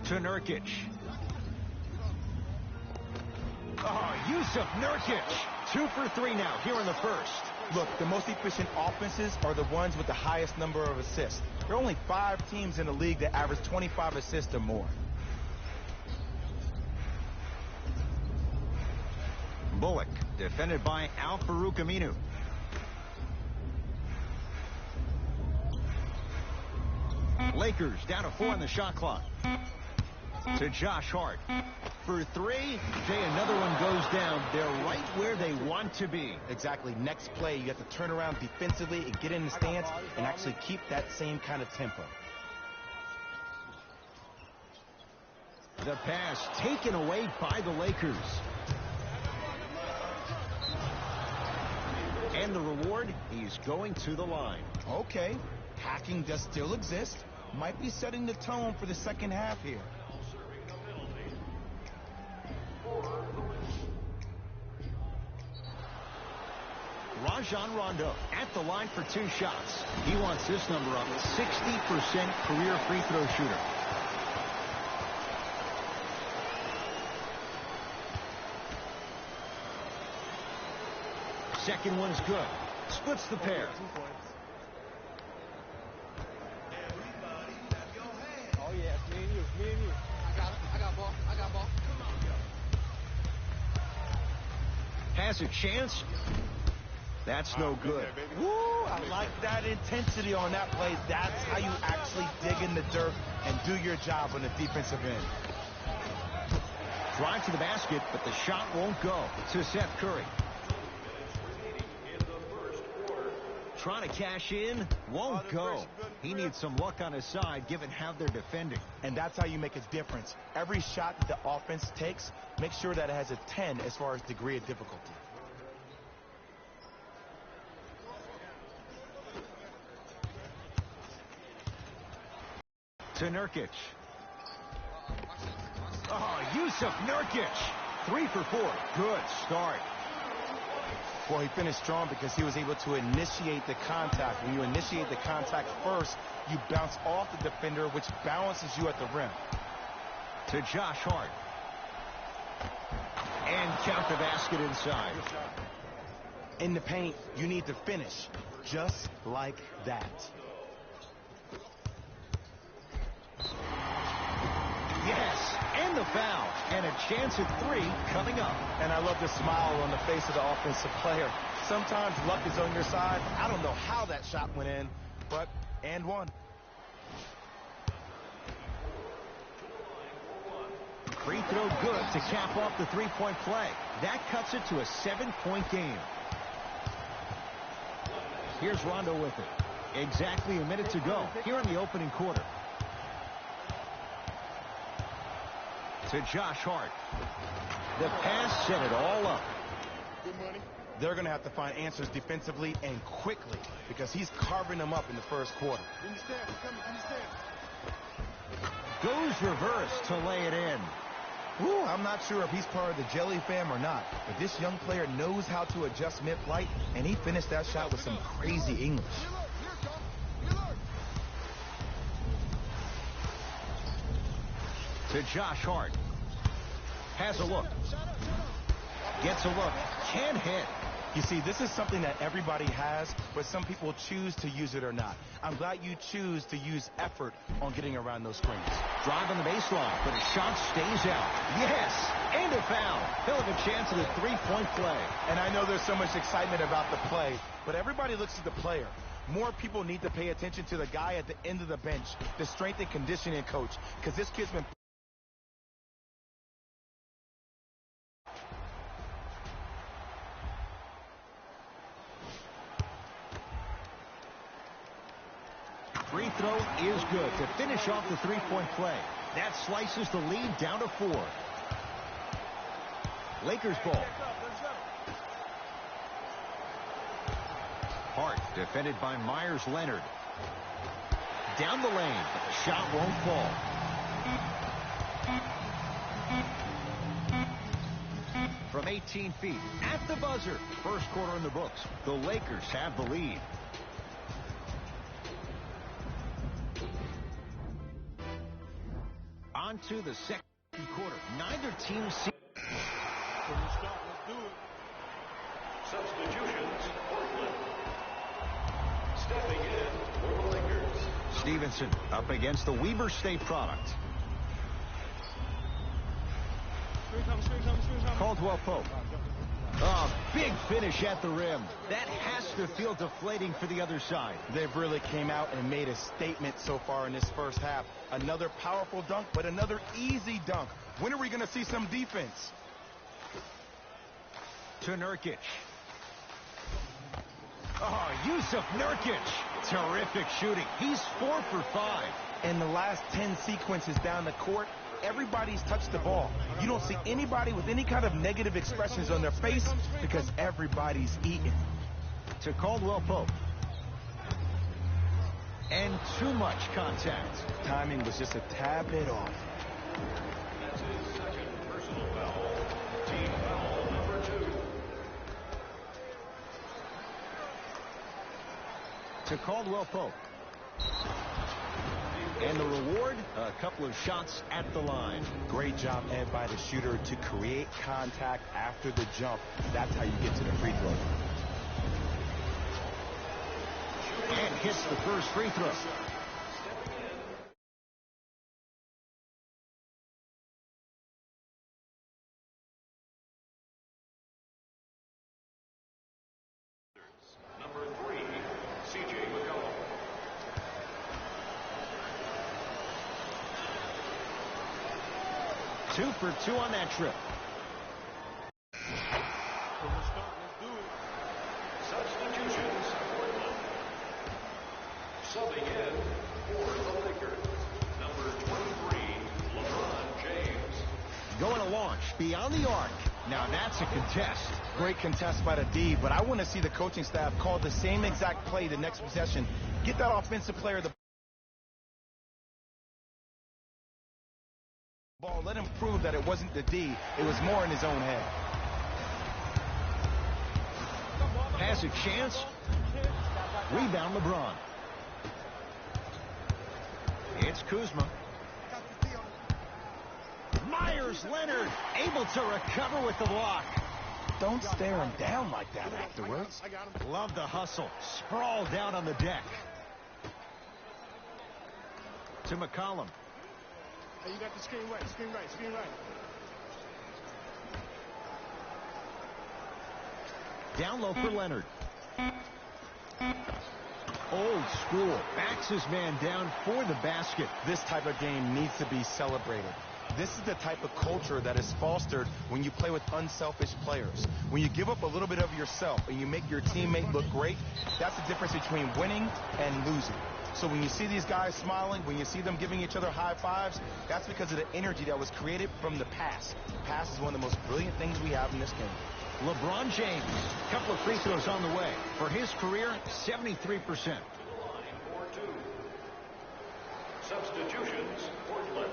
To Nurkic. Oh, Yusuf Nurkic. 2 for 3 now here in the first. Look, the most efficient offenses are the ones with the highest number of assists. There are only 5 teams in the league that average 25 assists or more. Bullock, defended by Al-Farouq Aminu. Lakers down to 4 on the shot clock. To Josh Hart. For 3, Jay, another one goes down. They're right where they want to be. Exactly. Next play, you have to turn around defensively and get in the stance and actually keep that same kind of tempo. The pass taken away by the Lakers. And the reward, he's going to the line. Okay. Hacking does still exist. Might be setting the tone for the second half here. Rajon Rondo at the line for 2 shots. He wants this number up. 60% career free throw shooter. Second one's good. Splits the pair. Oh, yeah, it's me and you. Me and you. I got ball. I got ball. Has a chance. That's no good. Woo, I like that intensity on that play. That's how you actually dig in the dirt and do your job on the defensive end. Drive to the basket, but the shot won't go. To Seth Curry. Trying to cash in, won't go. He needs some luck on his side, given how they're defending. And that's how you make a difference. Every shot that the offense takes, make sure that it has a 10 as far as degree of difficulty. To Nurkic. Oh, Yusuf Nurkic. 3 for 4. Good start. Well, he finished strong because he was able to initiate the contact. When you initiate the contact first, you bounce off the defender, which balances you at the rim. To Josh Hart. And count the basket inside. In the paint, you need to finish just like that. Yes, and the foul. And a chance at 3 coming up. And I love the smile on the face of the offensive player. Sometimes luck is on your side. I don't know how that shot went in, but and one. Free throw good to cap off the three-point play. That cuts it to a 7-point game. Here's Rondo with it. Exactly a minute to go here in the opening quarter. To Josh Hart. The pass set it all up. Good money. They're going to have to find answers defensively and quickly because he's carving them up in the first quarter. Goes reverse to lay it in. Ooh, I'm not sure if he's part of the Jelly fam or not, but this young player knows how to adjust mid-flight, and he finished that shot with some crazy English. To Josh Hart. Has a look. Gets a look. Can't hit. You see, this is something that everybody has, but some people choose to use it or not. I'm glad you choose to use effort on getting around those screens. Drive on the baseline, but his shot stays out. Yes, and a foul. He'll have a chance at a three-point play. And I know there's so much excitement about the play, but everybody looks at the player. More people need to pay attention to the guy at the end of the bench, the strength and conditioning coach, because this kid's been... Free throw is good to finish off the three-point play. That slices the lead down to 4. Lakers ball. Hart defended by Myers Leonard. Down the lane. Shot won't fall. From 18 feet at the buzzer. First quarter in the books. The Lakers have the lead. On to the second quarter. Neither team see. Let's do it. Substitutions, Portland. Stepping in for the Lakers. Stevenson up against the Weber State product. Caldwell Pope. Oh, big finish at the rim. That has to feel deflating for the other side. They've really came out and made a statement so far in this first half. Another powerful dunk, but another easy dunk. When are we going to see some defense? To Nurkic. Oh, Yusuf Nurkic. Terrific shooting. He's 4 for 5. In the last 10 sequences down the court, everybody's touched the ball. You don't see anybody with any kind of negative expressions on their face because everybody's eating. To Caldwell Pope. And too much contact. Timing was just a tad bit off. That's his second personal foul. Team foul number 2. To Caldwell Pope. And the reward, a couple of shots at the line. Great job, Ed, by the shooter to create contact after the jump. That's how you get to the free throw. And hits the first free throw. Number 3, C.J. McCollum. Two for 2 on that trip. Substitutions, Portland. Going to launch beyond the arc. Now that's a contest. Great contest by the D, but I want to see the coaching staff call the same exact play the next possession. Get that offensive player the ball. Let him prove that it wasn't the D. It was more in his own head. Has a chance. Rebound LeBron. It's Kuzma. Myers Leonard able to recover with the block. Don't stare him down like that afterwards. Love the hustle. Sprawl down on the deck. To McCollum. Hey, you got the screen right, screen right, screen right. Down low for Leonard. Old school. Backs his man down for the basket. This type of game needs to be celebrated. This is the type of culture that is fostered when you play with unselfish players. When you give up a little bit of yourself and you make your teammate look great, that's the difference between winning and losing. So when you see these guys smiling, when you see them giving each other high fives, that's because of the energy that was created from the pass. Pass is one of the most brilliant things we have in this game. LeBron James, couple of free throws on the way. For his career, 73%. Substitutions, Portland.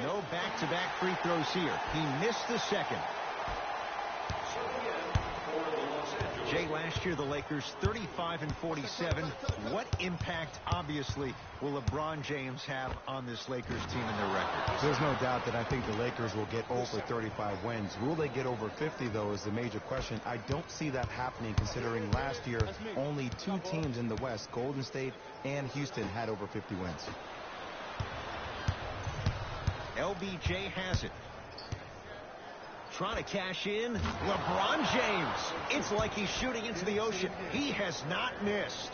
No back-to-back free throws here. He missed the second. Jay, last year the Lakers 35 and 47. What impact, obviously, will LeBron James have on this Lakers team and their record? There's no doubt that I think the Lakers will get over 35 wins. Will they get over 50, though, is the major question. I don't see that happening, considering last year only two teams in the West, Golden State and Houston, had over 50 wins. LBJ has it. Trying to cash in. LeBron James. It's like he's shooting into the ocean. He has not missed.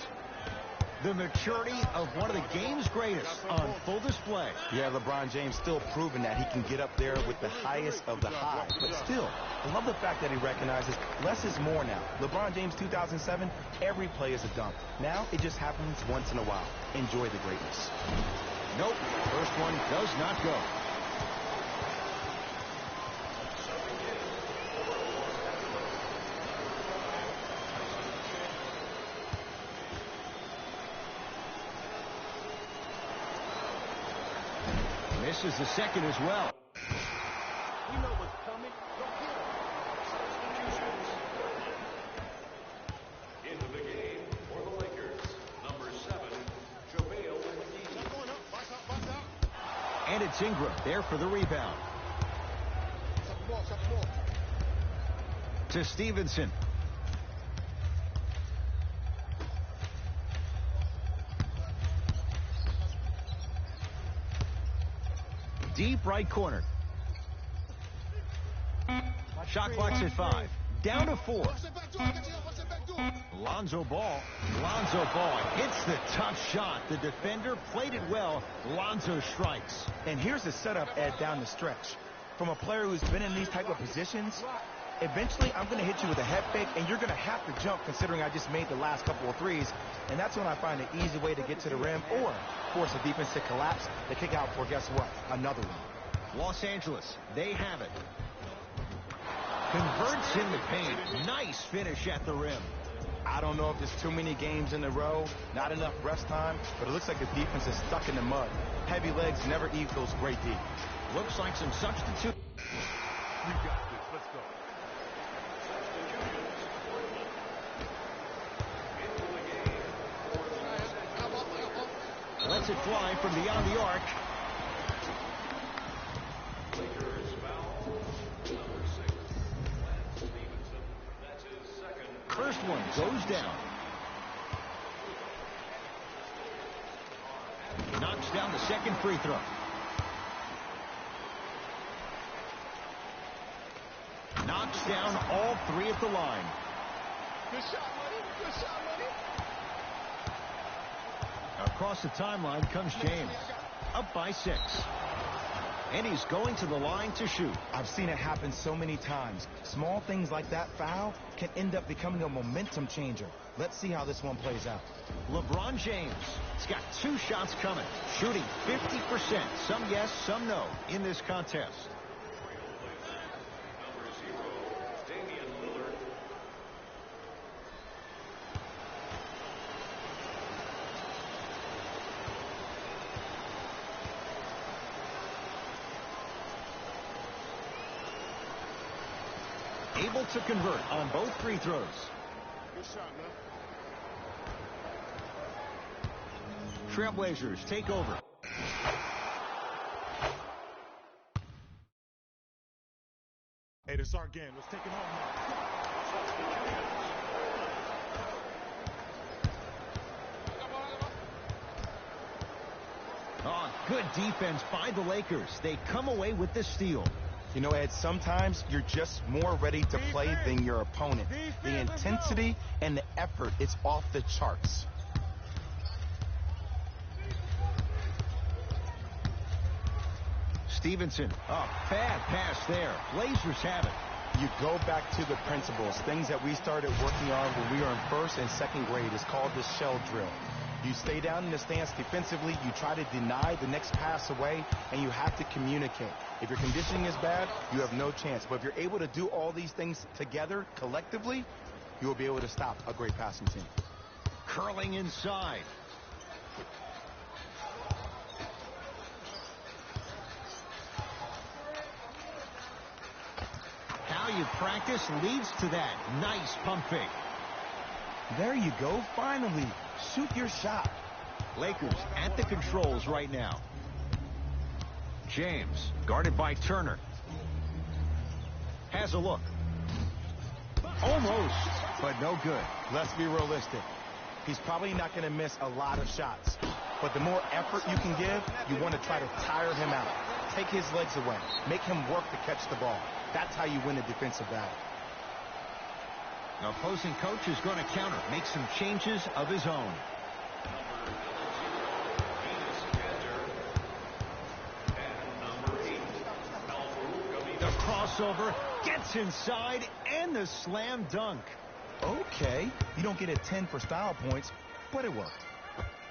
The maturity of one of the game's greatest on full display. Yeah, LeBron James still proving that he can get up there with the highest of the high. But still, I love the fact that he recognizes less is more now. LeBron James 2007, every play is a dunk. Now it just happens once in a while. Enjoy the greatness. Nope. First one does not go. Misses the second as well. You know what's coming. Into the game for the Lakers, number 7, JaVale McGee. Box out. And it's Ingram there for the rebound. Shut the ball. To Stevenson. Deep right corner. Shot clock's at 5. Down to 4. Lonzo Ball hits the tough shot. The defender played it well. Lonzo strikes. And here's the setup, Ed, down the stretch. From a player who's been in these type of positions, eventually I'm going to hit you with a head fake, and you're going to have to jump, considering I just made the last couple of threes. And that's when I find an easy way to get to the rim or force a defense to collapse to kick out for, guess what, another one. Los Angeles, they have it. Converts in the paint. Nice finish at the rim. I don't know if there's too many games in a row, not enough rest time, but it looks like the defense is stuck in the mud. Heavy legs never equals great D. Looks like some substitute. We got this. Let's go. Lets it fly from beyond the arc. Lakers foul, number 6, Lance Stevenson. That's his second. First one goes down. Knocks down the second free throw. Knocks down all 3 at the line. Good shot, buddy. Good shot, buddy. Across the timeline comes James. Up by 6. And he's going to the line to shoot. I've seen it happen so many times. Small things like that foul can end up becoming a momentum changer. Let's see how this one plays out. LeBron James has got 2 shots coming, shooting 50%. Some yes, some no in this contest. Able to convert on both free throws. Good shot, man. Trailblazers take over. Hey, this is our game. Let's take it home now. Oh, good defense by the Lakers. They come away with the steal. You know, Ed, sometimes you're just more ready to play than your opponent. The intensity and the effort, it's off the charts. Stevenson, a bad pass there. Blazers have it. You go back to the principles, things that we started working on when we were in 1st and 2nd grade. It's called the shell drill. You stay down in the stance defensively, you try to deny the next pass away, and you have to communicate. If your conditioning is bad, you have no chance. But if you're able to do all these things together, collectively, you will be able to stop a great passing team. Curling inside. How you practice leads to that. Nice pump fake. There you go. Finally, shoot your shot. Lakers at the controls right now. James, guarded by Turner. Has a look. Almost, but no good. Let's be realistic. He's probably not going to miss a lot of shots. But the more effort you can give, you want to try to tire him out. Take his legs away. Make him work to catch the ball. That's how you win a defensive battle. The opposing coach is going to counter, make some changes of his own. The crossover gets inside and the slam dunk. Okay, you don't get a 10 for style points, but it worked.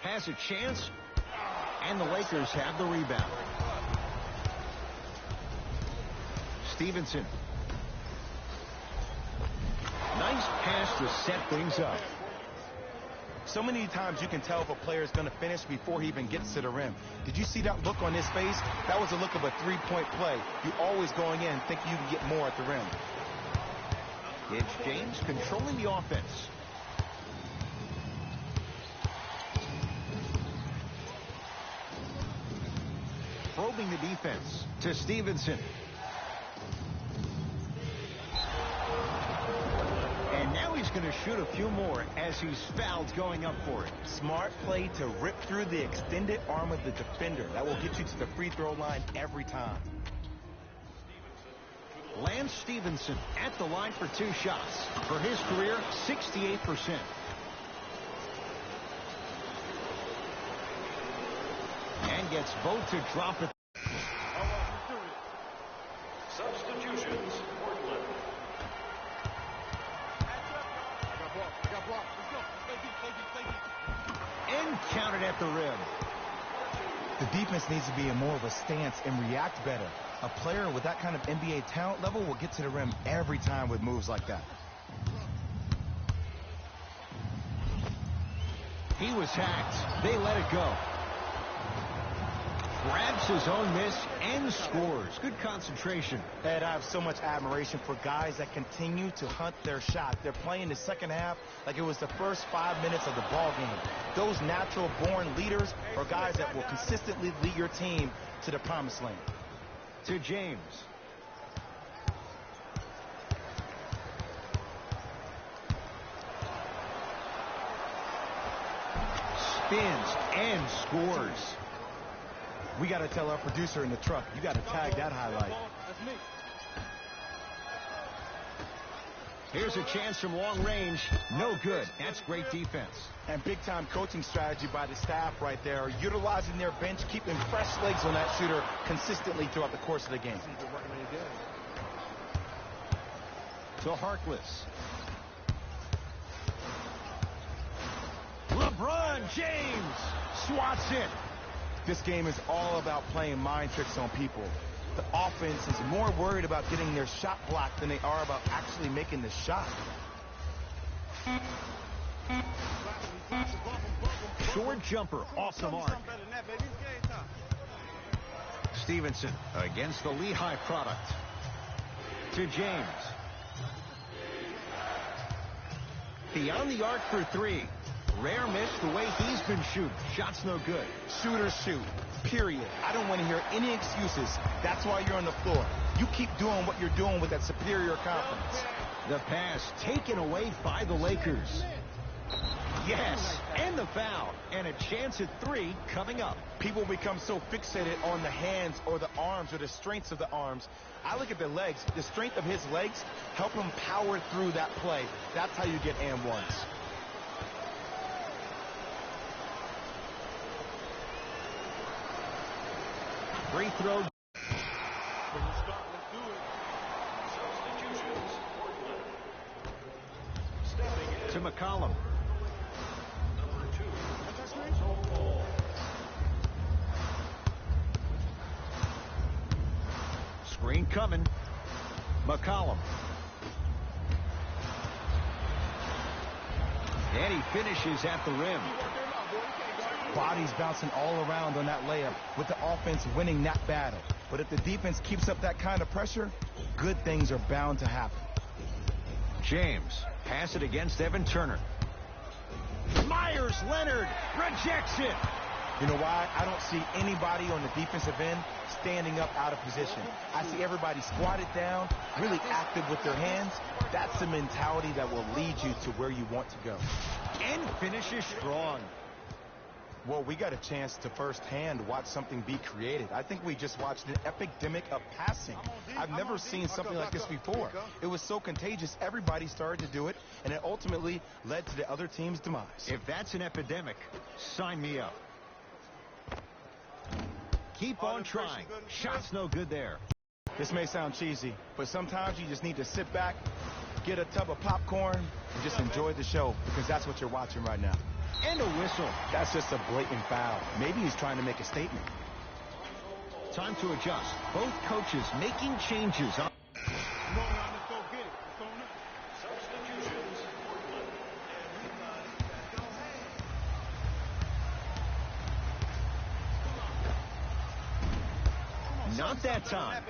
Has a chance, and the Lakers have the rebound. Stevenson. Nice pass to set things up. So many times you can tell if a player is going to finish before he even gets to the rim. Did you see that look on his face? That was a look of a three-point play. You're always going in thinking you can get more at the rim. It's James controlling the offense. Probing the defense to Stevenson. And now he's going to shoot a few more as he's fouled going up for it. Smart play to rip through the extended arm of the defender. That will get you to the free throw line every time. Lance Stevenson at the line for 2 shots. For his career, 68%. And gets both to drop it. Substitutions, Portland. I got blocked. Let's go. Play deep. And counted at the rim. The defense needs to be in more of a stance and react better. A player with that kind of NBA talent level will get to the rim every time with moves like that. He was hacked. They let it go. Grabs his own miss and scores. Good concentration. Ed, I have so much admiration for guys that continue to hunt their shot. They're playing the second half like it was the first 5 minutes of the ball game. Those natural-born leaders are guys that will consistently lead your team to the promised land. To James. Spins and scores. We got to tell our producer in the truck, you got to tag that highlight. That's me. Here's a chance from long range. No good. That's great defense. And big-time coaching strategy by the staff right there, utilizing their bench, keeping fresh legs on that shooter consistently throughout the course of the game. To Harkless. LeBron James swats it. This game is all about playing mind tricks on people. The offense is more worried about getting their shot blocked than they are about actually making the shot. Short jumper off the mark. Stevenson against the Lehigh product. To James. Beyond the arc for three. Rare miss the way he's been shooting. Shot's no good. Shooters shoot. Period. I don't want to hear any excuses. That's why you're on the floor. You keep doing what you're doing with that superior confidence. The pass taken away by the Lakers. Yes, and the foul. And a chance at three coming up. People become so fixated on the hands or the arms or the strengths of the arms. I look at the legs. The strength of his legs help him power through that play. That's how you get and ones. Free throw. To McCollum. Screen coming. McCollum. And he finishes at the rim. Bodies bouncing all around on that layup with the offense winning that battle. But if the defense keeps up that kind of pressure, good things are bound to happen. James pass it against Evan Turner. Myers Leonard rejects it. You know why? I don't see anybody on the defensive end standing up out of position. I see everybody squatted down, really active with their hands. That's the mentality that will lead you to where you want to go. And finishes strong. Well, we got a chance to firsthand watch something be created. I think we just watched an epidemic of passing. I've never seen something like this before. It was so contagious, everybody started to do it, and it ultimately led to the other team's demise. If that's an epidemic, sign me up. Keep on trying. Shot's no good there. This may sound cheesy, but sometimes you just need to sit back, get a tub of popcorn, and just enjoy the show, because that's what you're watching right now. And a whistle. That's just a blatant foul. Maybe he's trying to make a statement. Time to adjust. Both coaches making changes. Not that time.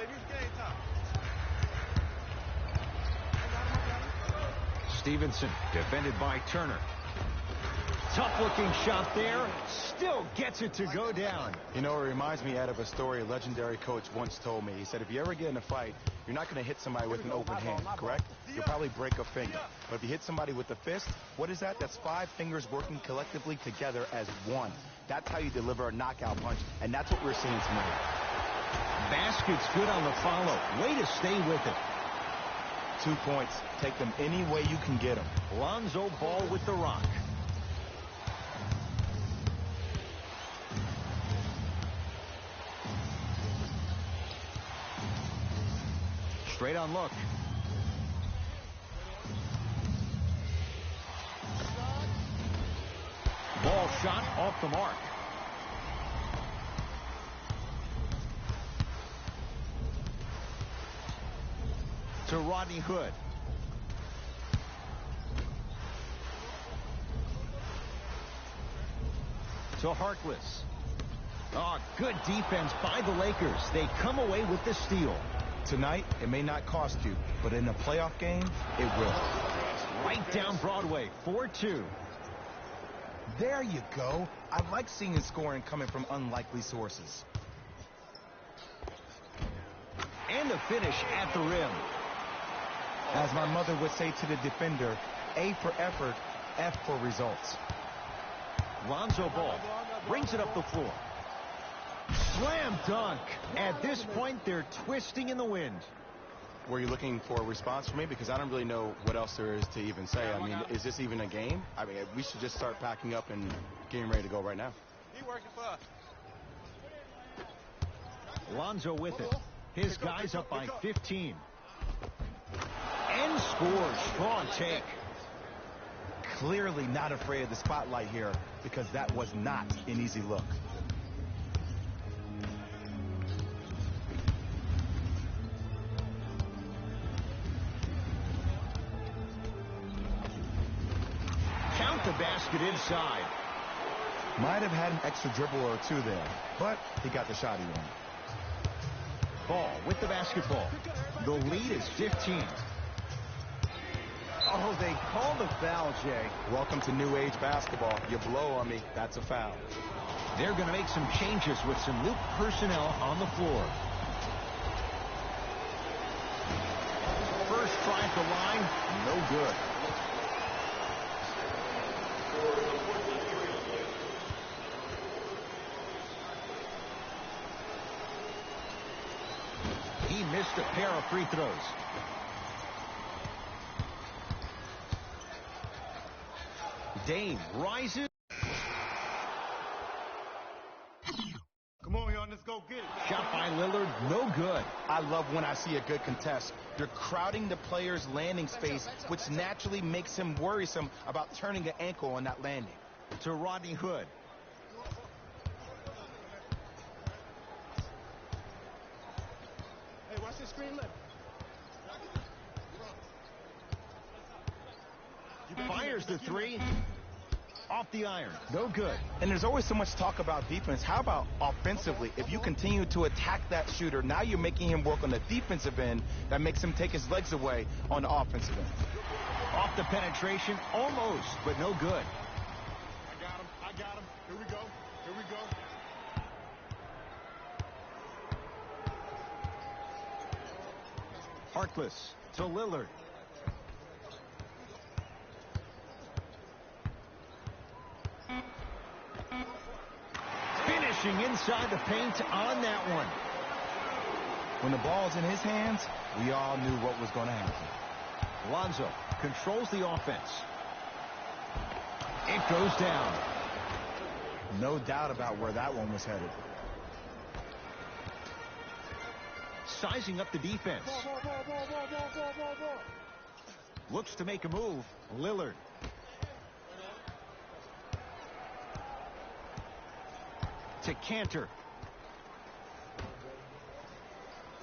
Stevenson defended by Turner. Tough-looking shot there. Still gets it to go down. You know, it reminds me out of a story a legendary coach once told me. He said, if you ever get in a fight, you're not going to hit somebody with an open hand, correct? You'll probably break a finger. But if you hit somebody with the fist, what is that? That's 5 fingers working collectively together as one. That's how you deliver a knockout punch, and that's what we're seeing tonight. Basket's good on the follow. Way to stay with it. 2 points. Take them any way you can get them. Lonzo Ball with the rock. Straight on look. Ball shot off the mark. To Rodney Hood. To Harkless. Oh, good defense by the Lakers. They come away with the steal. Tonight, it may not cost you, but in a playoff game, it will. Right down Broadway, 4-2. There you go. I like seeing scoring coming from unlikely sources. And the finish at the rim. As my mother would say to the defender, A for effort, F for results. Lonzo Ball brings it up the floor. Slam dunk. At this point, they're twisting in the wind. Were you looking for a response from me? Because I don't really know what else there is to even say. I mean, is this even a game? I mean, we should just start packing up and getting ready to go right now. He working for us. Lonzo with it. His guy's up by 15. And scores. Strong take. Clearly not afraid of the spotlight here, because that was not an easy look. Count the basket inside. Might have had an extra dribble or two there, but he got the shot he wanted. Ball with the basketball. The lead is 15. Oh, they called a foul, Jay. Welcome to new age basketball. You blow on me, that's a foul. They're going to make some changes with some new personnel on the floor. First try at the line, no good. He missed a pair of free throws. Dame rises. Come on, y'all, let's go get it. Shot by Lillard, no good. I love when I see a good contest. They're crowding the player's landing space, which naturally makes him worrisome about turning an ankle on that landing. To Rodney Hood. Hey, watch this screen left. Fires the three. Off the iron. No good. And there's always so much talk about defense. How about offensively? If you continue to attack that shooter, now you're making him work on the defensive end. That makes him take his legs away on the offensive end. Off the penetration. Almost, but no good. I got him. Here we go. Here we go. Harkless to Lillard. Finishing inside the paint on that one. When the ball's in his hands, we all knew what was going to happen. Lonzo controls the offense. It goes down. No doubt about where that one was headed. Sizing up the defense. Looks to make a move. Lillard. To Cantor.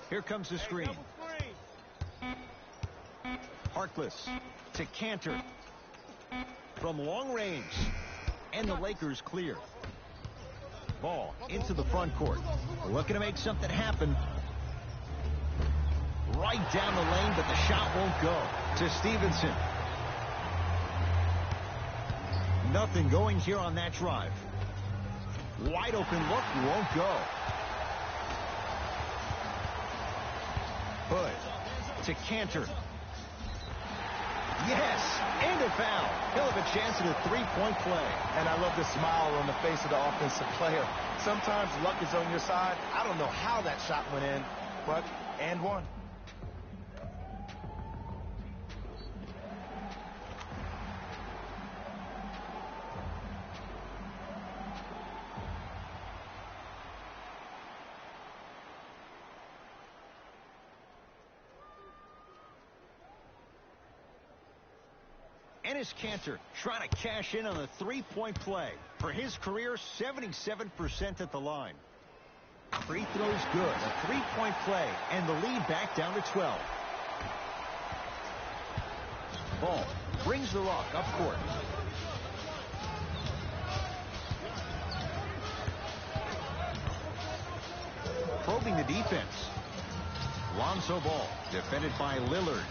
Here comes the screen. Harkless to Cantor. From long range. And the Lakers clear. Ball into the front court. Looking to make something happen. Right down the lane, but the shot won't go. To Stevenson. Nothing going here on that drive. Wide open look, won't go. Hood to Cantor. Yes, and a foul. He'll have a chance at a three-point play. And I love the smile on the face of the offensive player. Sometimes luck is on your side. I don't know how that shot went in, but and one. Enes Kanter trying to cash in on a three-point play. For his career, 77% at the line. Free throws good. A three-point play, and the lead back down to 12. Ball brings the rock up court. Probing the defense. Lonzo Ball, defended by Lillard.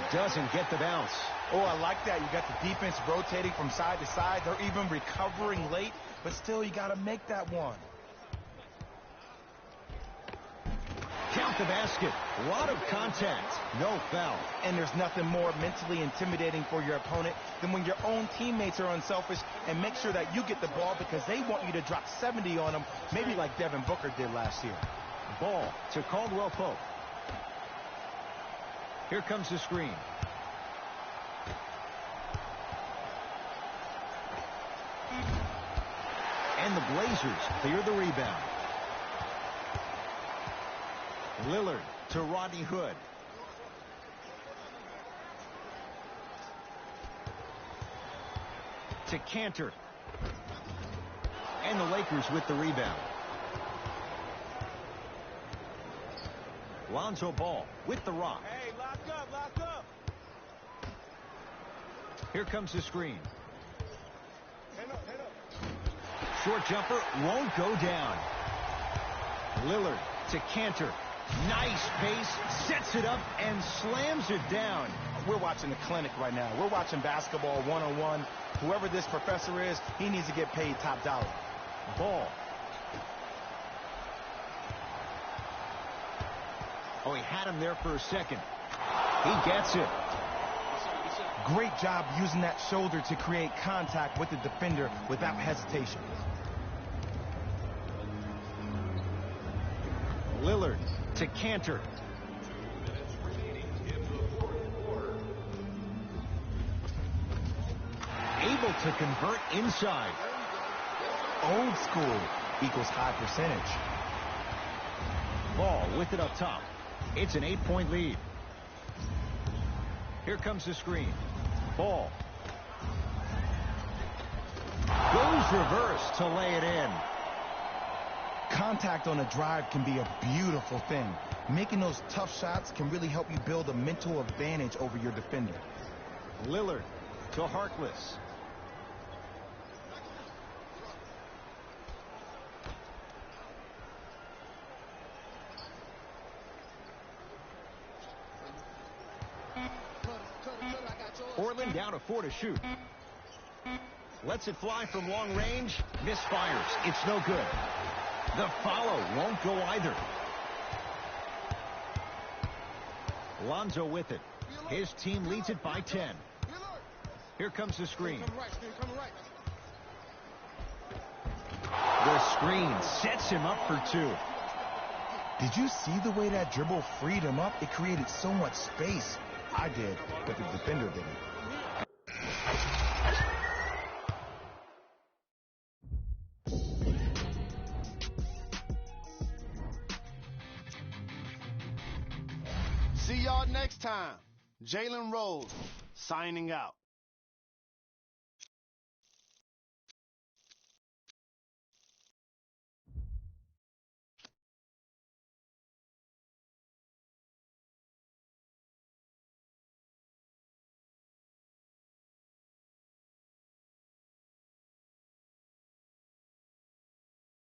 Doesn't get the bounce. Oh, I like that. You got the defense rotating from side to side. They're even recovering late, but still you got to make that one. count the basket. A lot of contact. No foul. And there's nothing more mentally intimidating for your opponent than when your own teammates are unselfish and make sure that you get the ball because they want you to drop 70 on them, maybe like Devin Booker did last year. Ball to Caldwell Pope. Here comes the screen. And the Blazers clear the rebound. Lillard to Rodney Hood. To Cantor. And the Lakers with the rebound. Lonzo Ball with the rock. Hey, lock up, lock up. Here comes the screen. Hand up, hand up. Short jumper won't go down. Lillard to Cantor. Nice pace, sets it up, and slams it down. We're watching a clinic right now. We're watching basketball one-on-one. Whoever this professor is, he needs to get paid top dollar. Ball. Oh, he had him there for a second. He gets it. Great job using that shoulder to create contact with the defender without hesitation. Lillard to Cantor. Able to convert inside. Old school equals high percentage. Ball with it up top. It's an 8-point lead. Here comes the screen. Ball. Goes reverse to lay it in. Contact on a drive can be a beautiful thing. Making those tough shots can really help you build a mental advantage over your defender. Lillard to Harkless. Portland down to 4 to shoot. Lets it fly from long range. Misfires. It's no good. The follow won't go either. Lonzo with it. His team leads it by 10. Here comes the screen. The screen sets him up for 2. Did you see the way that dribble freed him up? It created so much space. I did, but the defender didn't. See y'all next time. Jalen Rose signing out.